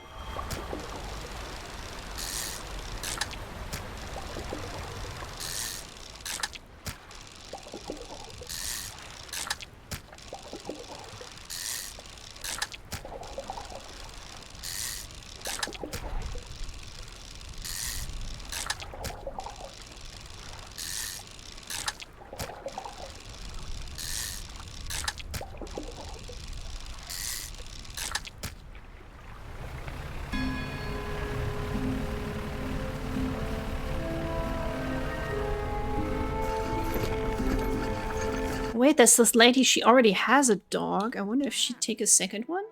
S1: Wait, there's this lady. She already has a dog. I wonder if she'd take a second one?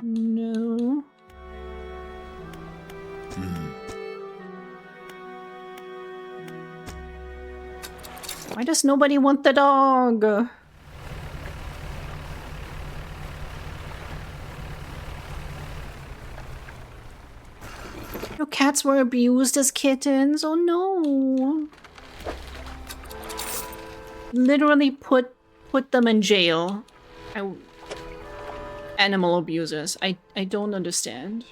S1: No. Why does nobody want the dog? Your cats were abused as kittens. Oh no. Literally put them in jail. Animal abusers. I don't understand.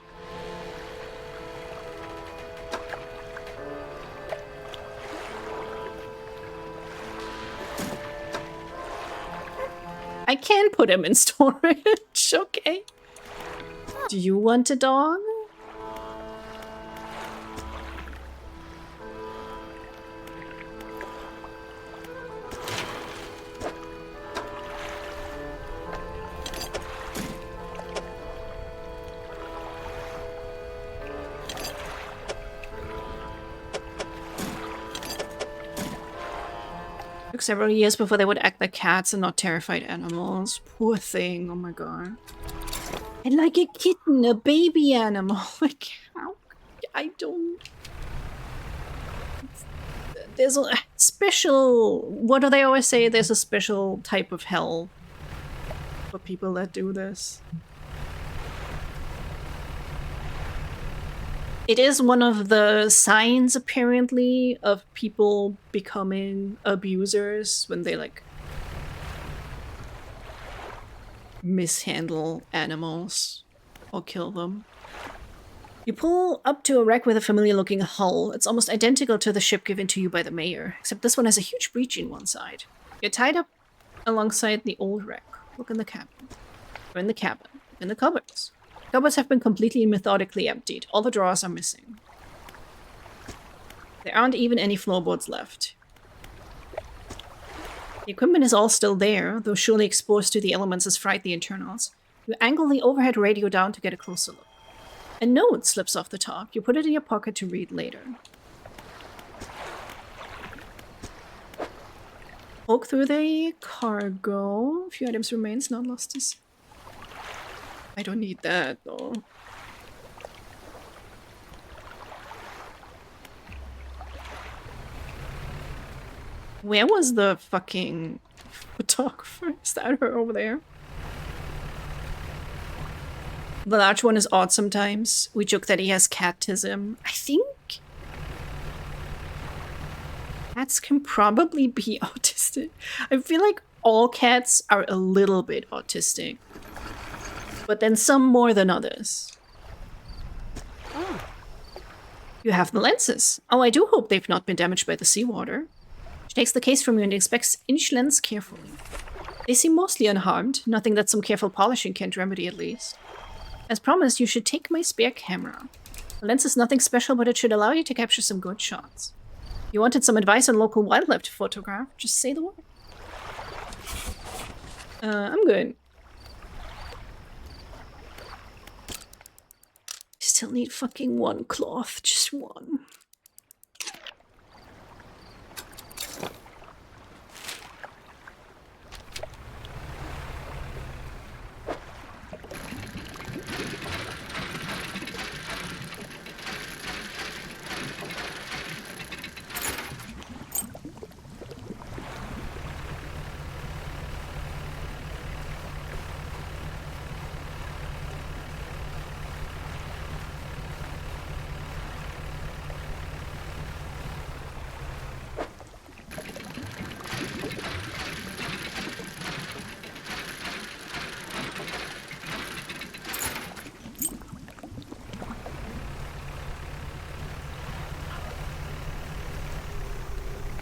S1: I can put him in storage. Okay. Do you want a dog? Took several years before they would act like cats and not terrified animals. Poor thing. Oh my god. And like a kitten, a baby animal. Like, how? I don't... There's a special... What do they always say? There's a special type of hell for people that do this. It is one of the signs, apparently, of people becoming abusers when they, like, mishandle animals or kill them. You pull up to a wreck with a familiar-looking hull. It's almost identical to the ship given to you by the mayor, except this one has a huge breach in one side. You're tied up alongside the old wreck. Look in the cabin. Or in the cabin. In the cupboards. Cupboards have been completely and methodically emptied. All the drawers are missing. There aren't even any floorboards left. The equipment is all still there, though surely exposed to the elements has fried the internals. You angle the overhead radio down to get a closer look. A note slips off the top. You put it in your pocket to read later. Poke through the cargo. A few items remains, not lost is... I don't need that, though. Where was the fucking photographer? Is that her over there? The large one is odd sometimes. We joke that he has catism. I think cats can probably be autistic. I feel like all cats are a little bit autistic. But then some more than others. Oh. You have the lenses. Oh, I do hope they've not been damaged by the seawater. She takes the case from you and inspects each lens carefully. They seem mostly unharmed, nothing that some careful polishing can't remedy at least. As promised, you should take my spare camera. The lens is nothing special, but it should allow you to capture some good shots. You wanted some advice on local wildlife to photograph? Just say the word. I'm good. Still need fucking one cloth, just one.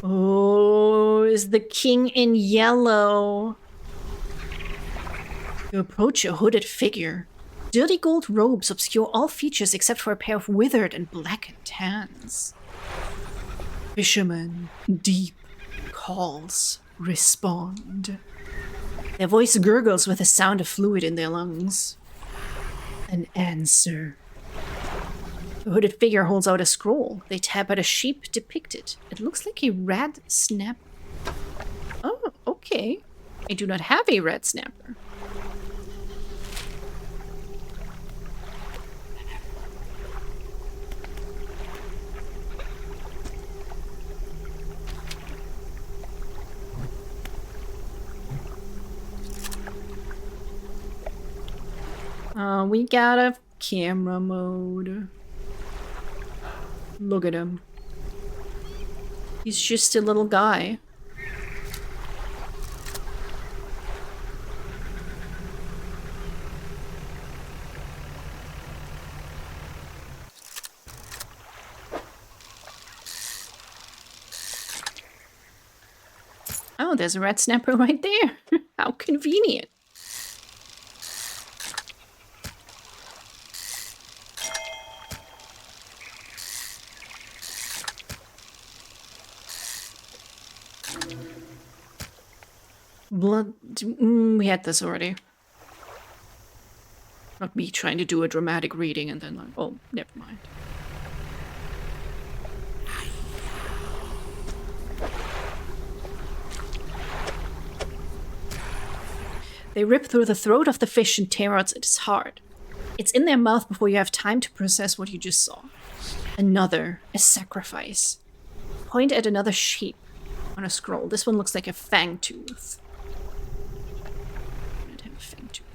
S1: Oh, is the king in yellow. You approach a hooded figure. Dirty gold robes obscure all features except for a pair of withered and blackened hands. Fishermen, deep calls, respond. Their voice gurgles with the sound of fluid in their lungs. An answer. The hooded figure holds out a scroll. They tap at a shape depicted. It looks like a rat snap. Okay. I do not have a red snapper. We got a camera mode. Look at him. He's just a little guy. Oh, there's a red snapper right there. How convenient. Blood. We had this already. Not me trying to do a dramatic reading and then like, oh, never mind. They rip through the throat of the fish and tear out its heart. It's in their mouth before you have time to process what you just saw. A sacrifice. Point at another shape on a scroll. This one looks like a fang tooth. I'd have a fang tooth.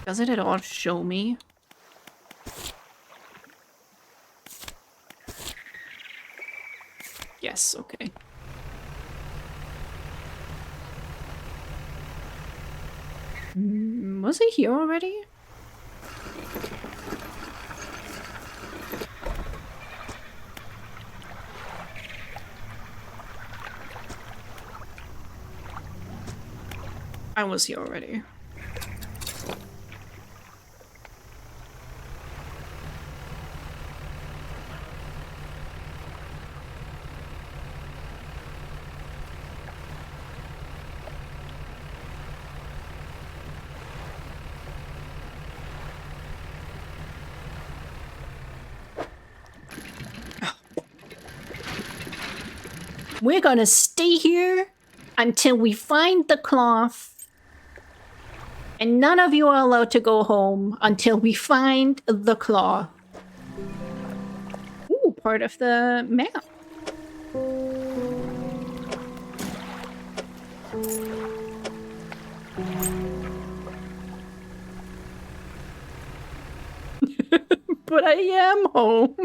S1: Does it at all show me? Yes, okay. Was he here already? I was here already. We're gonna stay here until we find the cloth. And none of you are allowed to go home until we find the cloth. Ooh, part of the map. But I am home.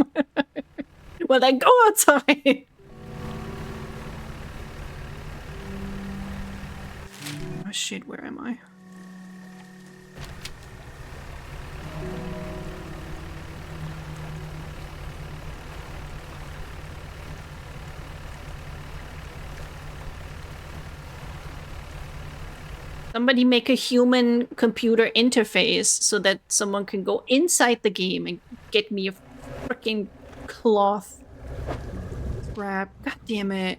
S1: Well, then go outside. Oh shit, where am I? Somebody make a human computer interface so that someone can go inside the game and get me a freaking cloth. Crap. God damn it.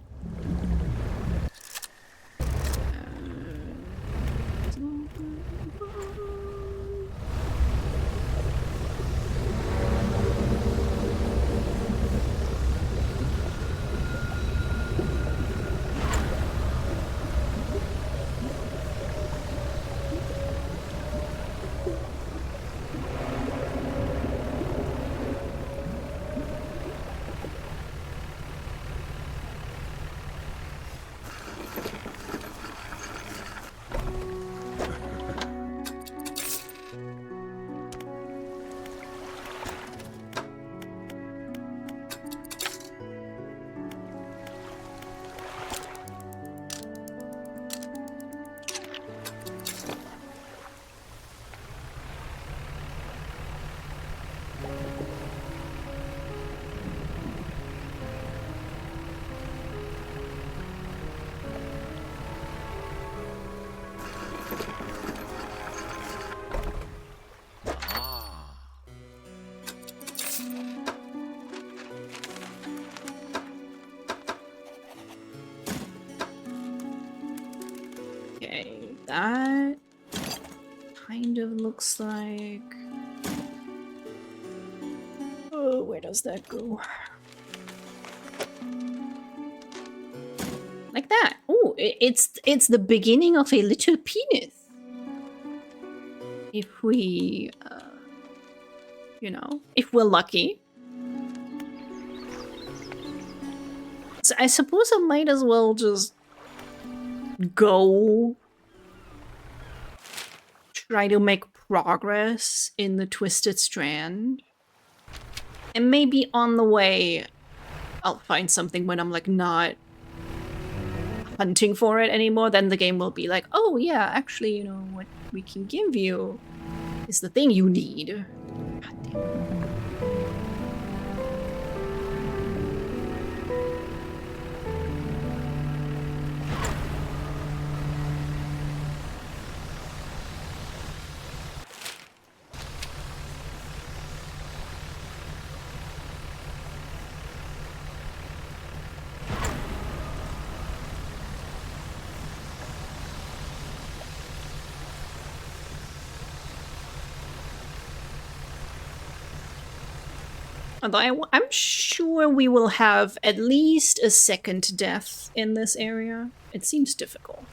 S1: that kind of looks like... Oh, where does that go? Like that. Oh, it's the beginning of a little penis. If we, you know, if we're lucky. So I suppose I might as well just go try to make progress in the Twisted Strand. And maybe on the way, I'll find something when I'm like not hunting for it anymore. Then the game will be like, oh yeah, actually, you know, what we can give you is the thing you need. God damn it. Although I'm sure we will have at least a second death in this area. It seems difficult.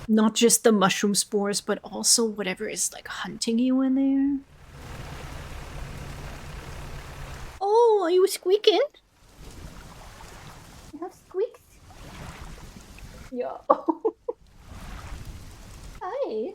S1: Not just the mushroom spores, but also whatever is like hunting you in there. Oh, are you squeaking? You have squeaks? Yo. Hi.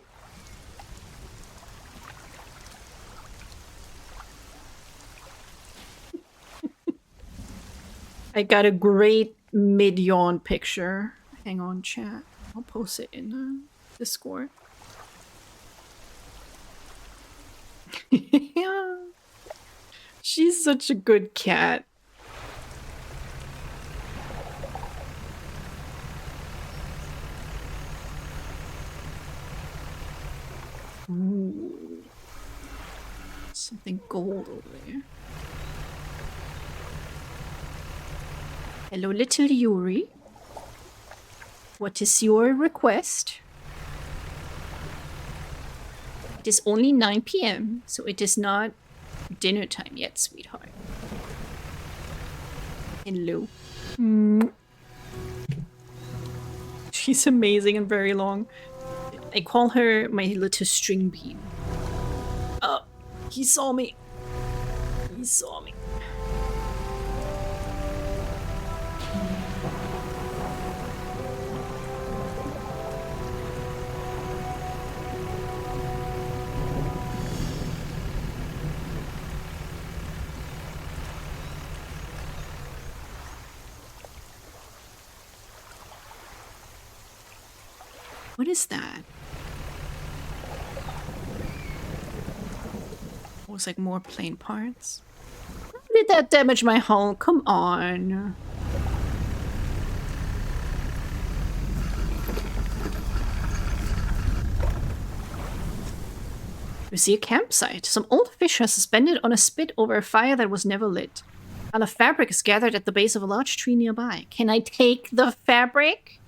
S1: I got a great mid-yawn picture. Hang on, chat. I'll post it in the Discord. Yeah. She's such a good cat. Ooh. Something gold over there. Hello, little Yuri. What is your request? It is only 9 p.m., so it is not dinner time yet, sweetheart. Hello. She's amazing and very long. I call her my little string bean. Oh, he saw me. He saw me. What is that? It was like more plain parts. How did that damage my hull? Come on. We see a campsite. Some old fish are suspended on a spit over a fire that was never lit. And the fabric is gathered at the base of a large tree nearby. Can I take the fabric?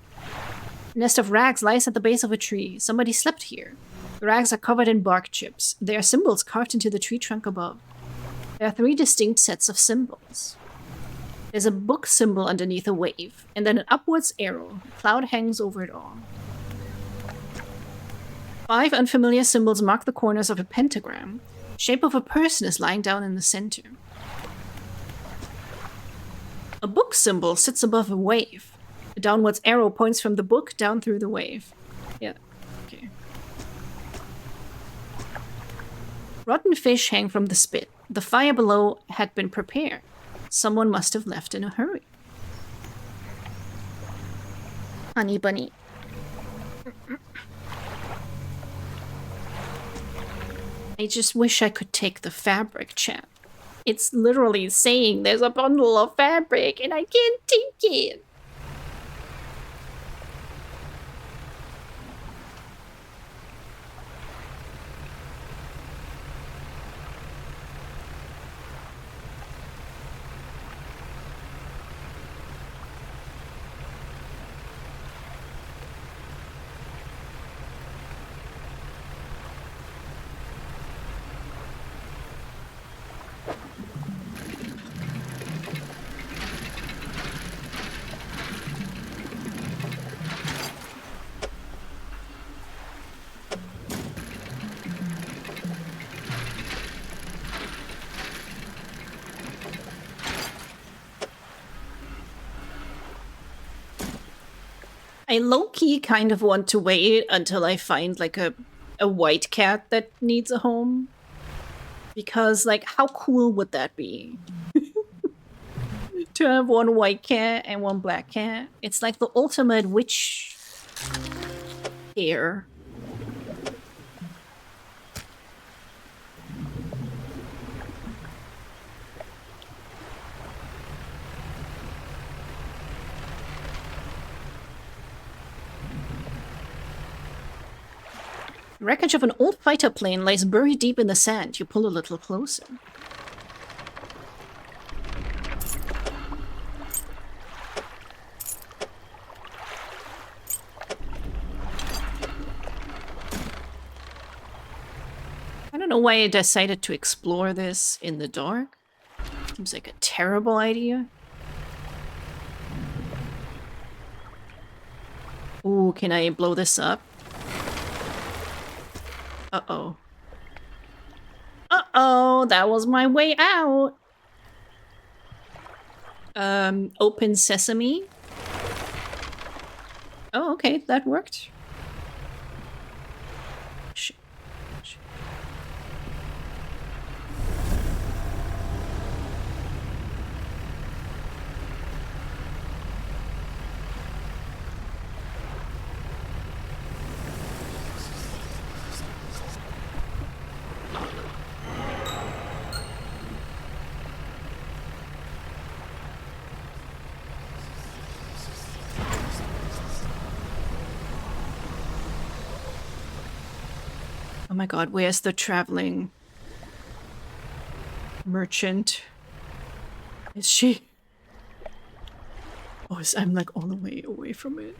S1: A nest of rags lies at the base of a tree. Somebody slept here. The rags are covered in bark chips. They are symbols carved into the tree trunk above. There are 3 distinct sets of symbols. There's a book symbol underneath a wave, and then an upwards arrow. A cloud hangs over it all. 5 unfamiliar symbols mark the corners of a pentagram. The shape of a person is lying down in the center. A book symbol sits above a wave. A downwards arrow points from the book down through the wave. Yeah, okay. Rotten fish hang from the spit. The fire below had been prepared. Someone must have left in a hurry. Honey bunny. I just wish I could take the fabric, chat. It's literally saying there's a bundle of fabric and I can't take it. I low-key kind of want to wait until I find like a white cat that needs a home. Because like how cool would that be? To have one white cat and one black cat. It's like the ultimate witch pair. The wreckage of an old fighter plane lies buried deep in the sand. You pull a little closer. I don't know why I decided to explore this in the dark. Seems like a terrible idea. Ooh, can I blow this up? Uh-oh. Uh-oh, that was my way out. Open sesame. Oh, okay, that worked. Shit. Shit. Oh my god, where's the traveling merchant? Is she? Oh, I'm like all the way away from it.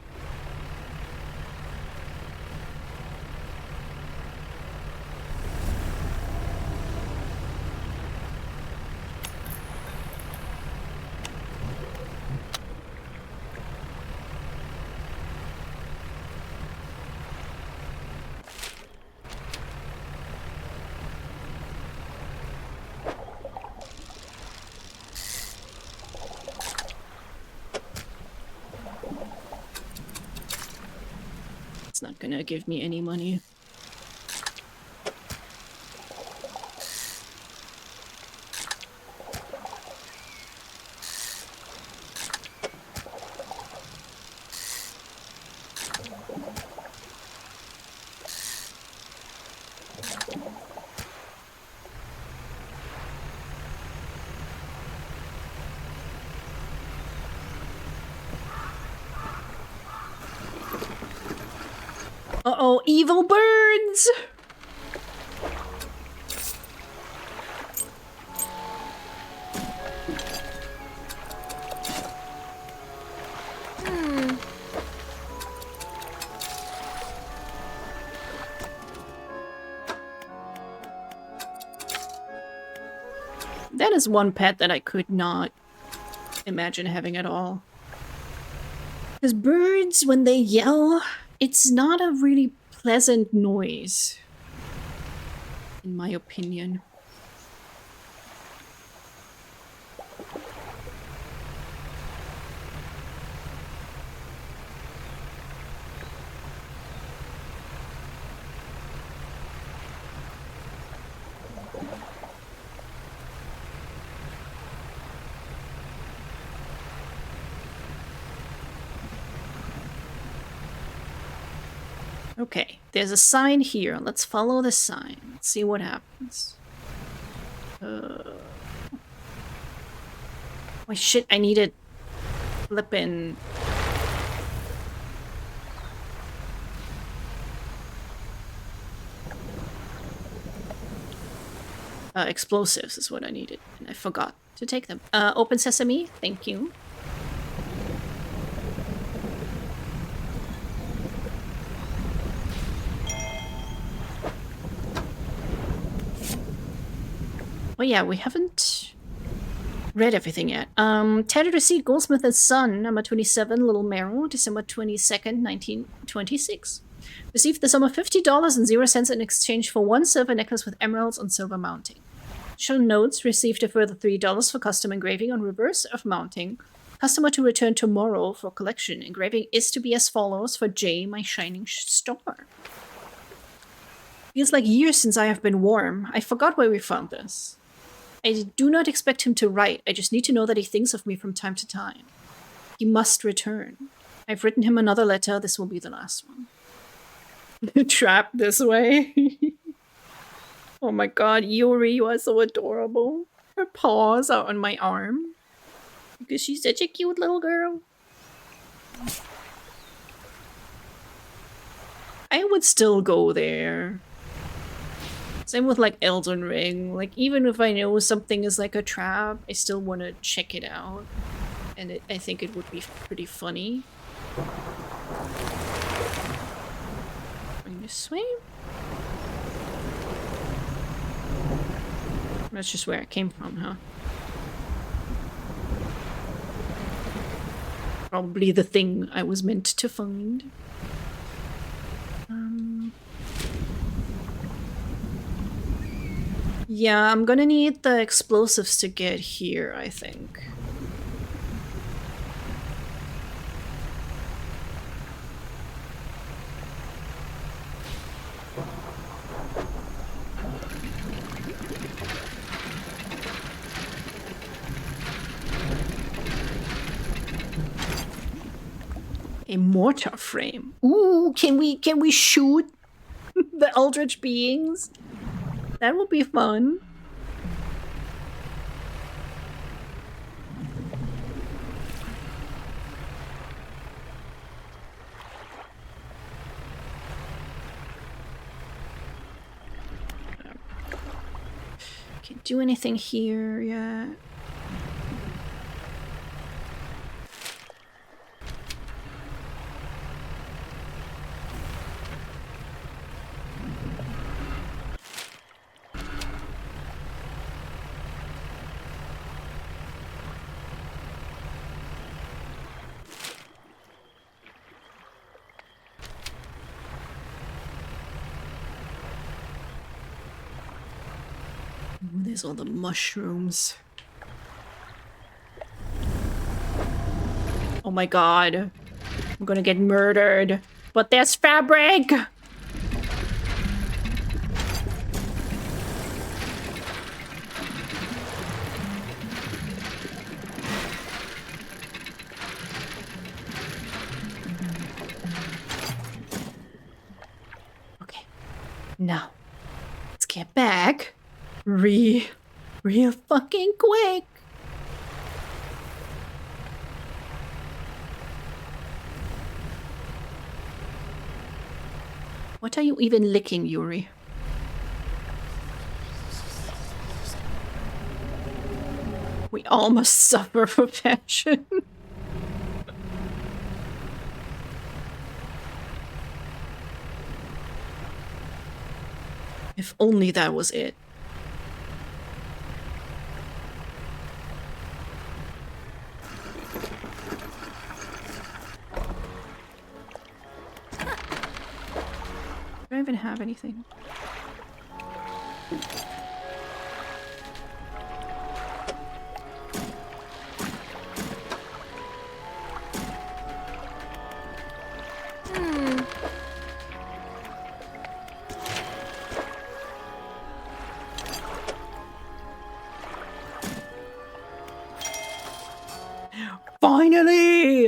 S1: It's not gonna give me any money. Uh-oh, evil birds! That is one pet that I could not imagine having at all. Because birds, when they yell, it's not a really pleasant noise, in my opinion. Okay, there's a sign here. Let's follow the sign. Let's see what happens. Oh shit, I needed flippin' explosives is what I needed, and I forgot to take them. Open sesame, thank you. Oh yeah, we haven't read everything yet. Tattered receipt, Goldsmith and Son, number 27, Little Marrow, December 22nd, 1926. Received the sum of $50.00 in exchange for one silver necklace with emeralds on silver mounting. Additional notes, received a further $3 for custom engraving on reverse of mounting Customer to return tomorrow for collection. Engraving is to be as follows for J, my shining star. Feels like years since I have been warm. I forgot where we found this. I do not expect him to write. I just need to know that he thinks of me from time to time. He must return. I've written him another letter. This will be the last one. Trapped this way. Oh my god, Yuri, you are so adorable. Her paws are on my arm. Because she's such a cute little girl. I would still go there. Same with like Elden Ring. Like even if I know something is like a trap, I still want to check it out. And I think it would be pretty funny. Going this way. That's just where it came from, huh? Probably the thing I was meant to find. Yeah, I'm gonna need the explosives to get here, I think. A mortar frame. Ooh, can we shoot the eldritch beings? That would be fun. Can't do anything here yet. Ooh, there's all the mushrooms. Oh my god. I'm gonna get murdered. But there's fabric! Okay. Now, let's get back. Real fucking quick. What are you even licking, Yuri? We all must suffer for passion. If only that was it. Do I even have anything? Finally!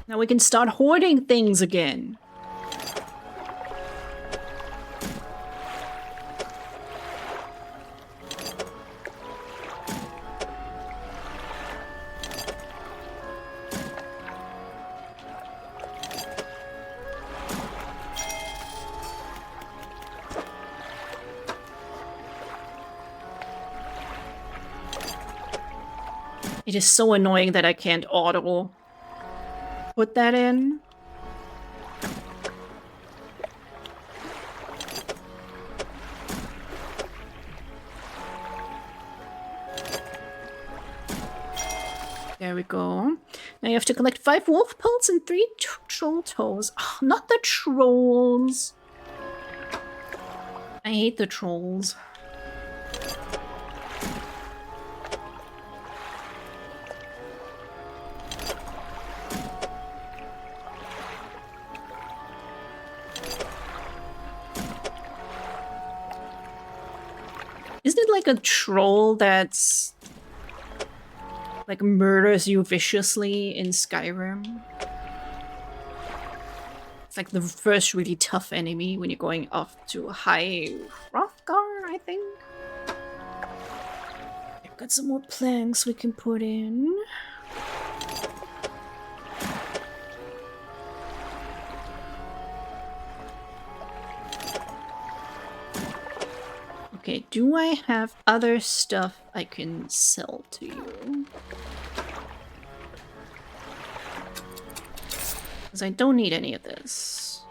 S1: Now we can start hoarding things again. It is so annoying that I can't auto put that in. There we go. Now you have to collect 5 wolf pelts and 3 troll toes. Oh, not the trolls. I hate the trolls. Isn't it like a troll that's like murders you viciously in Skyrim? It's like the first really tough enemy when you're going up to High Hrothgar, I think. I've got some more planks we can put in. Okay, do I have other stuff I can sell to you? Because I don't need any of this.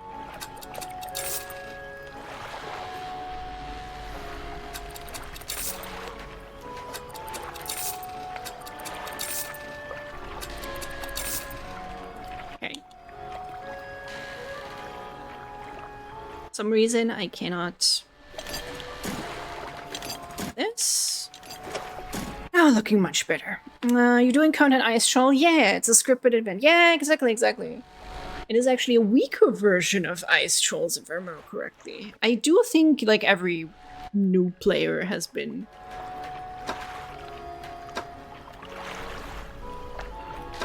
S1: Okay. For some reason I cannot... This? Oh, looking much better. You're doing Conan Ice Troll? Yeah, it's a scripted event. Yeah, exactly. It is actually a weaker version of Ice Trolls, if I remember correctly. I do think, like, every new player has been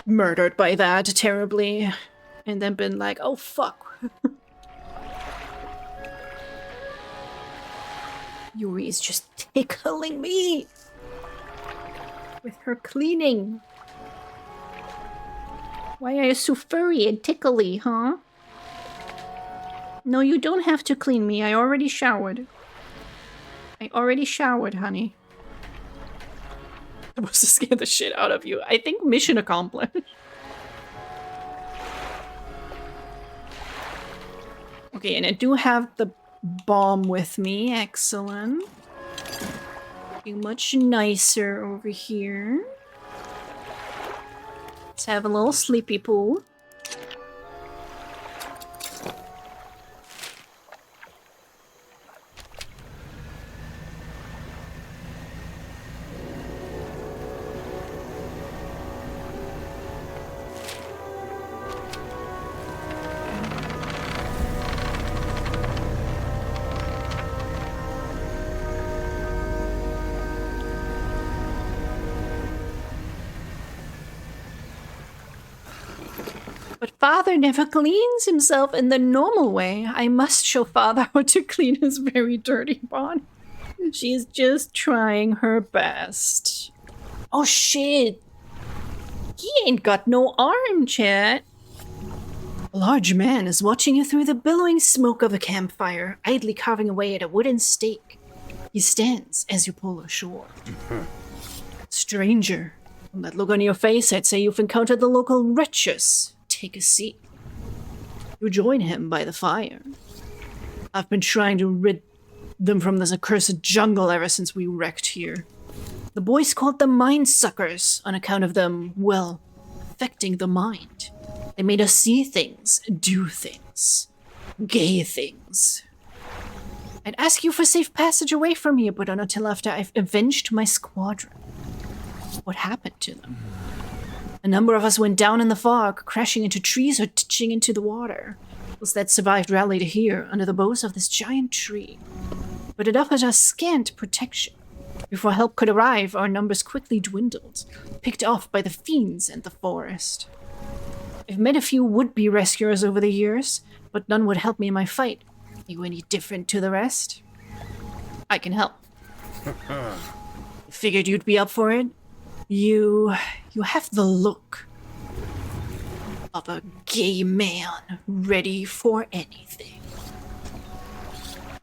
S1: murdered by that terribly, and then been like, oh fuck. Yuri is just tickling me with her cleaning. Why are you so furry and tickly, huh? No, you don't have to clean me. I already showered. Honey. I was to scare the shit out of you. I think mission accomplished. Okay, and I do have the bomb with me. Excellent. Looking much nicer over here. Let's have a little sleepy pool. Father never cleans himself in the normal way. I must show Father how to clean his very dirty body. She's just trying her best. Oh shit. He ain't got no arm, chat. A large man is watching you through the billowing smoke of a campfire, idly carving away at a wooden stake. He stands as you pull ashore. Stranger, from that look on your face, I'd say you've encountered the local wretches. Take a seat. You join him by the fire. I've been trying to rid them from this accursed jungle ever since we wrecked here. The boys called them mind suckers on account of them, well, affecting the mind. They made us see things, do things, gay things. I'd ask you for safe passage away from here, but not until after I've avenged my squadron. What happened to them? A number of us went down in the fog, crashing into trees or ditching into the water. Those that survived rallied here, under the boughs of this giant tree. But it offered us scant protection. Before help could arrive, our numbers quickly dwindled, picked off by the fiends and the forest. I've met a few would-be rescuers over the years, but none would help me in my fight. Are you any different to the rest? I can help. Figured you'd be up for it. You have the look of a gay man ready for anything.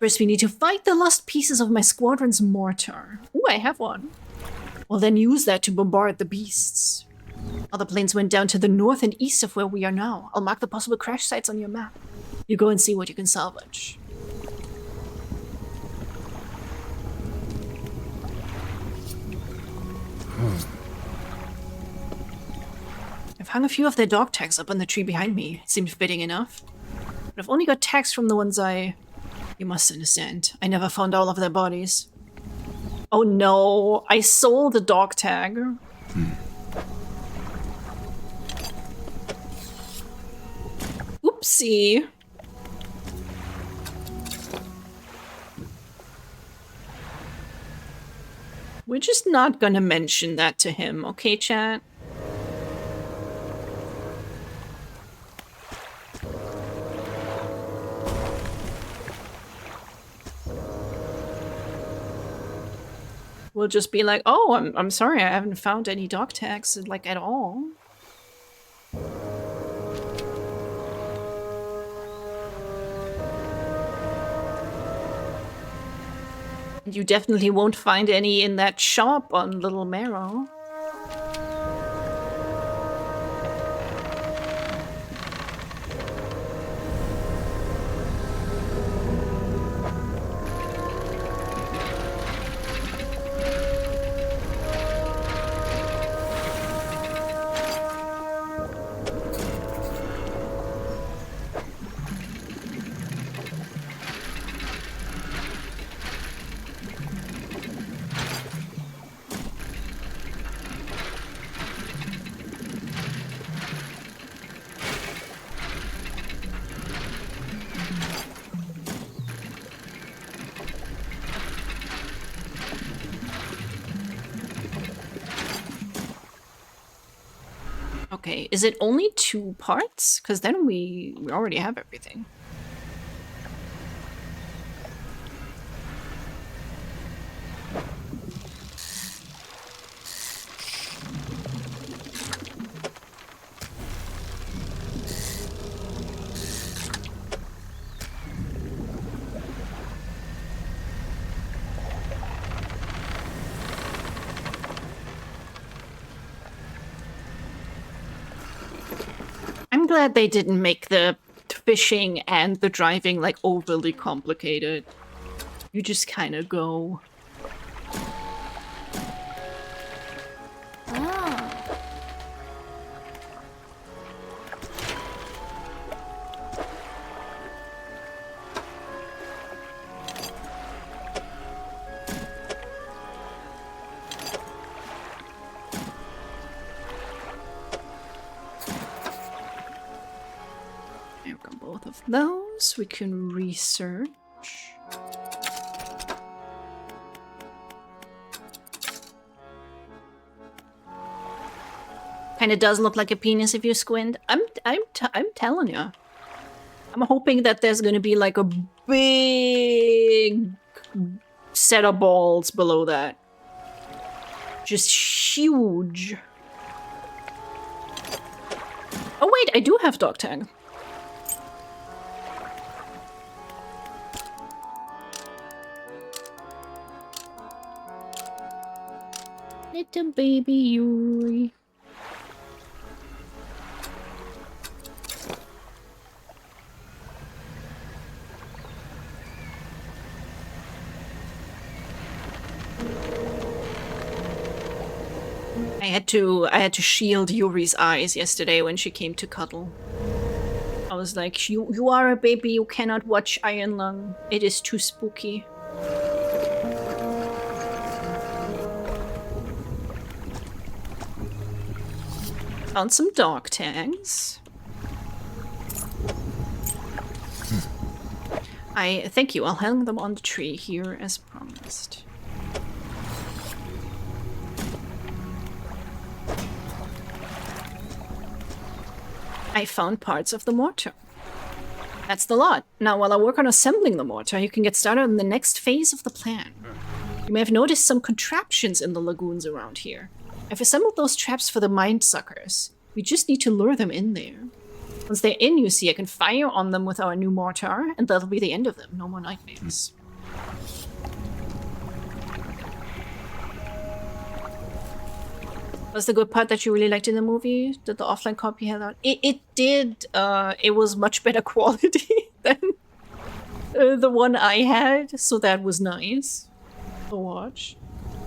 S1: First, we need to fight the lost pieces of my squadron's mortar. Ooh, I have one. Well, then use that to bombard the beasts. Other planes went down to the north and east of where we are now. I'll mark the possible crash sites on your map. You go and see what you can salvage. I've hung a few of their dog tags up on the tree behind me. It seemed fitting enough. But I've only got tags from the ones I You must understand. I never found all of their bodies. Oh no, I sold the dog tag. Oopsie. We're just not gonna mention that to him, okay, chat? We'll just be like, oh, I'm sorry, I haven't found any dog tags, like, at all. You definitely won't find any in that shop on Little Marrow. Okay, is it only 2 parts? Because then we already have everything. I'm glad they didn't make the fishing and the driving like overly complicated. You just kind of go. Those we can research. Kind of does look like a penis if you squint. I'm telling you. I'm hoping that there's gonna be like a big set of balls below that. Just huge. Oh wait, I do have dog tag. Little baby Yuri. I had to shield Yuri's eyes yesterday when she came to cuddle. I was like, you are a baby, you cannot watch Iron Lung. It is too spooky. Found some dog tags. Thank you. I'll hang them on the tree here as promised. I found parts of the mortar. That's the lot. Now, while I work on assembling the mortar, you can get started on the next phase of the plan. You may have noticed some contraptions in the lagoons around here. I've assembled those traps for the mind suckers. We just need to lure them in there. Once they're in, you see, I can fire on them with our new mortar, and that'll be the end of them. No more nightmares. Was the good part that you really liked in the movie? Did the offline copy have that? It did. It was much better quality than the one I had, so that was nice to watch.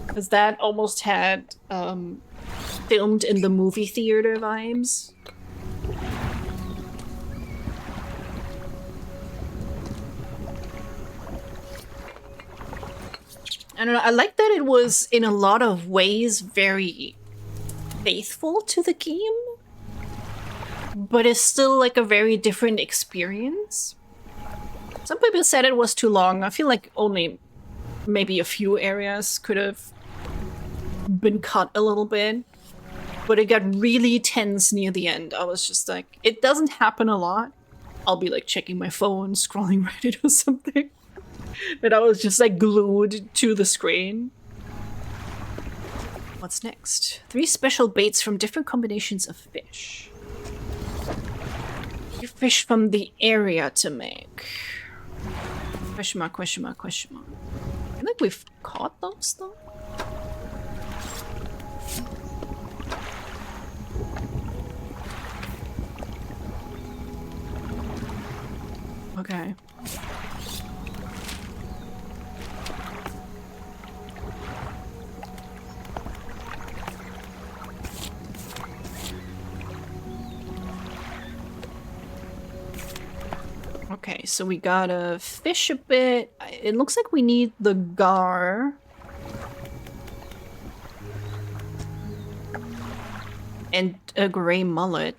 S1: Because that almost had filmed in the movie theater vibes. I don't know, I like that it was in a lot of ways very faithful to the game, but it's still like a very different experience. Some people said it was too long. I feel like only maybe a few areas could have been cut a little bit, but it got really tense near the end. I was just like, it doesn't happen a lot. I'll be like checking my phone, scrolling Reddit or something. And I was just like glued to the screen. What's next? 3 special baits from different combinations of fish. Your fish from the area to make. Question mark, question mark, question mark. I feel like we've caught those though. Okay. Okay, so we gotta fish a bit. It looks like we need the gar. And a gray mullet,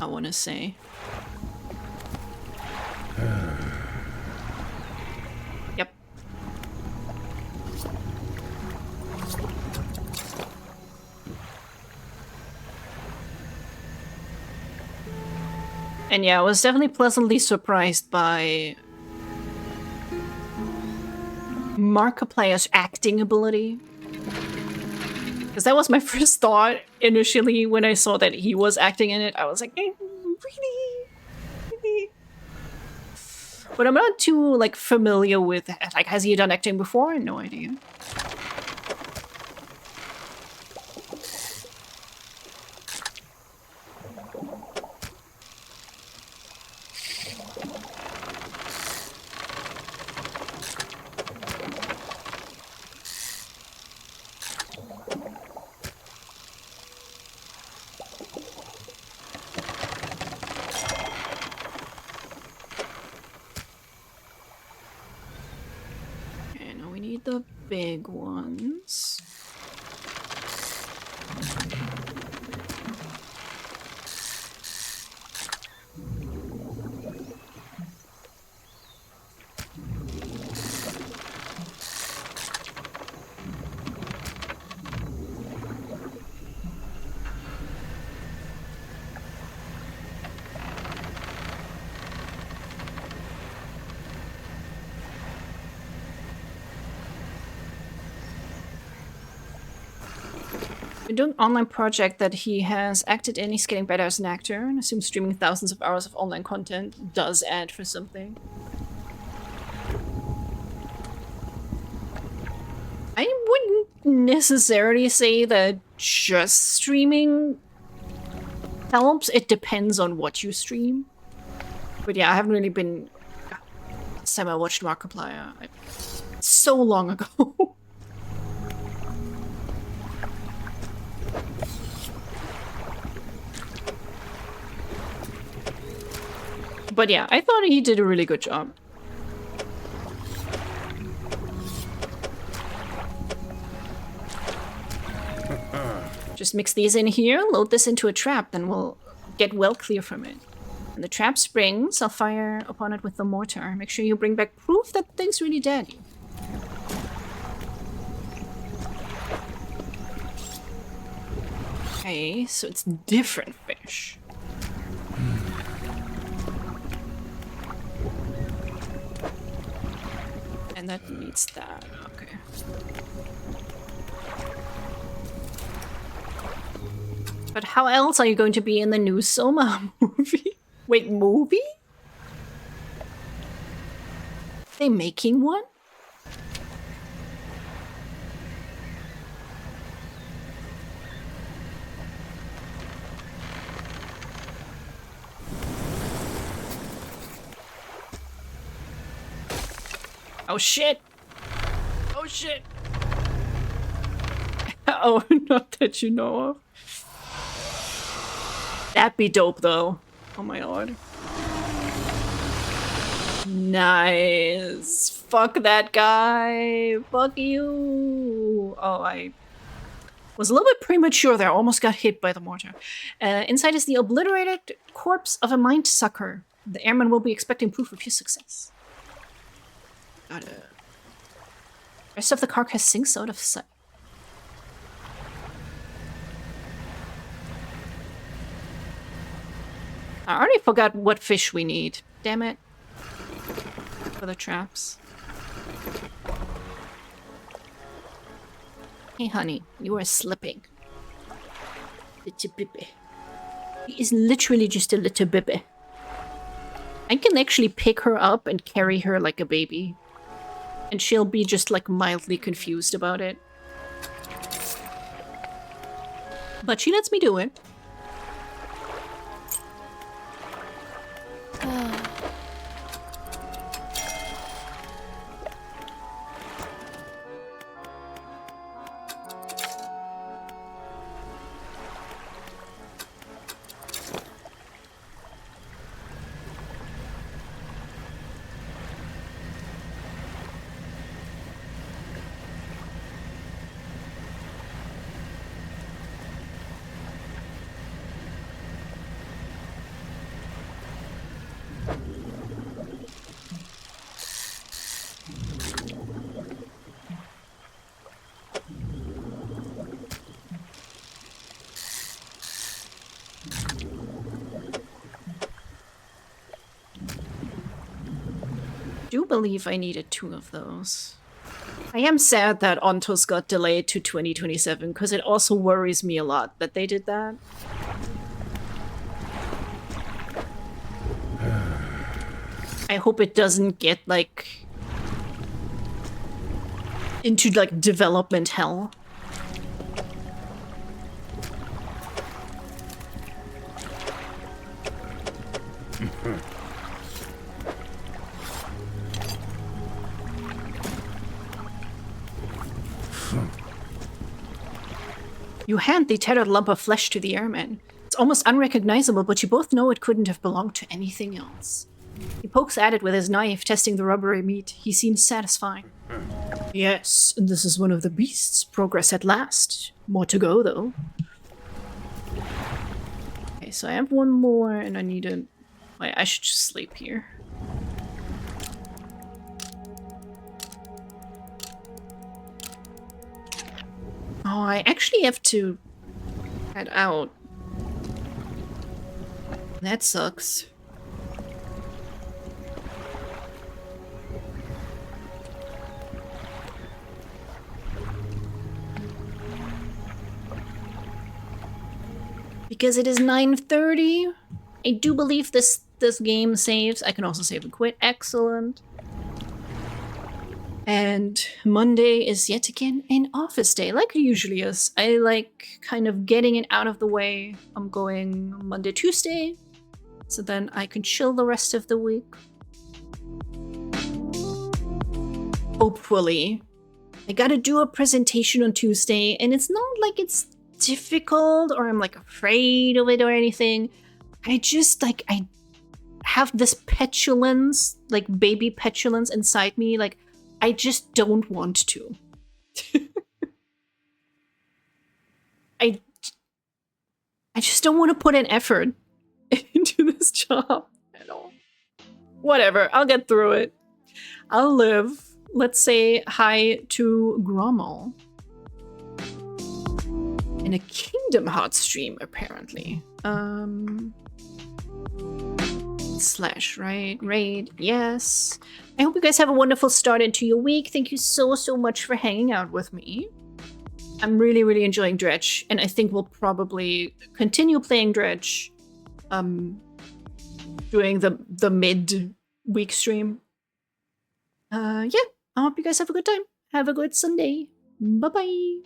S1: I want to say. Yep. And yeah, I was definitely pleasantly surprised by Markiplier's acting ability. Because that was my first thought initially when I saw that he was acting in it. I was like, really? Really? But I'm not too, like, familiar with, like, has he done acting before? No idea. The big ones. Been doing an online project that he has acted in. He's getting better as an actor, and I assume streaming thousands of hours of online content does add for something. I wouldn't necessarily say that just streaming helps. It depends on what you stream. But yeah, I haven't really been... Last time I watched Markiplier, so long ago. But yeah, I thought he did a really good job. Just mix these in here, load this into a trap, then we'll get well clear from it. When the trap springs, I'll fire upon it with the mortar. Make sure you bring back proof that the thing's really dead. Okay, so it's different fish. And that needs that, okay. But how else are you going to be in the new Soma movie? Wait, movie? They making one? Oh shit! Oh shit! Oh, not that you know of. That'd be dope though. Oh my god. Nice. Fuck that guy. Fuck you. Oh, I was a little bit premature there. Almost got hit by the mortar. Inside is the obliterated corpse of a mind sucker. The airman will be expecting proof of his success. Got it. Rest of the carcass sinks out of sight. I already forgot what fish we need. Damn it. For the traps. Hey, honey, you are slipping. Little baby. He is literally just a little baby. I can actually pick her up and carry her like a baby. And she'll be just like mildly confused about it. But she lets me do it. I do believe I needed 2 of those. I am sad that Ontos got delayed to 2027 because it also worries me a lot that they did that. I hope it doesn't get like into like development hell. You hand the tattered lump of flesh to the airman. It's almost unrecognizable, but you both know it couldn't have belonged to anything else. He pokes at it with his knife, testing the rubbery meat. He seems satisfied. Yes, and this is one of the beasts. Progress at last. More to go, though. Okay, so I have 1 more, and I need a... Wait, I should just sleep here. Oh, I actually have to head out. That sucks. Because it is 9:30. I do believe this game saves. I can also save and quit. Excellent. And Monday is yet again an office day, like it usually is. I like kind of getting it out of the way. I'm going Monday, Tuesday, so then I can chill the rest of the week. Hopefully. I gotta do a presentation on Tuesday, and it's not like it's difficult or I'm like afraid of it or anything. I just like, I have this petulance, like baby petulance inside me, like I just don't want to. I just don't want to put an effort into this job at all. Whatever, I'll get through it. I'll live. Let's say hi to Grommel. In a Kingdom Hearts stream, apparently. Slash, right? Raid, yes. I hope you guys have a wonderful start into your week. Thank you so much for hanging out with me. I'm really enjoying Dredge, and I think we'll probably continue playing Dredge doing the mid-week stream. Yeah, I hope you guys have a good time. Have a good Sunday. Bye-bye.